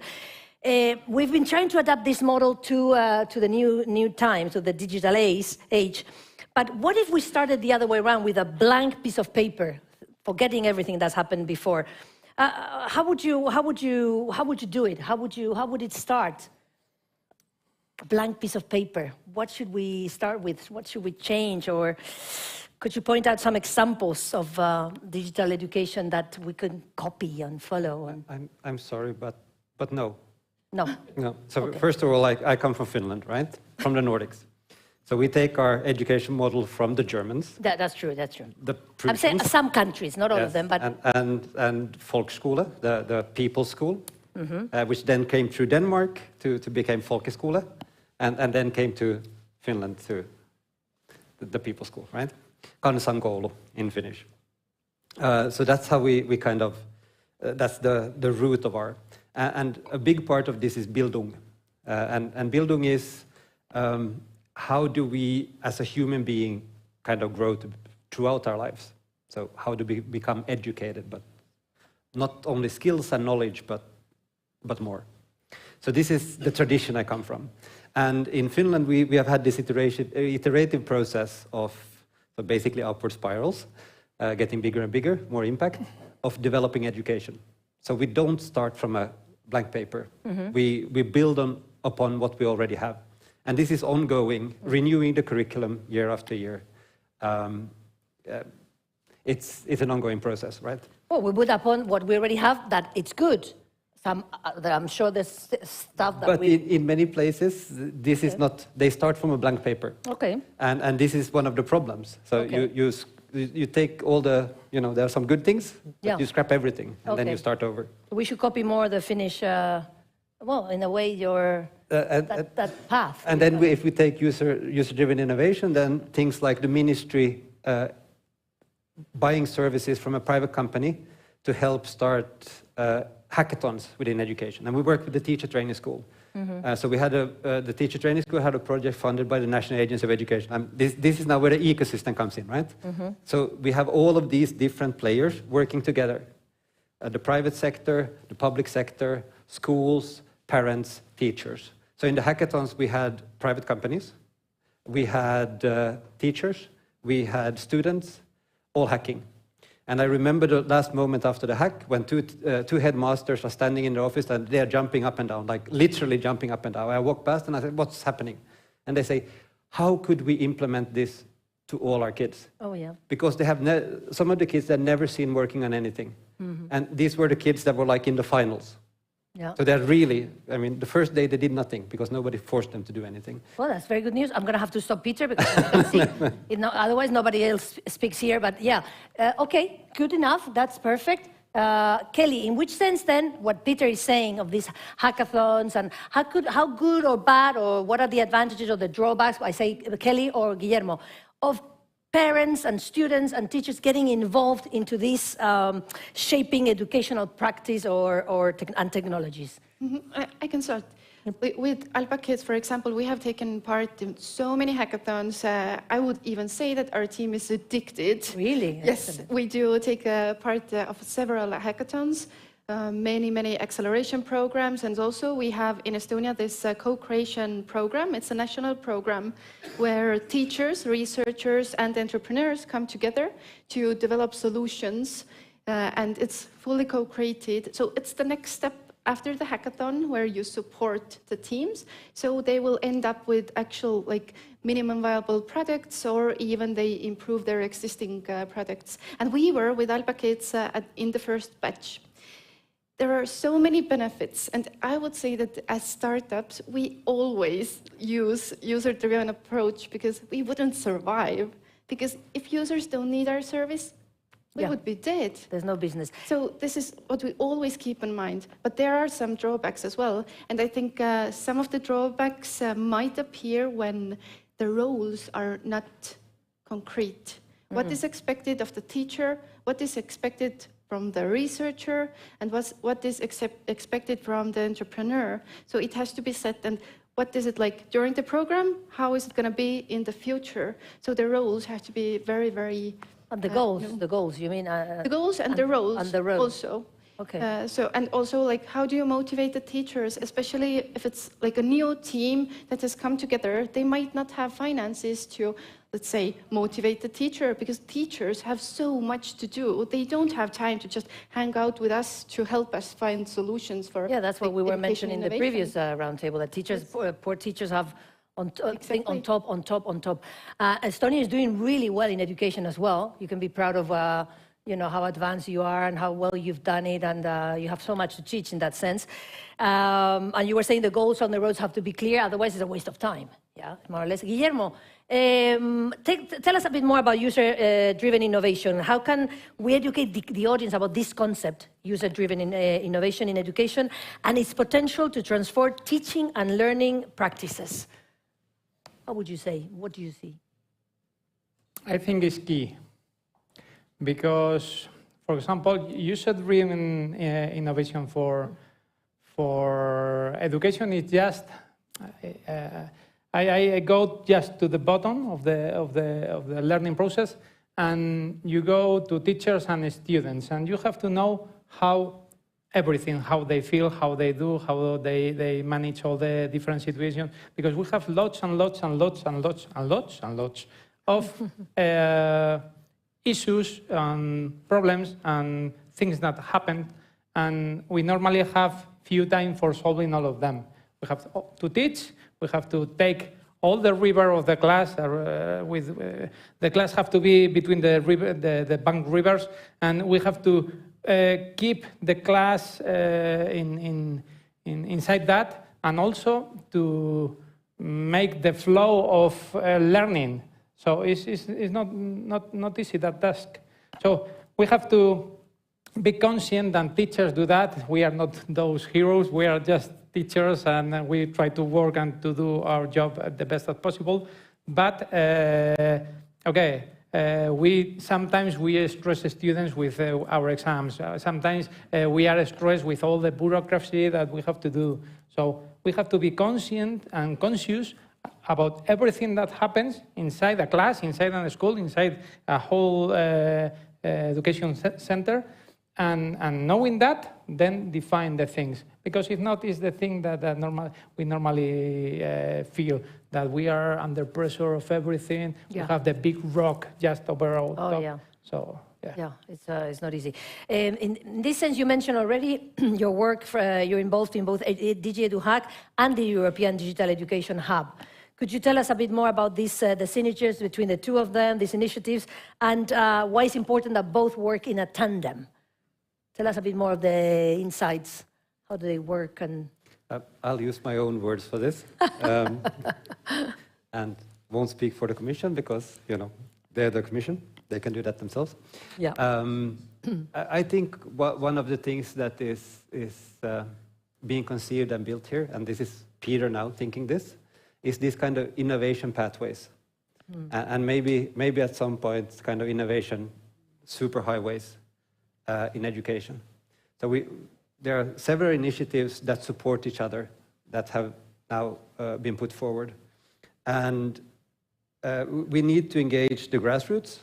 [SPEAKER 1] We've been trying to adapt this model to the new times, to the digital age. But what if we started the other way around with a blank piece of paper, forgetting everything that's happened before? How would you do it? How would it start? blank piece of paper. What should we start with? What should we change? Or could you point out some examples of digital education that we could copy and follow? And
[SPEAKER 12] I'm sorry, but no.
[SPEAKER 1] No.
[SPEAKER 12] No. So
[SPEAKER 1] Okay.
[SPEAKER 12] first of all, I come from Finland, right? From the Nordics. So we take our education model from the Germans.
[SPEAKER 1] That's true, that's true.
[SPEAKER 12] The
[SPEAKER 1] I'm saying
[SPEAKER 12] Prussians.
[SPEAKER 1] some countries, not all
[SPEAKER 12] Yes,
[SPEAKER 1] of them, but...
[SPEAKER 12] and Folkskole, the people's school,
[SPEAKER 1] Mhm.
[SPEAKER 12] which then came through Denmark to become Folkeskole, and then came to Finland to the people's school, right? Kansankoulu in Finnish. So that's how we kind of, that's the root of our, and a big part of this is Bildung. And Bildung is how do we, as a human being, kind of grow throughout our lives? So how do we become educated, but not only skills and knowledge, but more. So this is the tradition I come from. And in Finland, we have had this iterative process of so basically upward spirals, getting bigger and bigger, more impact, of developing education. So we don't start from a blank paper. We build upon what we already have. And this is ongoing, renewing the curriculum year after year. It's an ongoing process, right?
[SPEAKER 1] Well, we put upon what we already have, that it's good. I'm sure there's stuff that
[SPEAKER 12] But in many places, this is not, they start from a blank paper.
[SPEAKER 1] Okay.
[SPEAKER 12] And this is one of the problems. So
[SPEAKER 1] Okay.
[SPEAKER 12] you take all the, there are some good things, but
[SPEAKER 1] Yeah.
[SPEAKER 12] you scrap everything, and then
[SPEAKER 1] Okay.
[SPEAKER 12] you start over.
[SPEAKER 1] We should copy more the Finnish, well, in a way, that path.
[SPEAKER 12] And then if we take user-driven innovation, then things like the ministry buying services from a private company to help start hackathons within education. And we work with the teacher training school. So we had the teacher training school had a project funded by the National Agency of Education. This is now where the ecosystem comes in, right? So we have all of these different players working together. The private sector, the public sector, schools, parents, teachers. So in the hackathons, we had private companies, we had teachers, we had students, all hacking. And I remember the last moment after the hack when two headmasters are standing in the office and they are jumping up and down, like literally jumping up and down. I walk past and I said, what's happening? And they say, how could we implement this to all our kids?
[SPEAKER 1] Oh, yeah.
[SPEAKER 12] Because they have some of the kids that never seen working on anything. And these were the kids that were like in the finals.
[SPEAKER 1] Yeah.
[SPEAKER 12] So they're really, I mean, the first day they did nothing because nobody forced them to do anything.
[SPEAKER 1] Well, that's very good news. I'm going to have to stop Peter because I can see, otherwise nobody else speaks here. But yeah, okay, good enough. That's perfect. Kelly, in which sense then what Peter is saying of these hackathons and how good or bad or what are the advantages or the drawbacks, I say Kelly or Guillermo, of parents and students and teachers getting involved into this shaping educational practice and technologies?
[SPEAKER 5] I can start. With Alpa Kids, for example, we have taken part in so many hackathons. I would even say that our team is addicted.
[SPEAKER 1] Really?
[SPEAKER 5] Yes,
[SPEAKER 1] Excellent.
[SPEAKER 5] we do take part of several hackathons, many acceleration programs, and also we have in Estonia this co-creation program. It's a national program where teachers, researchers, and entrepreneurs come together to develop solutions, and it's fully co-created. So it's the next step after the hackathon where you support the teams, so they will end up with actual minimum viable products, or even they improve their existing products. And we were with Alpa Kids in the first batch. There are so many benefits, and I would say that as startups, we always use user-driven approach because we wouldn't survive. Because if users don't need our service, we would be dead.
[SPEAKER 1] There's no business.
[SPEAKER 5] So this is what we always keep in mind. But there are some drawbacks as well. And I think some of the drawbacks might appear when the roles are not concrete. What is expected of the teacher? What is expected from the researcher? And what is expected from the entrepreneur? So it has to be set. And what is it like during the program? How is it going to be in the future? So the roles have to be very, very...
[SPEAKER 1] And the goals, you mean?
[SPEAKER 5] the goals and the roles also.
[SPEAKER 1] Okay.
[SPEAKER 5] And also, like, how do you motivate the teachers, especially if it's like a new team that has come together? They might not have finances to, let's say, motivate the teacher, because teachers have so much to do. They don't have time to just hang out with us to help us find solutions for.
[SPEAKER 1] Yeah, that's what we were mentioning in the
[SPEAKER 5] innovation.
[SPEAKER 1] previous roundtable, that teachers, poor teachers have on top. Estonia is doing really well in education as well. You can be proud of you know, how advanced you are and how well you've done it, and you have so much to teach in that sense. And you were saying the goals on the roads have to be clear, otherwise it's a waste of time, yeah, more or less. Guillermo, tell us a bit more about user-driven innovation. How can we educate the audience about this concept, user-driven innovation in education, and its potential to transform teaching and learning practices? What would you say? What do you see?
[SPEAKER 6] I think it's key. Because, for example, user-driven innovation for education is just I go just to the bottom of the learning process, and you go to teachers and students, and you have to know how they feel, how they do, how they manage all the different situations, because we have lots and lots and lots and lots and lots and lots of issues and problems and things that happen, and we normally have few time for solving all of them. We have to teach, we have to take all the river of the class, the class have to be between the bank rivers, and we have to keep the class inside that, and also to make the flow of learning. So it's not easy, that task. So we have to be conscient, and teachers do that. We are not those heroes, we are just teachers, and we try to work and to do our job the best as possible. But, sometimes we stress students with our exams. Sometimes we are stressed with all the bureaucracy that we have to do. So we have to be conscient and conscious about everything that happens inside a class, inside a school, inside a whole education center, and knowing that, then define the things. Because if not, it's the thing that we normally feel, that we are under pressure of everything. Yeah. We have the big rock just over our top.
[SPEAKER 1] Yeah.
[SPEAKER 6] So,
[SPEAKER 1] yeah, it's not easy. In this sense, you mentioned already your work, you're involved in both DigiEduHack and the European Digital Education Hub. Could you tell us a bit more about this, the synergies between the two of them, these initiatives, and why it's important that both work in a tandem? Tell us a bit more of the insights. How do they work? And
[SPEAKER 12] I'll use my own words for this, and won't speak for the Commission, because they're the Commission. They can do that themselves.
[SPEAKER 1] Yeah.
[SPEAKER 12] I think one of the things that is being conceived and built here, and this is Peter now thinking this, is this kind of innovation pathways, and maybe at some point kind of innovation superhighways in education. So there are several initiatives that support each other that have now been put forward, and we need to engage the grassroots.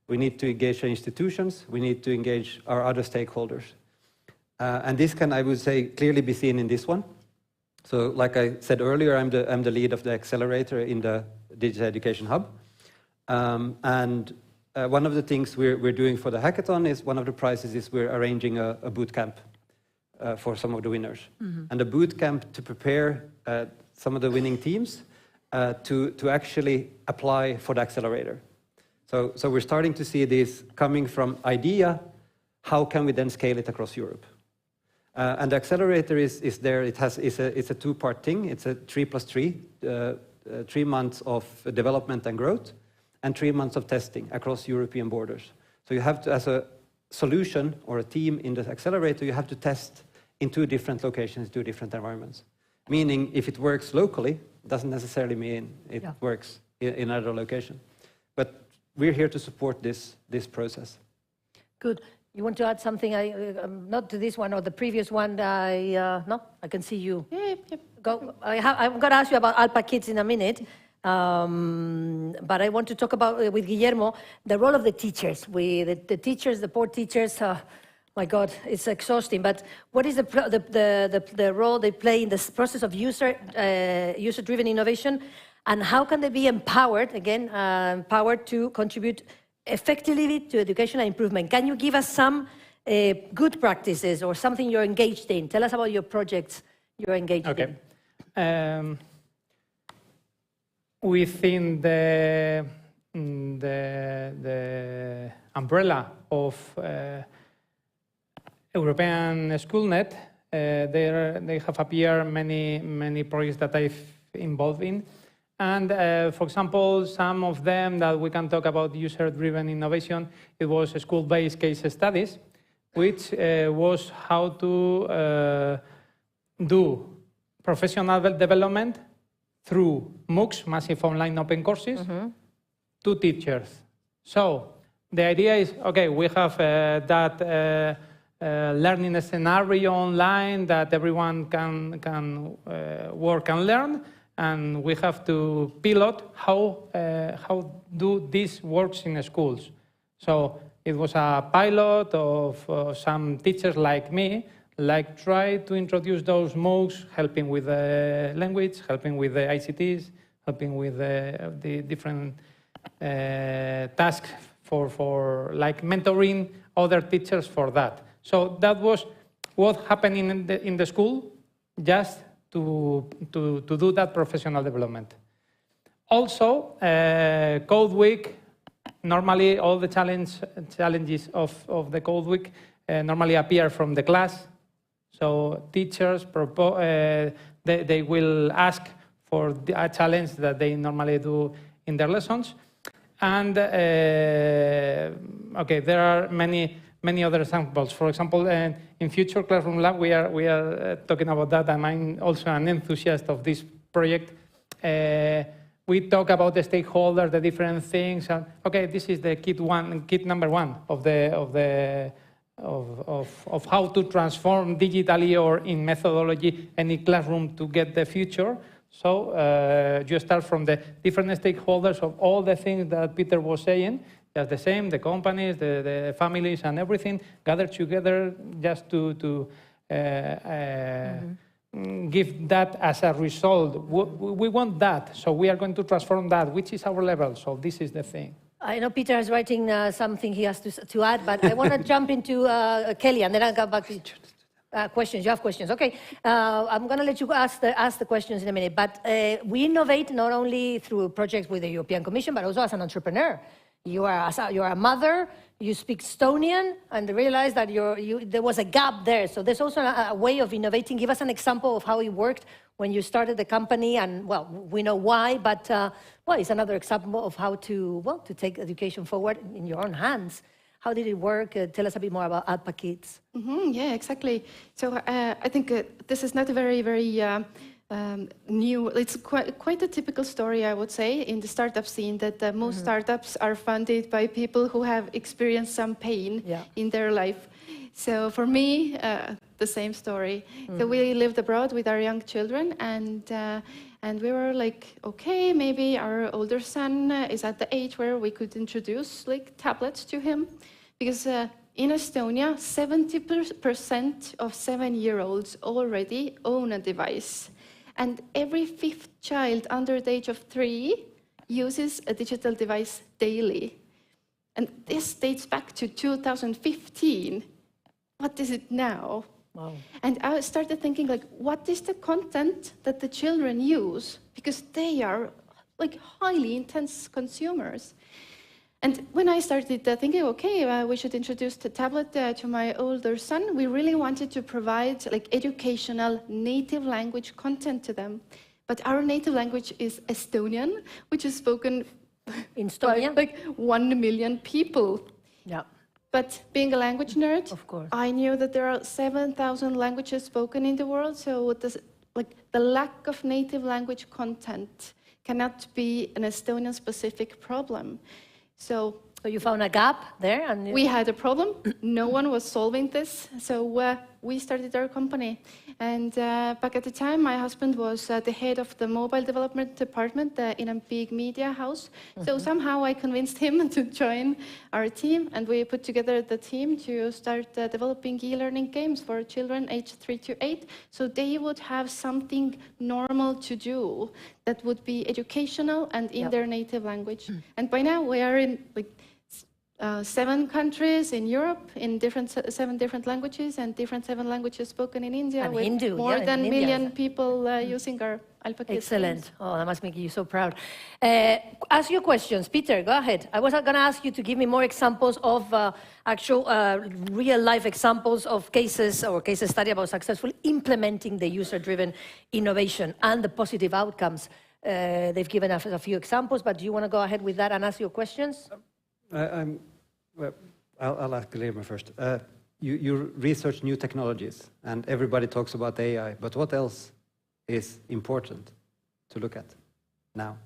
[SPEAKER 12] We need to engage the institutions. We need to engage our other stakeholders. And this can, I would say, clearly be seen in this one. So like I said earlier, I'm the lead of the accelerator in the Digital Education Hub. And one of the things we're doing for the hackathon is, one of the prizes is we're arranging a boot camp for some of the winners. And a boot camp to prepare some of the winning teams to actually apply for the accelerator. So we're starting to see this coming from idea, how can we then scale it across Europe? And the accelerator is there. It's a two-part thing. It's a 3+3, 3 months of development and growth, and 3 months of testing across European borders. So you have to, as a solution or a team in the accelerator, you have to test in 2 different locations, 2 different environments. Meaning, if it works locally, doesn't necessarily mean it works in another location. But we're here to support this process.
[SPEAKER 1] Good. You want to add something? Not to this one or the previous one. No, I can see you.
[SPEAKER 5] Yep.
[SPEAKER 1] Go. I'm going to ask you about Alpa Kids in a minute. But I want to talk about, with Guillermo, the role of the teachers. The teachers, the poor teachers, My God, it's exhausting. But what is the role they play in this process of user-driven innovation, and how can they be empowered, again, empowered to contribute effectively to educational improvement? Can you give us some good practices or something you're engaged in? Tell us about your projects you're engaged in.
[SPEAKER 6] Within the umbrella of European SchoolNet, they have appeared many projects that I've involved in. And for example, some of them that we can talk about user-driven innovation, it was school-based case studies, which was how to do professional development through MOOCs, massive online open courses, to teachers. So the idea is, okay, we have that learning scenario online that everyone can work and learn, and we have to pilot how do this works in schools. So it was a pilot of some teachers like me, try to introduce those MOOCs, helping with the language, helping with the ICTs, helping with the different tasks for like mentoring other teachers for that. So that was what happened in the school, just to do that professional development. Also, Code Week, normally all the challenges of the Code Week normally appear from the class. So teachers, they will ask for a challenge that they normally do in their lessons. And okay, there are many other examples. For example, in Future Classroom Lab, we are talking about that, and I'm also an enthusiast of this project. We talk about the stakeholders, the different things. And, okay, this is the kit number one of how to transform digitally or in methodology any classroom to get the future. So you start from the different stakeholders of all the things that Peter was saying, just the same, the companies, the families and everything, gathered together just to give that as a result. We want that, so we are going to transform that, which is our level, so this is the thing.
[SPEAKER 1] I know Peter is writing something he has to add, but I want to jump into Kelly, and then I'll come back to questions. You have questions, okay. I'm going to let you ask the questions in a minute, but we innovate not only through projects with the European Commission, but also as an entrepreneur. You are a mother, you speak Estonian, and realize that there was a gap there. So there's also a way of innovating. Give us an example of how it worked when you started the company, and well, we know why, but well, it's another example of how to take education forward in your own hands. How did it work? Tell us a bit more about Alpa Kids.
[SPEAKER 5] Yeah, exactly. So I think this is not a very new. It's quite a typical story, I would say, in the startup scene, that most startups are funded by people who have experienced some pain in their life. So for me, the same story. So we lived abroad with our young children, and we were like, okay, maybe our older son is at the age where we could introduce like tablets to him, because in Estonia, 70% of 7-year-olds already own a device. And every 5th child under the age of 3 uses a digital device daily. And this dates back to 2015. What is it now?
[SPEAKER 1] Wow.
[SPEAKER 5] And I started thinking, like, what is the content that the children use? Because they are like highly intense consumers. And when I started thinking, okay, we should introduce the tablet to my older son, we really wanted to provide like educational native language content to them. But our native language is Estonian, which is spoken
[SPEAKER 1] in Estonia,
[SPEAKER 5] by like 1 million people.
[SPEAKER 1] Yeah.
[SPEAKER 5] But being a language nerd,
[SPEAKER 1] of course,
[SPEAKER 5] I knew that there are 7,000 languages spoken in the world. So the lack of native language content cannot be an Estonian-specific problem. So
[SPEAKER 1] you found a gap there, and
[SPEAKER 5] we had a problem. No one was solving this. So we started our company. And back at the time, my husband was the head of the mobile development department in a big media house. So somehow I convinced him to join our team, and we put together the team to start developing e-learning games for children aged 3 to 8, so they would have something normal to do that would be educational and in their native language. And by now we are in 7 countries in Europe, in 7 different languages, and 7 languages spoken in India,
[SPEAKER 1] And
[SPEAKER 5] with
[SPEAKER 1] Hindu,
[SPEAKER 5] more than
[SPEAKER 1] in
[SPEAKER 5] a million
[SPEAKER 1] India.
[SPEAKER 5] people using our Alpa Kids
[SPEAKER 1] Excellent.
[SPEAKER 5] games.
[SPEAKER 1] Oh, that must make you so proud. Ask your questions. Peter, go ahead. I was going to ask you to give me more examples of actual real-life examples of cases or case study about successfully implementing the user-driven innovation and the positive outcomes. They've given us a few examples, but do you want to go ahead with that and ask your questions?
[SPEAKER 12] Well, I'll ask Guillermo first. You research new technologies, and everybody talks about AI, but what else is important to look at now?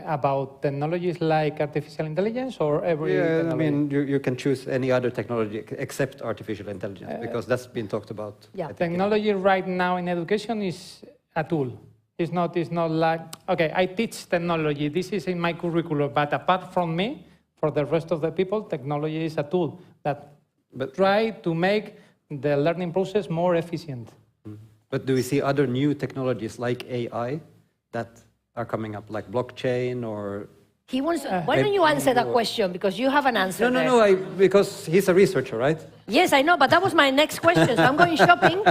[SPEAKER 6] About technologies like artificial intelligence or every
[SPEAKER 12] Yeah,
[SPEAKER 6] technology?
[SPEAKER 12] I mean, you can choose any other technology except artificial intelligence, because that's been talked about.
[SPEAKER 6] Yeah, technology right now in education is a tool. It's not like, okay, I teach technology, this is in my curriculum, but apart from me, for the rest of the people, technology is a tool that try to make the learning process more efficient.
[SPEAKER 12] But do we see other new technologies like AI that are coming up, like blockchain or...
[SPEAKER 1] He wants. Why don't you answer that question, because you have an answer there.
[SPEAKER 12] No, because he's a researcher, right?
[SPEAKER 1] Yes, I know, but that was my next question, so I'm going shopping.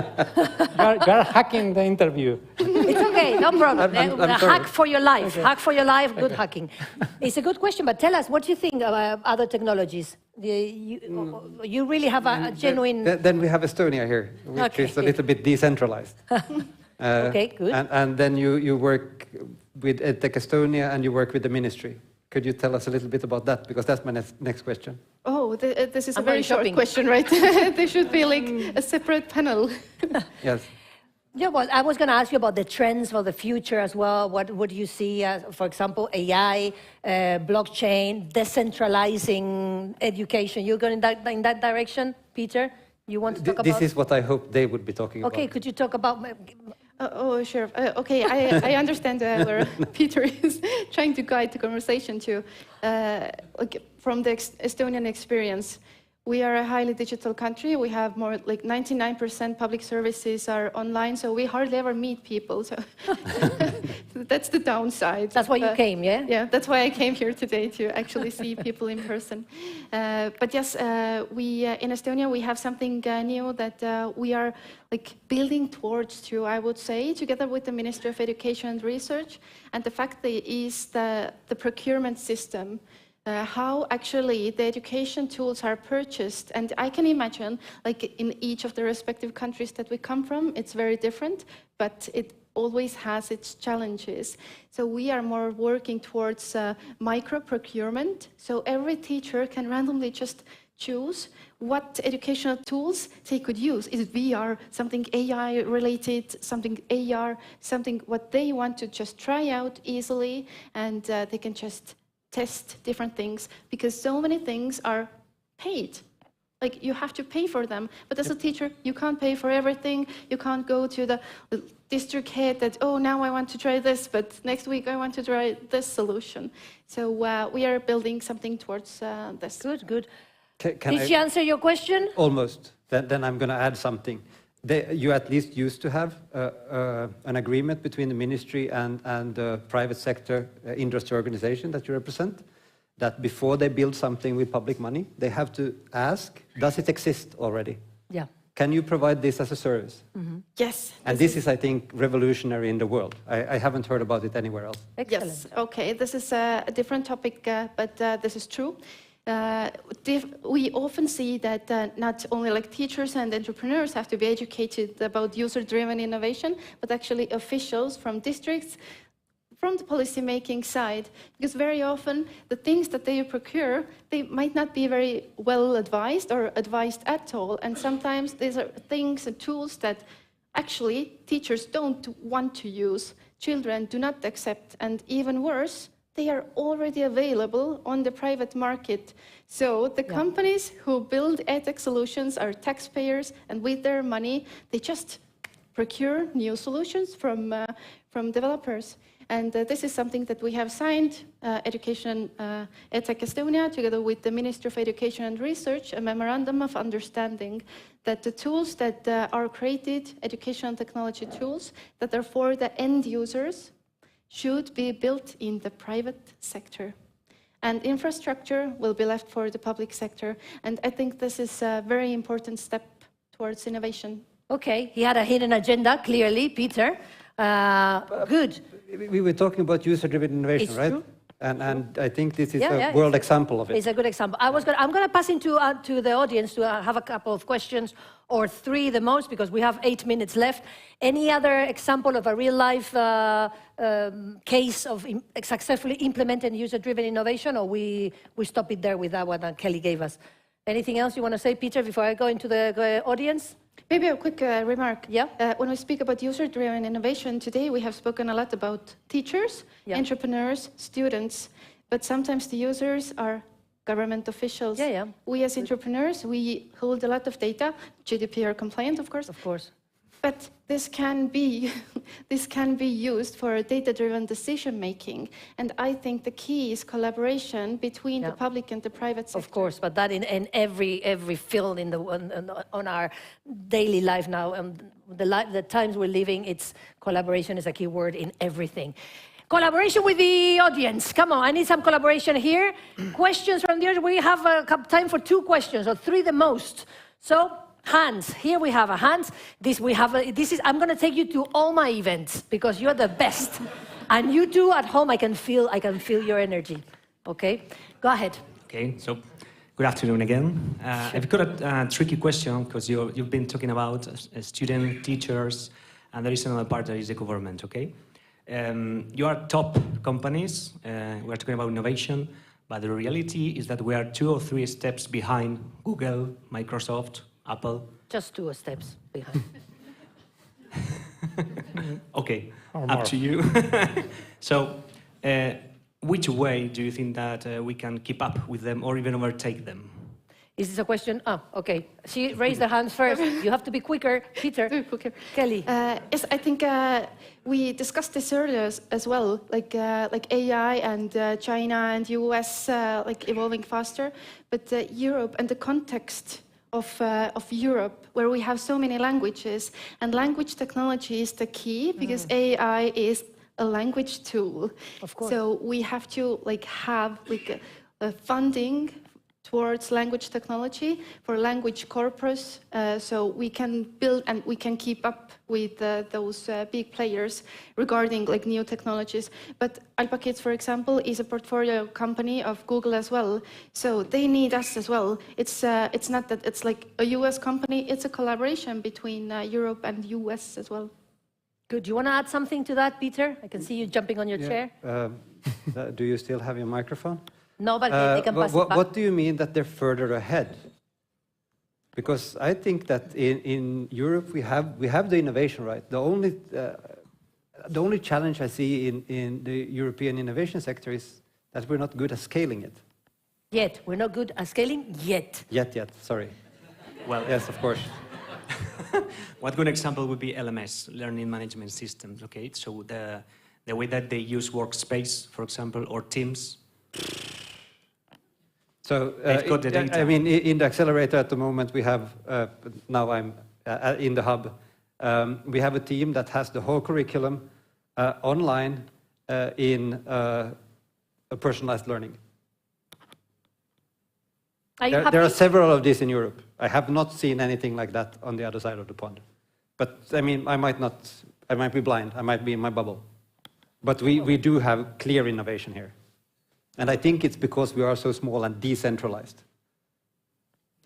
[SPEAKER 6] You're hacking the interview.
[SPEAKER 1] It's okay, no problem.
[SPEAKER 12] I'm sorry.
[SPEAKER 1] Hack for your life.
[SPEAKER 6] Okay.
[SPEAKER 1] Hack for your life, good hacking. It's a good question, but tell us, what do you think about other technologies? You really have a genuine...
[SPEAKER 12] Then we have Estonia here, which is a little bit decentralized.
[SPEAKER 1] Okay, good.
[SPEAKER 12] And then you work with EdTech Estonia and you work with the ministry. Could you tell us a little bit about that? Because that's my next question.
[SPEAKER 5] Oh, this is a
[SPEAKER 1] I'm
[SPEAKER 5] very
[SPEAKER 1] going
[SPEAKER 5] short
[SPEAKER 1] shopping.
[SPEAKER 5] question, right? There should be like a separate panel.
[SPEAKER 12] Yes.
[SPEAKER 1] Yeah, well, I was going to ask you about the trends for the future as well. What do you see as, for example, AI, blockchain, decentralizing education? You're going in that direction, Peter? You want to talk about...
[SPEAKER 12] This is what I hope they would be talking about.
[SPEAKER 1] Okay, could you talk about...
[SPEAKER 5] Oh, sure. Okay, I understand where Peter is trying to guide the conversation to. From the Estonian experience, we are a highly digital country. We have more like 99% public services are online, so we hardly ever meet people. So that's the downside.
[SPEAKER 1] That's why you came, yeah?
[SPEAKER 5] Yeah, that's why I came here today, to actually see people in person. But yes, we in Estonia, we have something new that we are like building towards to, I would say, together with the Ministry of Education and Research. And the fact that is the procurement system. How actually the education tools are purchased. And I can imagine, like in each of the respective countries that we come from, it's very different, but it always has its challenges. So we are more working towards micro-procurement. So every teacher can randomly just choose what educational tools they could use. Is it VR, something AI related, something AR, something what they want to just try out easily, and they can just test different things, because so many things are paid. Like you have to pay for them, but as a teacher, you can't pay for everything. You can't go to the district head that, oh, now I want to try this, but next week I want to try this solution. So we are building something towards this.
[SPEAKER 1] Good, good.
[SPEAKER 12] Did
[SPEAKER 1] she answer your question?
[SPEAKER 12] Almost. Then I'm going to add something. You at least used to have an agreement between the ministry and the private sector industry organization that you represent, that before they build something with public money, they have to ask, does it exist already?
[SPEAKER 1] Yeah.
[SPEAKER 12] Can you provide this as a service?
[SPEAKER 5] Mm-hmm. Yes.
[SPEAKER 12] And this is, I think, revolutionary in the world. I haven't heard about it anywhere else.
[SPEAKER 1] Excellent.
[SPEAKER 5] Yes, okay, this is a different topic, but this is true. We often see that not only like teachers and entrepreneurs have to be educated about user-driven innovation, but actually officials from districts, from the policy-making side, because very often the things that they procure, they might not be very well advised or advised at all, and sometimes these are things and tools that actually teachers don't want to use, children do not accept, and even worse, they are already available on the private market. So the companies who build EdTech solutions are taxpayers, and with their money, they just procure new solutions from developers. And this is something that we have signed, EdTech Estonia, together with the Ministry of Education and Research, a memorandum of understanding that the tools that are created, educational technology tools, that are for the end users, should be built in the private sector. And infrastructure will be left for the public sector. And I think this is a very important step towards innovation.
[SPEAKER 1] Okay, he had a hidden agenda, clearly, Peter. Good.
[SPEAKER 12] We were talking about user-driven innovation,
[SPEAKER 1] It's
[SPEAKER 12] right?
[SPEAKER 1] true.
[SPEAKER 12] And I think this is a world example of it.
[SPEAKER 1] It's a good example. I'm going to pass into to the audience to have a couple of questions, or 3 the most, because we have 8 minutes left. Any other example of a real-life case of successfully implemented user-driven innovation, or we stop it there with that one that Kelly gave us? Anything else you want to say, Peter, before I go into the audience?
[SPEAKER 5] Maybe a quick remark. When we speak about user-driven innovation, today we have spoken a lot about teachers, entrepreneurs, students, but sometimes the users are government officials. We as entrepreneurs, we hold a lot of data, GDPR compliant, of course.
[SPEAKER 1] Of course.
[SPEAKER 5] But this can be used for data-driven decision-making. And I think the key is collaboration between the public and the private sector.
[SPEAKER 1] Of course, but that in every field on our daily life now, the times we're living, it's collaboration is a key word in everything. Collaboration with the audience. Come on, I need some collaboration here. Questions from the audience. We have time for 2 questions, or 3 the most. So, hands. Here we have a hands. I'm going to take you to all my events because you're the best. And you two at home, I can feel your energy. Okay, go ahead.
[SPEAKER 11] Okay, so good afternoon again. I've got a tricky question because you've been talking about student, teachers, and there is another part that is the government. Okay, you are top companies. We're talking about innovation, but the reality is that we are 2 or 3 steps behind Google, Microsoft, Apple.
[SPEAKER 1] Just 2 steps behind.
[SPEAKER 11] Okay, up to you. So, which way do you think that we can keep up with them or even overtake them?
[SPEAKER 1] Is this a question? Oh, okay. She raised her hands first. You have to be quicker, Peter.
[SPEAKER 5] Quicker.
[SPEAKER 1] Kelly.
[SPEAKER 5] Yes, I think we discussed this earlier as well, like AI and China and US evolving faster, but Europe and the context of Europe, where we have so many languages, and language technology is the key because AI is a language tool.
[SPEAKER 1] Of course.
[SPEAKER 5] So we have to have funding towards language technology for language corpus, so we can build and we can keep up with those big players regarding new technologies. But Alpa Kids, for example, is a portfolio company of Google as well, so they need us as well. It's not that it's like a US company, it's a collaboration between Europe and US as well.
[SPEAKER 1] Good. Do you want to add something to that, Peter? I can see you jumping on your chair.
[SPEAKER 12] Do you still have your microphone?
[SPEAKER 1] No, but they can pass it back.
[SPEAKER 12] What do you mean that they're further ahead? Because I think that in Europe we have the innovation, right? The only challenge I see in the European innovation sector is that we're not good at scaling it.
[SPEAKER 1] Yet. We're not good at scaling yet.
[SPEAKER 12] Yet, sorry.
[SPEAKER 11] Well,
[SPEAKER 12] yes, of course.
[SPEAKER 11] One good example would be LMS, Learning Management Systems, okay? So the way that they use Workspace, for example, or Teams.
[SPEAKER 12] So,
[SPEAKER 11] they've got the data.
[SPEAKER 12] I mean, in the accelerator at the moment, we have, now I'm in the hub, we have a team that has the whole curriculum online in a personalized learning. There are several of these in Europe. I have not seen anything like that on the other side of the pond. But, I mean, I might be blind, I might be in my bubble. But we do have clear innovation here. And I think it's because we are so small and decentralized.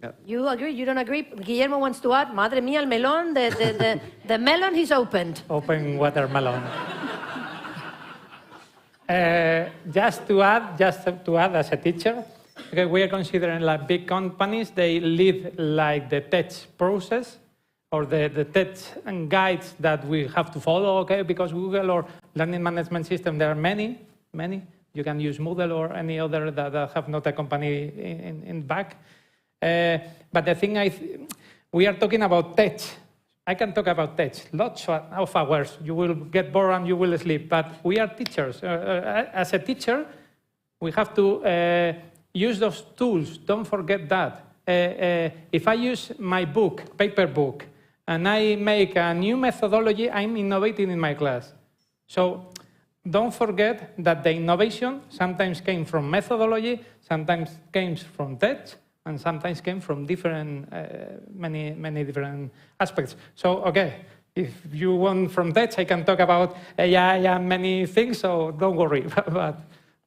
[SPEAKER 12] Yeah.
[SPEAKER 1] You agree? You don't agree? Guillermo wants to add, madre mía, el melón, the melon he's opened.
[SPEAKER 6] Open watermelon. Just to add as a teacher, okay, we are considering like big companies, they lead like the tech process or the tech and guides that we have to follow, okay, because Google or learning management system, there are many, You can use Moodle or any other that have not a company in back. But the thing we are talking about tech. I can talk about tech, lots of hours. You will get bored and you will sleep. But we are teachers. As a teacher, we have to use those tools. Don't forget that. If I use my book, paper book, and I make a new methodology, I'm innovating in my class. So don't forget that the innovation sometimes came from methodology, sometimes came from tech, and sometimes came from different, many different aspects. So, okay, if you want from tech, I can talk about AI and many things, so don't worry. But
[SPEAKER 1] we'll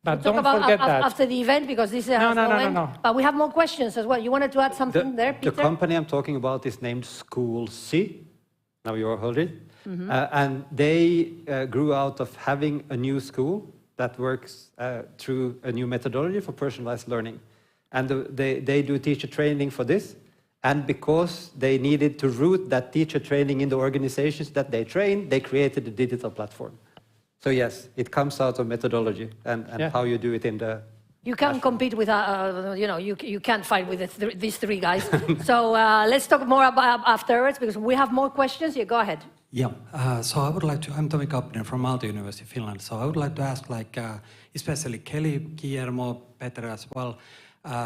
[SPEAKER 6] don't
[SPEAKER 1] talk about
[SPEAKER 6] forget that.
[SPEAKER 1] after the event, because this is no. But we have more questions as well. You wanted to add something there, Peter?
[SPEAKER 12] The company I'm talking about is named School C. Now you all heard it. And they grew out of having a new school that works through a new methodology for personalized learning. And they do teacher training for this. And because they needed to root that teacher training in the organizations that they train, they created a digital platform. So yes, it comes out of methodology and how you do it in the...
[SPEAKER 1] You can't compete with, you can't fight with these three guys. So let's talk more about afterwards, because we have more questions. Yeah, go ahead.
[SPEAKER 13] Yeah, so I would like to, I'm Tomi Kappinen from Aalto University, Finland. So I would like to ask, especially Kelly, Guillermo, Peter as well.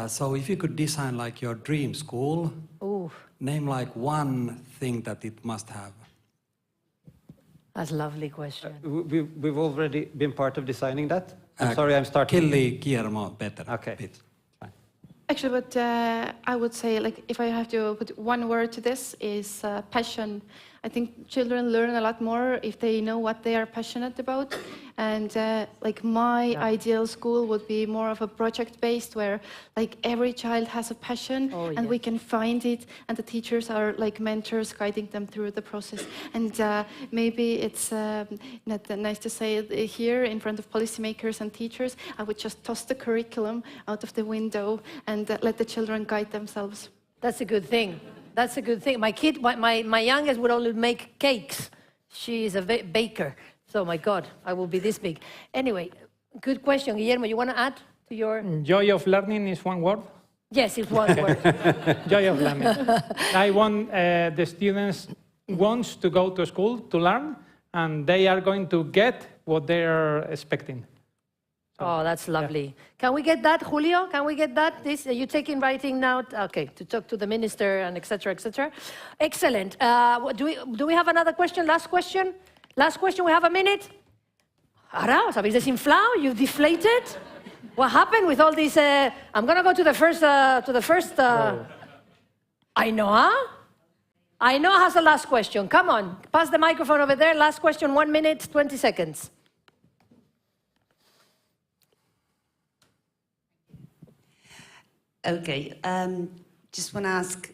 [SPEAKER 13] So if you could design your dream school, name one thing that it must have.
[SPEAKER 1] That's a lovely question.
[SPEAKER 12] We've already been part of designing that. I'm sorry, I'm starting.
[SPEAKER 13] Kelly, Guillermo, Peter.
[SPEAKER 12] Okay.
[SPEAKER 5] Actually, what I would say, if I have to put one word to this, is passion. I think children learn a lot more if they know what they are passionate about. And my ideal school would be more of a project-based, where every child has a passion, and we can find it, and the teachers are mentors guiding them through the process. And maybe it's not nice to say it here in front of policymakers and teachers. I would just toss the curriculum out of the window and let the children guide themselves.
[SPEAKER 1] That's a good thing. That's a good thing. My kid, my youngest would only make cakes. She is a baker. So, my God, I will be this big. Anyway, good question. Guillermo, you want to add to your...
[SPEAKER 6] Joy of learning is one word?
[SPEAKER 1] Yes, it's one word.
[SPEAKER 6] Joy of learning. I want the students wants to go to school to learn, and they are going to get what they are expecting.
[SPEAKER 1] Oh, that's lovely. Yeah. Can we get that, Julio? Can we get that? This, are you taking writing now? Okay, to talk to the minister and etc. etc. Excellent. Do we have another question? Last question? Last question, we have a minute. Ahora, os habéis desinflado? You've deflated? What happened with all these? I'm going to go to the first. Ainhoa? Ainhoa has the last question. Come on, pass the microphone over there. Last question, 1 minute, 20 seconds.
[SPEAKER 14] Okay, just want to ask,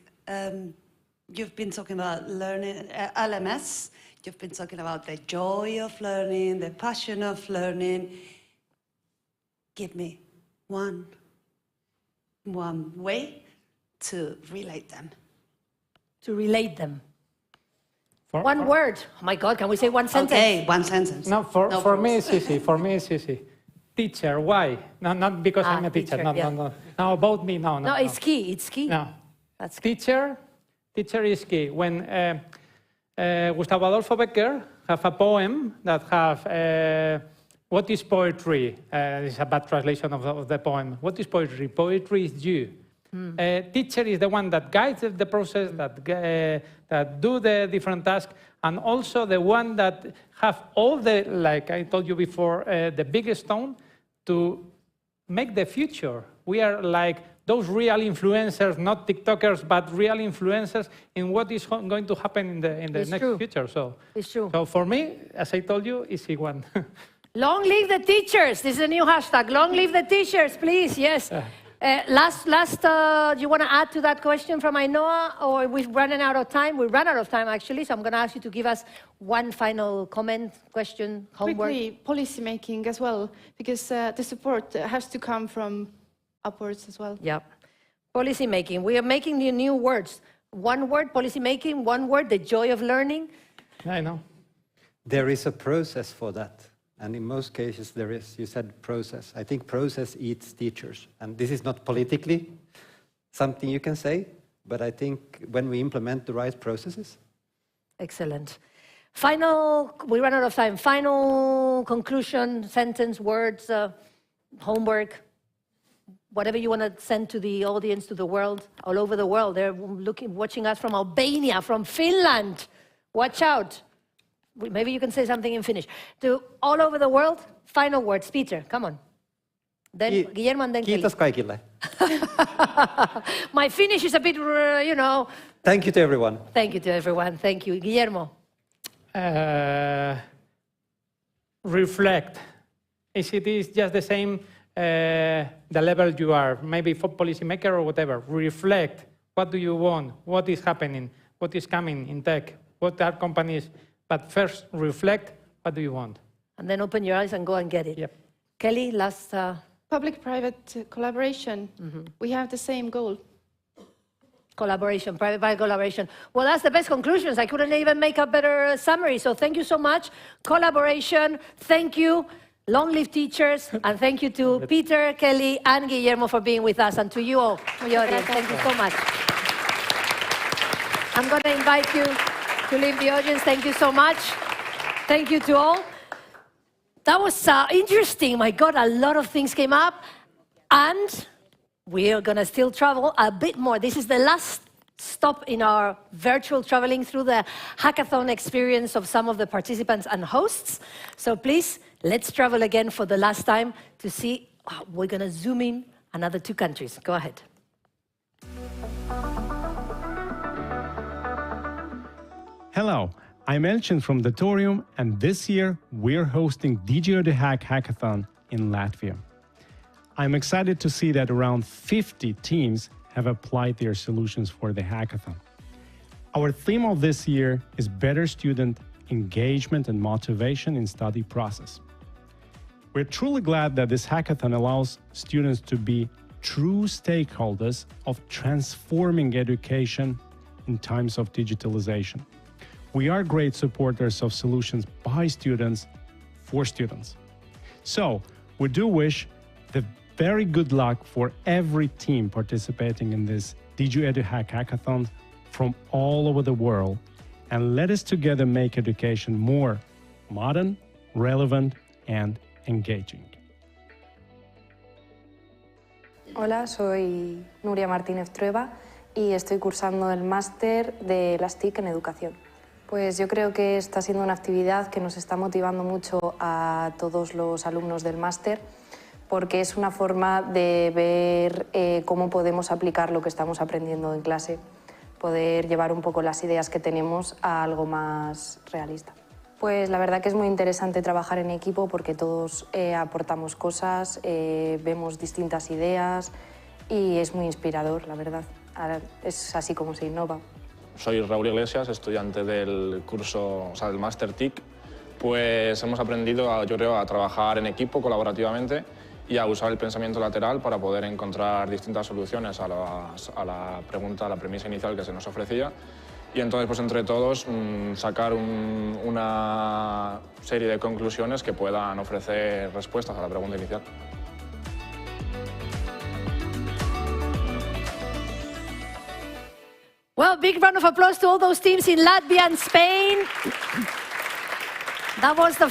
[SPEAKER 14] you've been talking about learning, LMS, you've been talking about the joy of learning, the passion of learning. Give me one way to relate them.
[SPEAKER 1] To relate them. One word. Oh my God, can we say one sentence?
[SPEAKER 14] Okay, one sentence.
[SPEAKER 6] No, for me it's easy. For me it's easy. Teacher, why? No, not because I'm a teacher. No, about me, no.
[SPEAKER 1] No, it's key. It's key.
[SPEAKER 6] No.
[SPEAKER 1] That's key.
[SPEAKER 6] Teacher is key. When Gustavo Adolfo Becker have a poem that have what is poetry? It's a bad translation of the poem. What is poetry? Poetry is you. Teacher is the one that guides the process, that do the different tasks, and also the one that have all the, like I told you before, the biggest stone to make the future. We are like those real influencers, not TikTokers, but real influencers in what is going to happen in the next future. So
[SPEAKER 1] it's true.
[SPEAKER 6] So for me, as I told you, easy one.
[SPEAKER 1] Long live the teachers. This is a new hashtag. Long live the teachers, please. Yes. Last, do you want to add to that question from Ainhoa, or we've run out of time? We ran out of time, actually, so I'm going to ask you to give us one final comment, question, homework.
[SPEAKER 5] Quickly, policy making as well, because the support has to come from upwards as well.
[SPEAKER 1] Yeah. Policy making. We are making the new words. One word, policy making. One word, the joy of learning.
[SPEAKER 6] I know.
[SPEAKER 12] There is a process for that. And in most cases there is, you said process. I think process eats teachers. And this is not politically something you can say, but I think when we implement the right processes.
[SPEAKER 1] Excellent. Final, we run out of time. Final conclusion, sentence, words, homework, whatever you want to send to the audience, to the world, all over the world. They're watching us from Albania, from Finland. Watch out. Maybe you can say something in Finnish. To all over the world, final words. Peter, come on. Then Guillermo and then Kelly.
[SPEAKER 12] Kiitos kaikille.
[SPEAKER 1] My Finnish is a bit, you know.
[SPEAKER 12] Thank you to everyone.
[SPEAKER 1] Thank you to everyone. Thank you. Guillermo.
[SPEAKER 6] Reflect. Is it is just the same, the level you are, maybe for policymaker or whatever. Reflect. What do you want? What is happening? What is coming in tech? What are companies? But first, reflect. What do you want?
[SPEAKER 1] And then open your eyes and go and get it.
[SPEAKER 6] Yep.
[SPEAKER 1] Kelly, last...
[SPEAKER 5] Public-private collaboration. We have the same goal.
[SPEAKER 1] Collaboration, private-private collaboration. Well, that's the best conclusions. I couldn't even make a better summary. So thank you so much. Collaboration, thank you. Long live teachers. And thank you to Peter, Kelly, and Guillermo for being with us. And to you all, to your audience, thank you so much. I'm going to invite you to leave the audience. Thank you so much. Thank you to all. That was interesting. My God, a lot of things came up. And we are going to still travel a bit more. This is the last stop in our virtual traveling through the hackathon experience of some of the participants and hosts. So please, let's travel again for the last time to see. We're going to zoom in another 2 countries. Go ahead.
[SPEAKER 2] Hello, I'm Elchin from Datorium, and this year we're hosting DigiEduHack Hackathon in Latvia. I'm excited to see that around 50 teams have applied their solutions for the hackathon. Our theme of this year is better student engagement and motivation in study process. We're truly glad that this hackathon allows students to be true stakeholders of transforming education in times of digitalization. We are great supporters of solutions by students for students. So we do wish the very good luck for every team participating in this DigiEduHack Hackathon from all over the world, and let us together make education more modern, relevant, and engaging.
[SPEAKER 15] Hola, soy Nuria Martínez Trueba y estoy cursando el máster de las TIC en educación. Pues yo creo que está siendo una actividad que nos está motivando mucho a todos los alumnos del máster, porque es una forma de ver cómo podemos aplicar lo que estamos aprendiendo en clase, poder llevar un poco las ideas que tenemos a algo más realista. Pues la verdad que es muy interesante trabajar en equipo porque todos aportamos cosas, vemos distintas ideas y es muy inspirador, la verdad. Es así como se innova.
[SPEAKER 23] Soy Raúl Iglesias, estudiante del curso, o sea, del Máster TIC. Pues hemos aprendido, yo creo, a trabajar en equipo colaborativamente y a usar el pensamiento lateral para poder encontrar distintas soluciones a la pregunta, a la premisa inicial que se nos ofrecía. Y entonces, pues entre todos, sacar una serie de conclusiones que puedan ofrecer respuestas a la pregunta inicial.
[SPEAKER 1] Well, big round of applause to all those teams in Latvia and Spain. That was the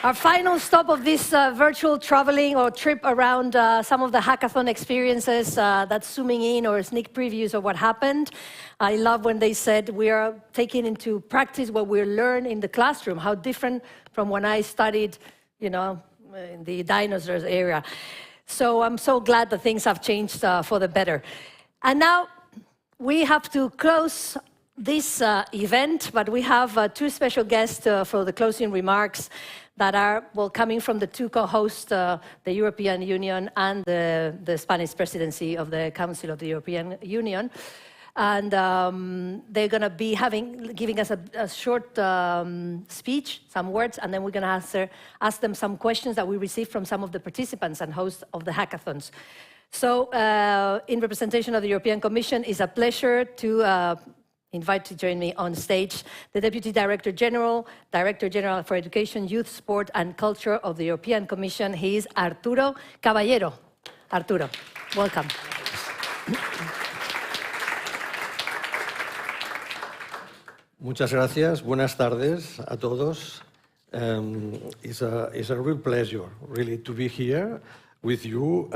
[SPEAKER 1] our final stop of this virtual traveling or trip around some of the hackathon experiences, that's zooming in or sneak previews of what happened. I love when they said we are taking into practice what we learn in the classroom, how different from when I studied, you know, in the dinosaurs era. So I'm so glad that things have changed for the better. And now we have to close this event, but we have 2 special guests for the closing remarks that are, well, coming from the 2 co-hosts, the European Union and the Spanish Presidency of the Council of the European Union. And they're going to be giving us a short speech, some words, and then we're going to ask them some questions that we received from some of the participants and hosts of the hackathons. So in representation of the European Commission, it's a pleasure to invite to join me on stage the Deputy Director General for Education, Youth, Sport and Culture of the European Commission. He is Arturo Caballero. Arturo, welcome.
[SPEAKER 9] Muchas gracias. Buenas tardes a todos. It's a real pleasure, really, to be here with you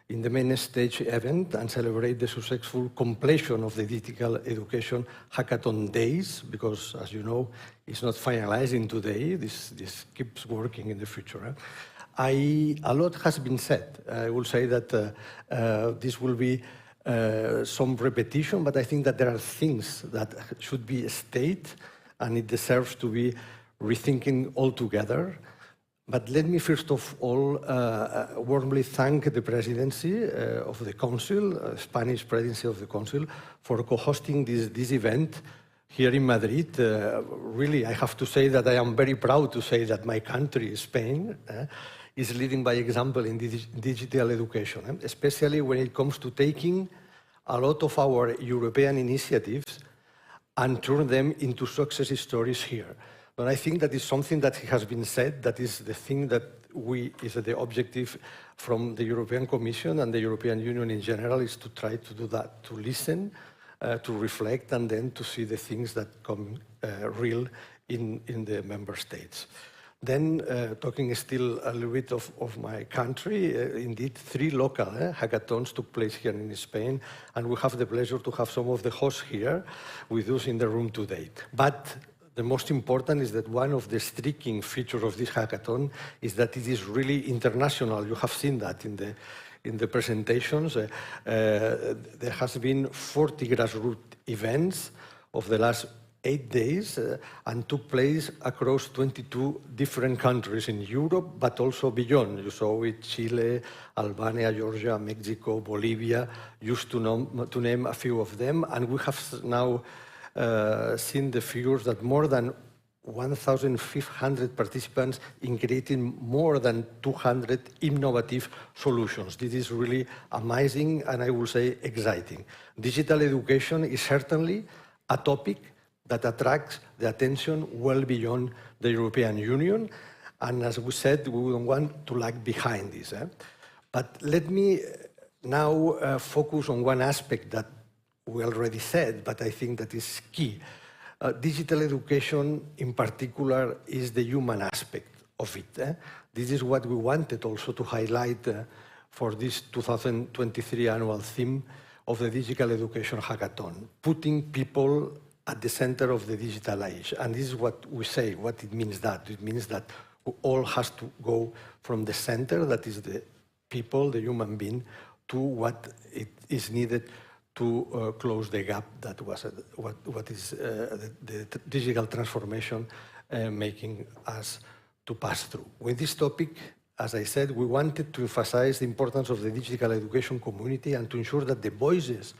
[SPEAKER 9] in the main stage event and celebrate the successful completion of the Digital Education Hackathon Days, because, as you know, it's not finalizing today. This keeps working in the future. A lot has been said. I will say that this will be some repetition, but I think that there are things that should be stated, and it deserves to be rethinking altogether. But let me first of all warmly thank the Presidency of the Council, Spanish Presidency of the Council, for co-hosting this event here in Madrid. Really, I have to say that I am very proud to say that my country, Spain, is leading by example in digital education, especially when it comes to taking a lot of our European initiatives and turn them into success stories here. But I think that is something that has been said, that is the thing that is the objective from the European Commission and the European Union in general, is to try to do that, to listen, to reflect, and then to see the things that come real in the member states. Then, talking still a little bit of my country, indeed, 3 local hackathons took place here in Spain, and we have the pleasure to have some of the hosts here with us in the room today. But the most important is that one of the striking features of this hackathon is that it is really international. You have seen that in the presentations. There has been 40 grassroots events of the last 8 days and took place across 22 different countries in Europe, but also beyond. You saw it, Chile, Albania, Georgia, Mexico, Bolivia, just to name a few of them. And we have now seen the figures that more than 1,500 participants in creating more than 200 innovative solutions. This is really amazing and I will say exciting. Digital education is certainly a topic that attracts the attention well beyond the European Union. And as we said, we don't want to lag behind this. But let me now focus on one aspect that we already said, but I think that is key. Digital education in particular is the human aspect of it. This is what we wanted also to highlight for this 2023 annual theme of the Digital Education Hackathon, putting people at the center of the digital age. And this is what we say, what it means that. It means that all has to go from the center, that is the people, the human being, to what it is needed to close the gap that was what is the digital transformation making us to pass through. With this topic, as I said, we wanted to emphasize the importance of the digital education community and to ensure that the voices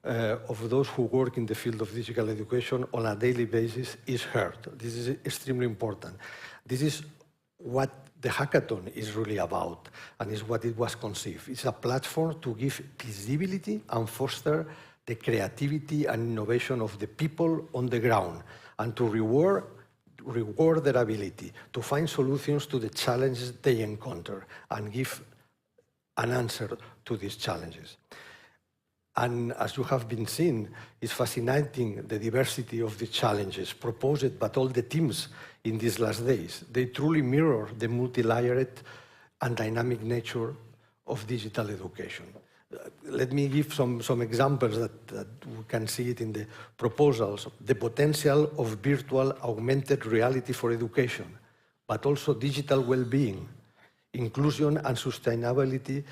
[SPEAKER 9] of those who work in the field of digital education on a daily basis is heard. This is extremely important. This is what the hackathon is really about, and is what it was conceived. It's a platform to give visibility and foster the creativity and innovation of the people on the ground, and to reward their ability to find solutions to the challenges they encounter and give an answer to these challenges. And as you have been seeing, it's fascinating the diversity of the challenges proposed by all the teams in these last days. They truly mirror the multi-layered and dynamic nature of digital education. Let me give some examples that we can see it in the proposals. The potential of virtual augmented reality for education, but also digital well-being, inclusion and sustainability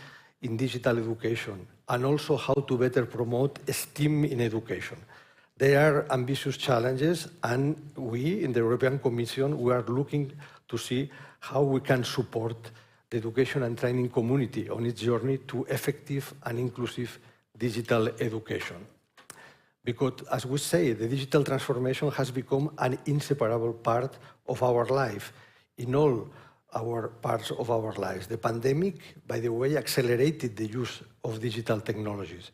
[SPEAKER 9] in digital education, and also how to better promote STEAM in education. They are ambitious challenges, and we, in the European Commission, we are looking to see how we can support the education and training community on its journey to effective and inclusive digital education. Because, as we say, the digital transformation has become an inseparable part of our life in all our parts of our lives. The pandemic, by the way, accelerated the use of digital technologies.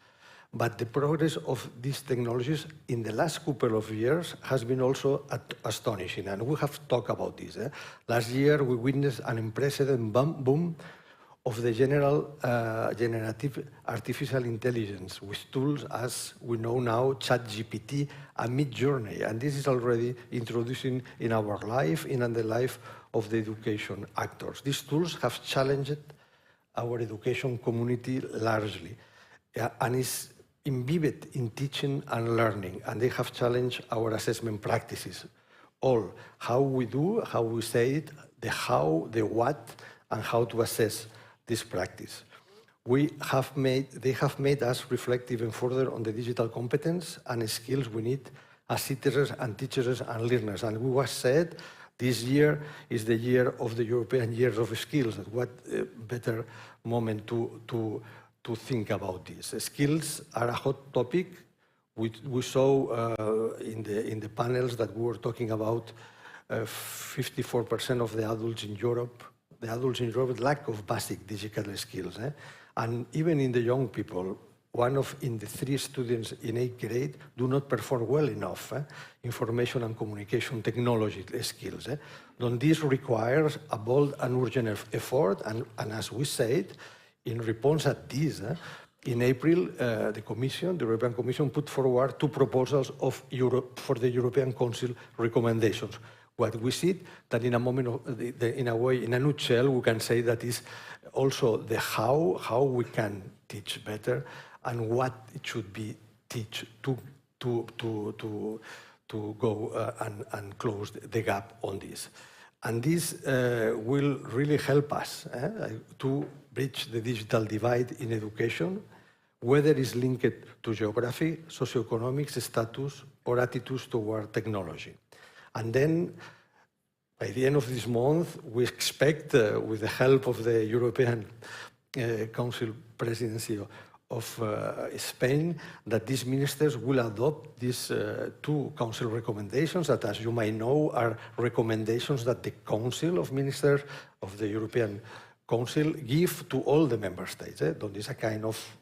[SPEAKER 9] But the progress of these technologies in the last couple of years has been also astonishing, and we have talked about this. Last year, we witnessed an unprecedented boom of the generative artificial intelligence with tools as we know now, ChatGPT and Midjourney, and this is already introducing in our life and in the life of the education actors. These tools have challenged our education community largely, and is imbibed in teaching and learning, and they have challenged our assessment practices. All, how we do, how we say it, the how, the what, and how to assess this practice. They have made us reflect even further on the digital competence and skills we need as citizens and teachers and learners. And we was said, this year is the year of the European Years of Skills. What better moment to think about this. Skills are a hot topic. We saw in the panels that we were talking about 54% of the adults in Europe lack of basic digital skills. And even in the young people, in the 3 students in 8th grade do not perform well enough information and communication technology skills. This requires a bold and urgent effort, and as we said, in response at this, in April, the European Commission put forward 2 proposals for the European Council recommendations. What we see that in a nutshell, we can say that is also the how we can teach better and what it should be teach to go and close the gap on this. And this will really help us to bridge the digital divide in education, whether it's linked to geography, socioeconomics, status, or attitudes toward technology. And then, by the end of this month, we expect, with the help of the European Council Presidency of Spain, that these ministers will adopt these 2 Council recommendations that, as you might know, are recommendations that the Council of Ministers of the European Council give to all the member states. That is a kind of,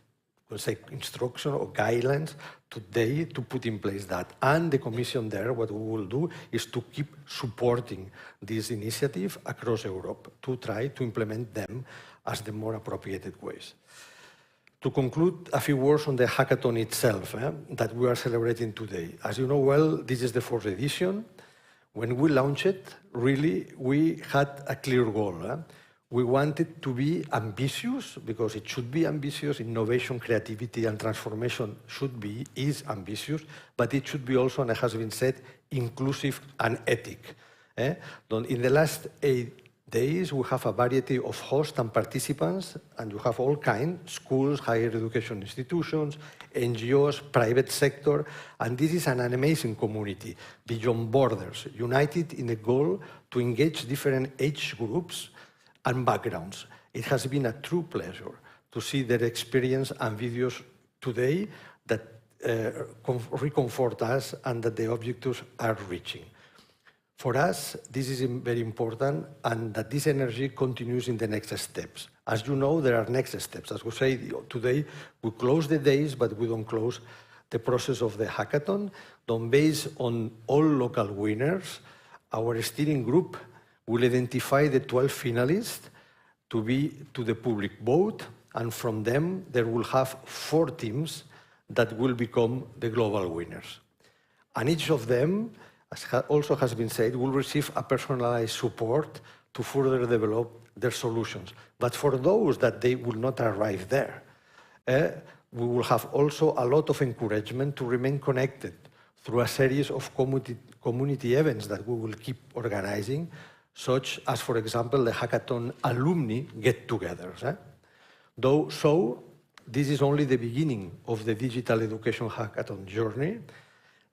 [SPEAKER 9] we'll say, instruction or guidelines today to put in place that. And the Commission there, what we will do is to keep supporting this initiative across Europe to try to implement them as the more appropriate ways. To conclude, a few words on the hackathon itself that we are celebrating today. As you know well, this is the 4th edition. When we launched it, really, we had a clear goal. We wanted to be ambitious, because it should be ambitious. Innovation, creativity, and transformation is ambitious, but it should be also, and it has been said, inclusive and ethic. In the last 8 days, we have a variety of hosts and participants, and you have all kinds, schools, higher education institutions, NGOs, private sector, and this is an amazing community, beyond borders, united in the goal to engage different age groups and backgrounds. It has been a true pleasure to see their experience and videos today that reconfort us and that the objectives are reaching. For us, this is very important, and that this energy continues in the next steps. As you know, there are next steps. As we say today, we close the days, but we don't close the process of the hackathon. Based on all local winners, our steering group will identify the 12 finalists to the public vote, and from them, there will have 4 teams that will become the global winners. And each of them, as also has been said, will receive a personalized support to further develop their solutions. But for those that they will not arrive there, we will have also a lot of encouragement to remain connected through a series of community events that we will keep organizing, such as, for example, the hackathon alumni get-togethers. So, this is only the beginning of the digital education hackathon journey.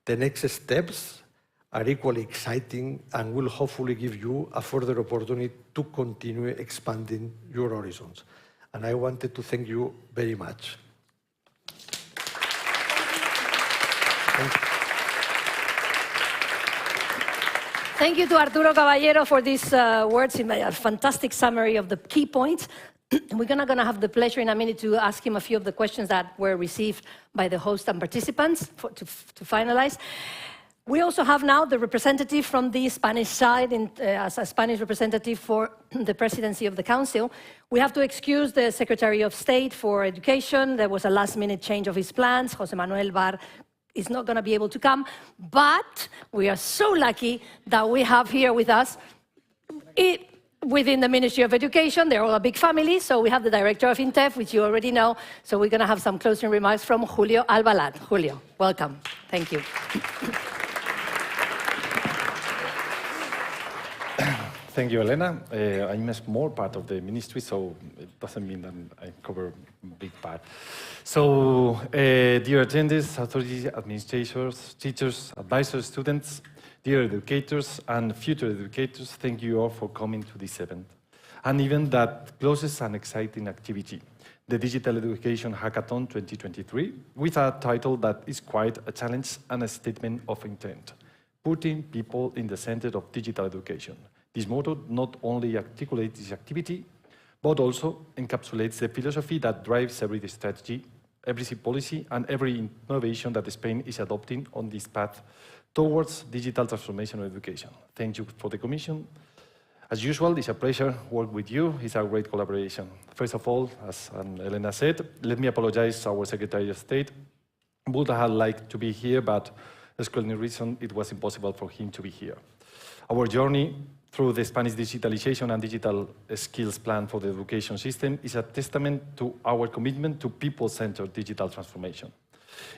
[SPEAKER 9] The next steps are equally exciting and will hopefully give you a further opportunity to continue expanding your horizons. And I wanted to thank you very much.
[SPEAKER 1] Thank you to Arturo Caballero for these words in a fantastic summary of the key points. We're going to have the pleasure in a minute to ask him a few of the questions that were received by the host and participants to finalize. We also have now the representative from the Spanish side as a Spanish representative for the presidency of the Council. We have to excuse the Secretary of State for Education. There was a last-minute change of his plans. José Manuel Bar is not going to be able to come, but we are so lucky that we have here with us, within the Ministry of Education, they're all a big family, so we have the Director of EdTech, which you already know, so we're going to have some closing remarks from Julio Albalat. Julio, welcome. Thank you.
[SPEAKER 8] Thank you, Elena. I'm a small part of the ministry, so it doesn't mean that I cover a big part. So, dear attendees, authorities, administrators, teachers, advisors, students, dear educators and future educators, thank you all for coming to this event. An event that closes an exciting activity, the Digital Education Hackathon 2023, with a title that is quite a challenge and a statement of intent, putting people in the center of digital education. This motto not only articulates this activity, but also encapsulates the philosophy that drives every strategy, every policy, and every innovation that Spain is adopting on this path towards digital transformation of education. Thank you for the Commission. As usual, it's a pleasure to work with you. It's a great collaboration. First of all, as Elena said, let me apologize to our Secretary of State. Would have liked to be here, but for any reason, it was impossible for him to be here. Our journey through the Spanish digitalization and digital skills plan for the education system is a testament to our commitment to people-centered digital transformation.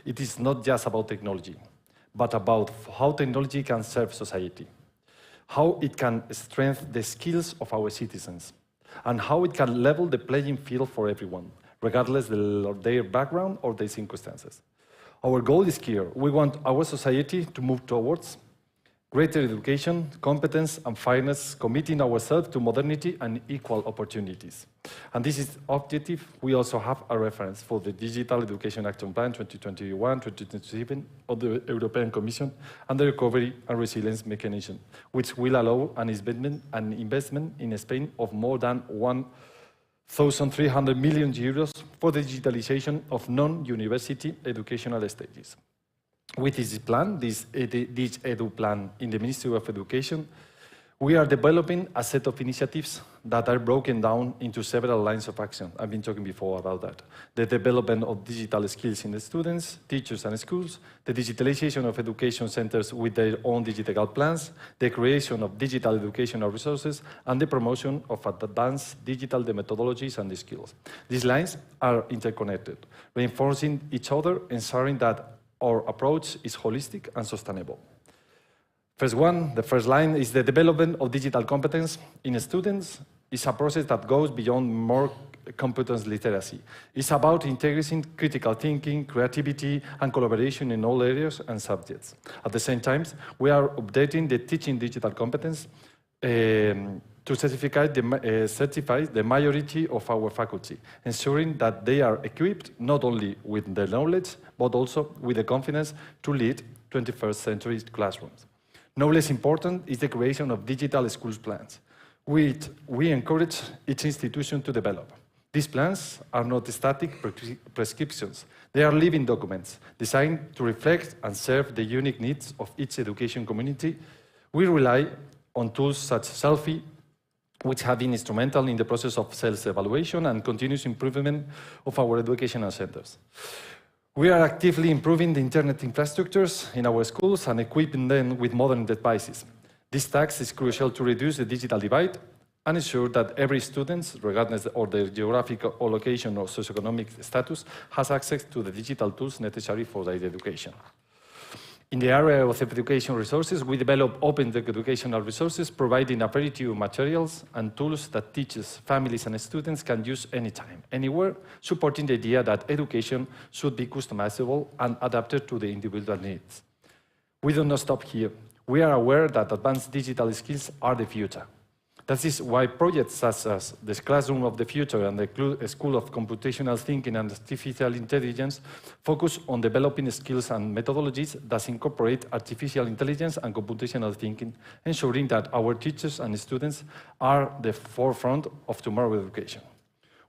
[SPEAKER 8] It is not just about technology, but about how technology can serve society, how it can strengthen the skills of our citizens, and how it can level the playing field for everyone, regardless of their background or their circumstances. Our goal is clear. We want our society to move towards greater education, competence, and fairness, committing ourselves to modernity and equal opportunities. And this is objective. We also have a reference for the Digital Education Action Plan 2021-2027 of the European Commission and the Recovery and Resilience Mechanism, which will allow an investment in Spain of more than 1,300 million euros for the digitalization of non-university educational stages. With this plan, this Edu plan in the Ministry of Education, we are developing a set of initiatives that are broken down into several lines of action. I've been talking before about that. The development of digital skills in the students, teachers and schools, the digitalization of education centers with their own digital plans, the creation of digital educational resources, and the promotion of advanced digital methodologies and the skills. These lines are interconnected, reinforcing each other, ensuring that our approach is holistic and sustainable. The first line is the development of digital competence in students. It's a process that goes beyond more competence literacy. It's about integrating critical thinking, creativity, and collaboration in all areas and subjects. At the same time, we are updating the teaching digital competence to certify the majority of our faculty, ensuring that they are equipped not only with the knowledge, but also with the confidence to lead 21st century classrooms. No less important is the creation of digital schools plans, which we encourage each institution to develop. These plans are not static prescriptions. They are living documents designed to reflect and serve the unique needs of each education community. We rely on tools such as Selfie, which have been instrumental in the process of self-evaluation and continuous improvement of our educational centers. We are actively improving the internet infrastructures in our schools and equipping them with modern devices. This task is crucial to reduce the digital divide and ensure that every student, regardless of their geographical location or socioeconomic status, has access to the digital tools necessary for their education. In the area of education resources, we develop open educational resources, providing a variety of materials and tools that teachers, families, and students can use anytime, anywhere, supporting the idea that education should be customizable and adapted to the individual needs. We do not stop here. We are aware that advanced digital skills are the future. That is why projects such as the Classroom of the Future and the School of Computational Thinking and Artificial Intelligence focus on developing skills and methodologies that incorporate artificial intelligence and computational thinking, ensuring that our teachers and students are the forefront of tomorrow's education.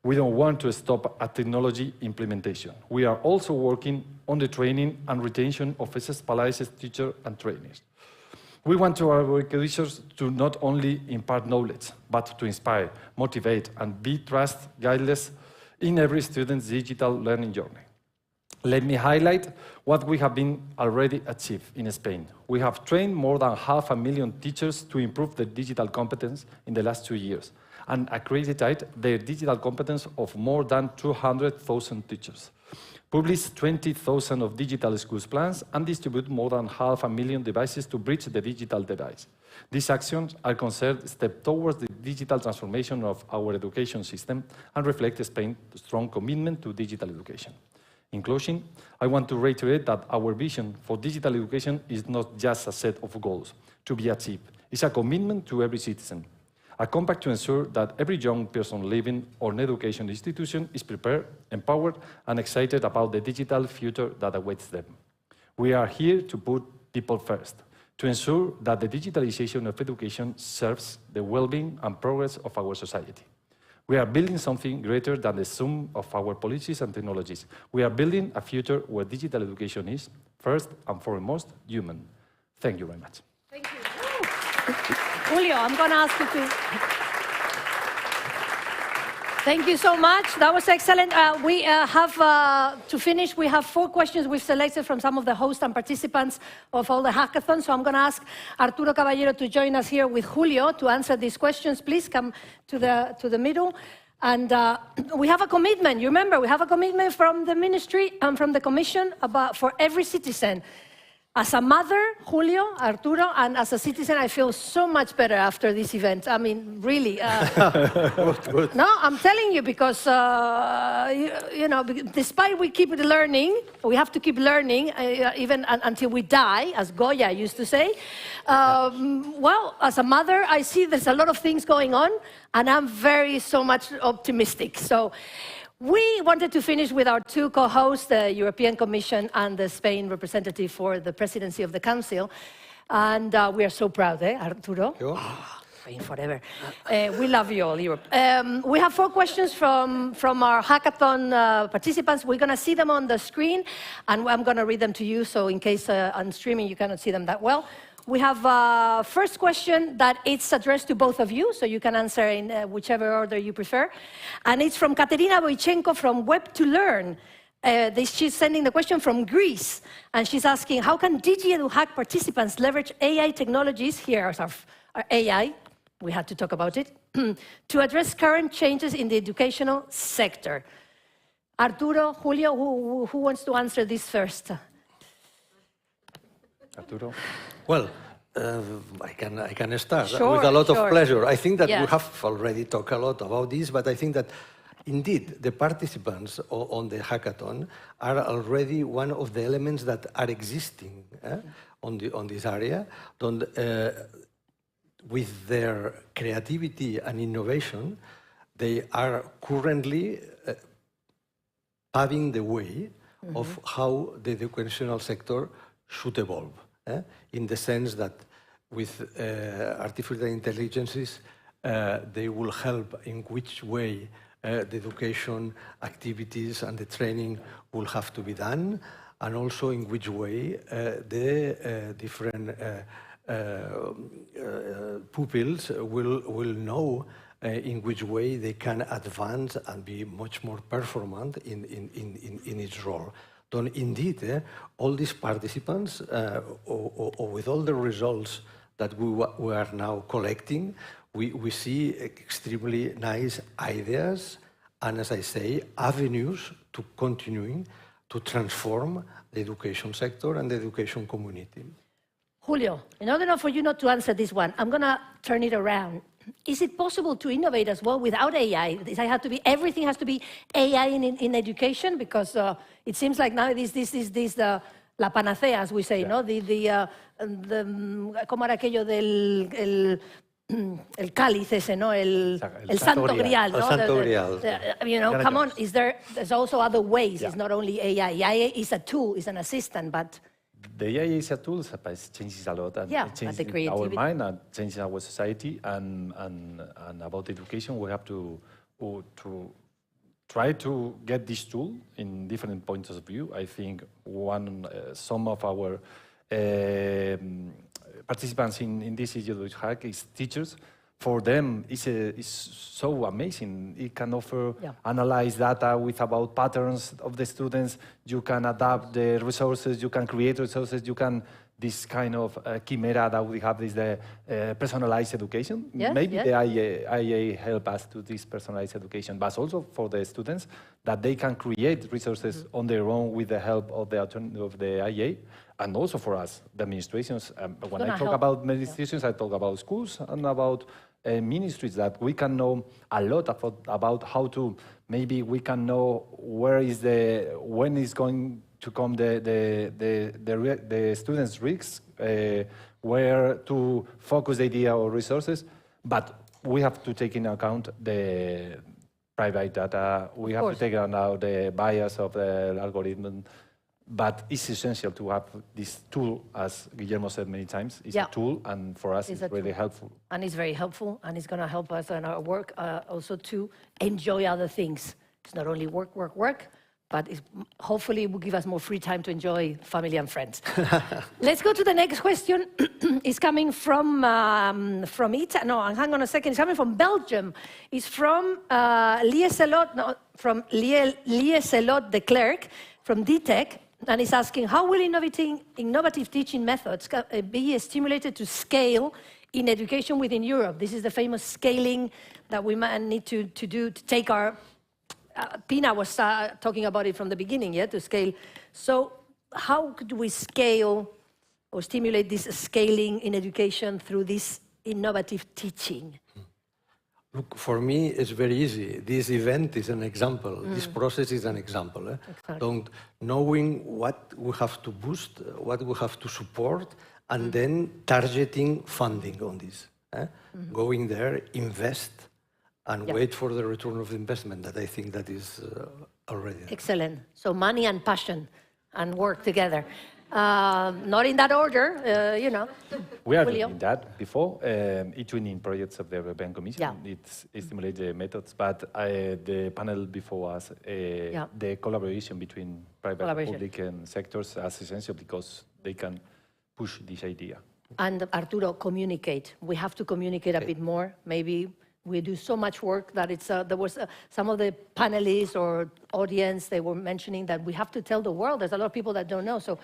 [SPEAKER 8] We don't want to stop at technology implementation. We are also working on the training and retention of specialized teachers and trainers. We want our educators to not only impart knowledge, but to inspire, motivate, and be trust guideless in every student's digital learning journey. Let me highlight what we have been already achieved in Spain. We have trained more than 500,000 teachers to improve their digital competence in the last 2 years, and accredited their digital competence of more than 200,000 teachers. Published 20,000 of digital schools plans and distribute more than 500,000 devices to bridge the digital divide. These actions are considered steps towards the digital transformation of our education system and reflect Spain's strong commitment to digital education. In closing, I want to reiterate that our vision for digital education is not just a set of goals to be achieved. It's a commitment to every citizen, a compact to ensure that every young person living on an education institution is prepared, empowered, and excited about the digital future that awaits them. We are here to put people first, to ensure that the digitalization of education serves the well-being and progress of our society. We are building something greater than the sum of our policies and technologies. We are building a future where digital education is, first and foremost, human. Thank you very much.
[SPEAKER 1] Thank you. Julio, I'm going to ask you to... Thank you so much. That was excellent. We have, to finish, we have 4 questions we've selected from some of the hosts and participants of all the hackathons. So I'm going to ask Arturo Caballero to join us here with Julio to answer these questions. Please come to the middle. And we have a commitment. You remember, we have a commitment from the ministry and from the commission for every citizen. As a mother, Julio, Arturo, and as a citizen, I feel so much better after this event. I mean, really.
[SPEAKER 9] Good.
[SPEAKER 1] No, I'm telling you, because, you know, despite we keep learning, we have to keep learning even until we die, as Goya used to say. Well, as a mother, I see there's a lot of things going on, and I'm so much optimistic. So we wanted to finish with our 2 co-hosts, the European Commission and the Spain representative for the presidency of the Council. And we are so proud, Arturo? Spain forever. We love you all, Europe. We have 4 questions from our hackathon participants. We're going to see them on the screen, and I'm going to read them to you, so in case on streaming you cannot see them that well. We have a first question that it's addressed to both of you, so you can answer in whichever order you prefer. And it's from Katerina Wojchenko from Web2Learn. She's sending the question from Greece, and she's asking, how can DigiEduHack participants leverage AI technologies, here is our AI, we had to talk about it, to address current changes in the educational sector? Arturo, Julio, who wants to answer this first?
[SPEAKER 8] Arturo?
[SPEAKER 9] Well, I can start with a lot of pleasure. I think that we have already talked a lot about this, but I think that indeed the participants on the hackathon are already one of the elements that are existing on this area. With their creativity and innovation, they are currently paving the way of how the educational sector should evolve. In the sense that with artificial intelligences, they will help in which way the education activities and the training will have to be done, and also in which way the different pupils will know in which way they can advance and be much more performant in its role. Indeed, all these participants, or with all the results that we are now collecting, we see extremely nice ideas and, as I say, avenues to continuing to transform the education sector and the education community.
[SPEAKER 1] Julio, in order for you not to answer this one, I'm going to turn it around. Is it possible to innovate as well without AI? Everything has to be AI in education? Because it seems like now this is la panacea, as we say, ¿no? ¿Cómo era aquello del el cáliz ese, ¿no? El santo grial, ¿no?
[SPEAKER 9] El santo grial.
[SPEAKER 1] You know, come on, there's also other ways. It's not only AI. AI is a tool, is an assistant, but...
[SPEAKER 8] The AI is a tool that changes a lot, and it changes our mind and changes our society. And about education, we have to try to get this tool in different points of view. I think some of our participants in this DigiEduHack is teachers. For them, it's so amazing. It can offer analyze data with about patterns of the students. You can adapt the resources. You can create resources. You can this kind of chimera that we have is the personalized education.
[SPEAKER 1] Yes,
[SPEAKER 8] Maybe
[SPEAKER 1] yes.
[SPEAKER 8] the IA help us to this personalized education, but also for the students that they can create resources on their own with the help of the IA. And also for us, the administrations, when I talk about administrations, I talk about schools and about ministries, that we can know a lot about how to, maybe we can know when is going to come the students' risks, where to focus the idea or resources, but we have to take into account the private data, we have to take into account the bias of the algorithm. But it's essential to have this tool, as Guillermo said many times. It's a tool, and for us, it's really helpful.
[SPEAKER 1] And it's very helpful, and it's going to help us in our work also to enjoy other things. It's not only work, work, work, but hopefully it will give us more free time to enjoy family and friends. Let's go to the next question. It's coming from Italy. No, hang on a second. It's coming from Belgium. It's from Lieselot de Klerk from DTech. And it's asking, how will innovative teaching methods be stimulated to scale in education within Europe? This is the famous scaling that we might need to do to take our... Pina was talking about it from the beginning, to scale. So how could we scale or stimulate this scaling in education through this innovative teaching?
[SPEAKER 9] Look, for me, it's very easy. This event is an example. This process is an example. Exactly. Knowing what we have to boost, what we have to support, and then targeting funding on this. Going there, invest, and wait for the return of investment. That I think that is already there.
[SPEAKER 1] Excellent. So money and passion and work together. Not in that order, you know.
[SPEAKER 8] We are doing that before. E-twinning projects of the European Commission, it stimulates the methods, but the panel before us, the collaboration between private and public sectors is essential because they can push this idea.
[SPEAKER 1] And Arturo, communicate. We have to communicate a bit more. Maybe we do so much work that it's, there was some of the panelists or audience, they were mentioning that we have to tell the world. There's a lot of people that don't know. So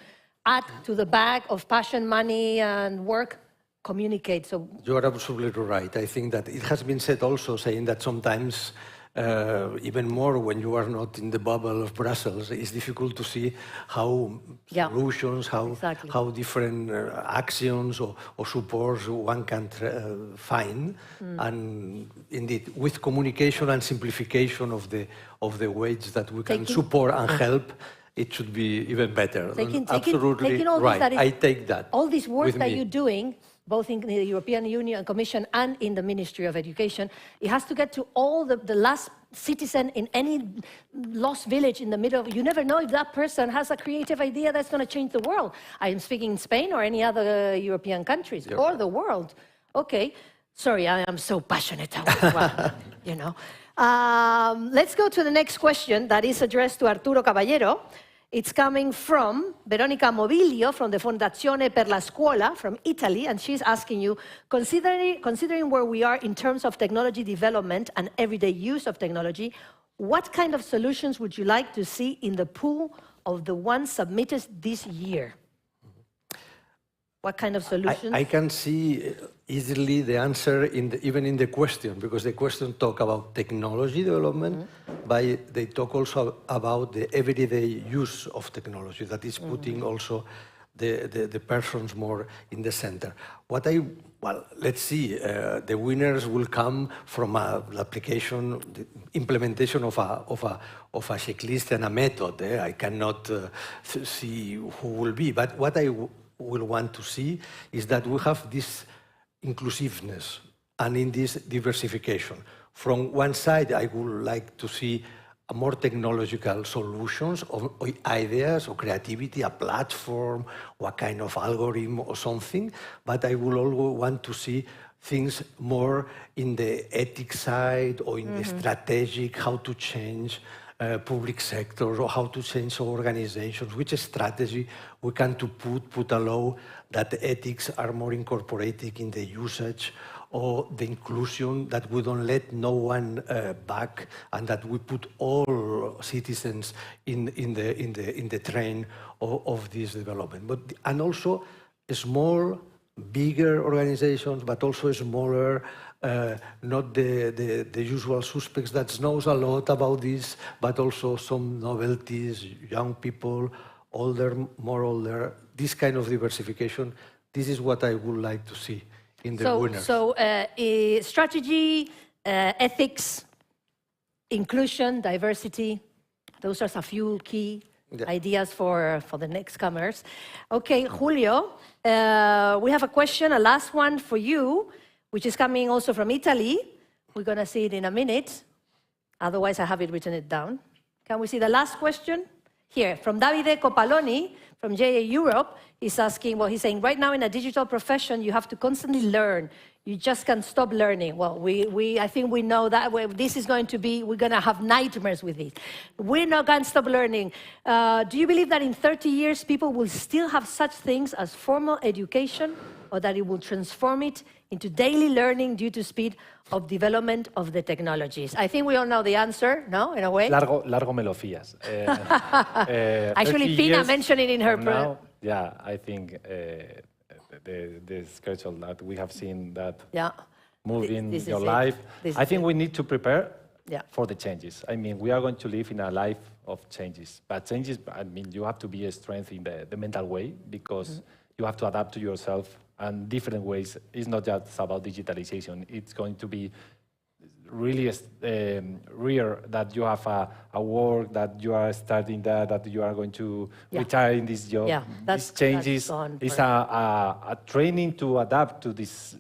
[SPEAKER 1] add to the bag of passion, money, and work, communicate. So
[SPEAKER 9] you are absolutely right. I think that it has been said also, saying that sometimes, even more when you are not in the bubble of Brussels, it's difficult to see how solutions, how different actions or supports one can find. And indeed, with communication and simplification of the ways that we can support and help, it should be even better. Absolutely right. I take that.
[SPEAKER 1] All this work that you're doing, both in the European Union Commission and in the Ministry of Education, it has to get to all the last citizen in any lost village in the middle of, you never know if that person has a creative idea that's going to change the world. I am speaking in Spain or any other European countries or the world. Okay, sorry, I am so passionate about well, you know. Let's go to the next question that is addressed to Arturo Caballero. It's coming from Veronica Mobilio from the Fondazione per la Scuola from Italy, and she's asking you, considering where we are in terms of technology development and everyday use of technology, what kind of solutions would you like to see in the pool of the ones submitted this year? What kind of solutions?
[SPEAKER 9] I can see easily the answer even in the question, because the question talk about technology development, but they talk also about the everyday use of technology, that is putting also the persons more in the center. Well, let's see, the winners will come from the application, the implementation of a checklist and a method. I cannot see who will be, but what I will want to see is that we have this inclusiveness and in this diversification. From one side, I would like to see more technological solutions or ideas or creativity, a platform or a kind of algorithm or something, but I will always want to see things more in the ethics side or in the strategic, how to change public sectors or how to change organizations, which strategy we can to put a law that the ethics are more incorporated in the usage or the inclusion, that we don't let no one back, and that we put all citizens in the train of this development. And also small, bigger organizations, but also smaller, not the usual suspects that knows a lot about this, but also some novelties, young people, older, more older, this kind of diversification. This is what I would like to see in the winners.
[SPEAKER 1] So strategy, ethics, inclusion, diversity, those are a few key ideas for the next comers. Okay, Julio, we have a question, a last one for you, which is coming also from Italy. We're going to see it in a minute. Otherwise, I have it written it down. Can we see the last question? Here, from Davide Copaloni, from JA Europe, he's asking, well, he's saying, right now in a digital profession, you have to constantly learn. You just can't stop learning. Well, I think we know that this is going to be, we're going to have nightmares with it. We're not going to stop learning. Do you believe that in 30 years, people will still have such things as formal education, or that it will transform it into daily learning due to speed of development of the technologies? I think we all know the answer, no, in a way?
[SPEAKER 8] Largo me lo fías.
[SPEAKER 1] Actually, Pina mentioned it in her...
[SPEAKER 8] Now, yeah, I think the schedule that we have seen that moving your life, I think we need to prepare for the changes. I mean, we are going to live in a life of changes, but changes, I mean, you have to be a strength in the mental way, because you have to adapt to yourself and different ways. It's not just about digitalization. It's going to be really rare that you have a work, that you are starting that you are going to retire in this job.
[SPEAKER 1] Yeah,
[SPEAKER 8] these changes is a training to adapt to this.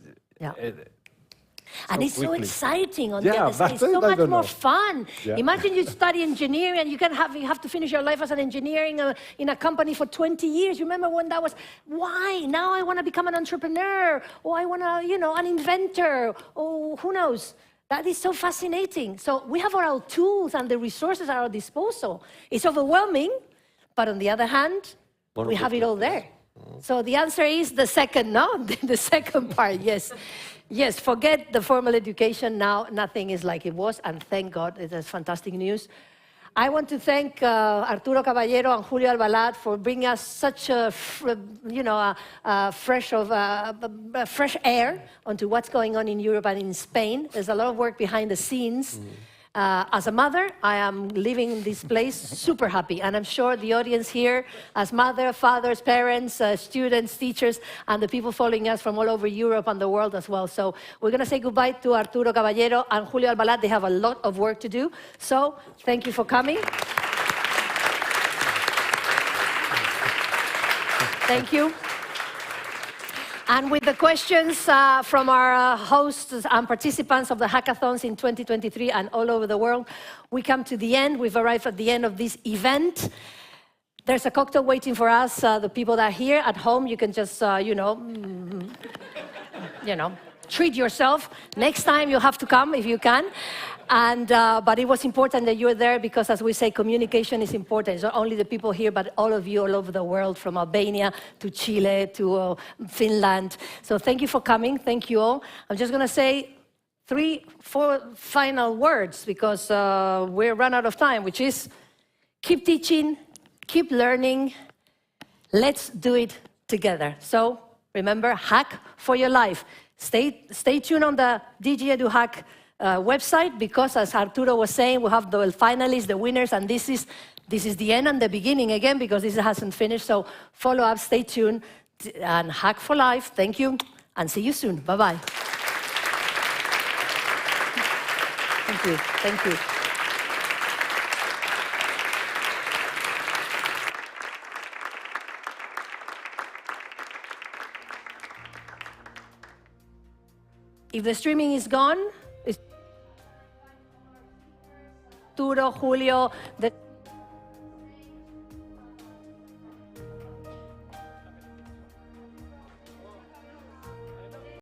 [SPEAKER 1] And it's
[SPEAKER 8] quickly.
[SPEAKER 1] so exciting on the other side. It's so much more fun. Imagine you study engineering and you have to finish your life as an engineer in a company for 20 years. You remember when that was, why? Now I want to become an entrepreneur, or I want to, an inventor, or who knows? That is so fascinating. So we have our tools and the resources at our disposal. It's overwhelming, but on the other hand, we have it all there. So the answer is the second, no? The second part, yes. Yes, forget the formal education now. Nothing is like it was, and thank God, it is fantastic news. I want to thank Arturo Caballero and Julio Albalat for bringing us such a, fresh air onto what's going on in Europe and in Spain. There's a lot of work behind the scenes. As a mother, I am living this place super happy, and I'm sure the audience here, as mother, fathers, parents, students, teachers, and the people following us from all over Europe and the world as well. So we're going to say goodbye to Arturo Caballero and Julio Albalat. They have a lot of work to do. So thank you for coming. Thank you. And with the questions from our hosts and participants of the hackathons in 2023 and all over the world, we come to the end. We've arrived at the end of this event. There's a cocktail waiting for us. The people that are here at home, you can just, treat yourself. Next time you'll have to come if you can. And, but it was important that you're there because, as we say, communication is important. It's not only the people here, but all of you all over the world, from Albania to Chile to Finland. So thank you for coming. Thank you all. I'm just going to say 3-4 final words because we're run out of time, which is keep teaching, keep learning. Let's do it together. So remember, hack for your life. Stay tuned on the DigiEduHack website, because as Arturo was saying, we have the finalists, the winners, and this is the end and the beginning again, because this hasn't finished. So follow up, stay tuned, and hack for life. Thank you, and see you soon. Bye-bye. Thank you. Thank you. If the streaming is gone, Arturo, Julio,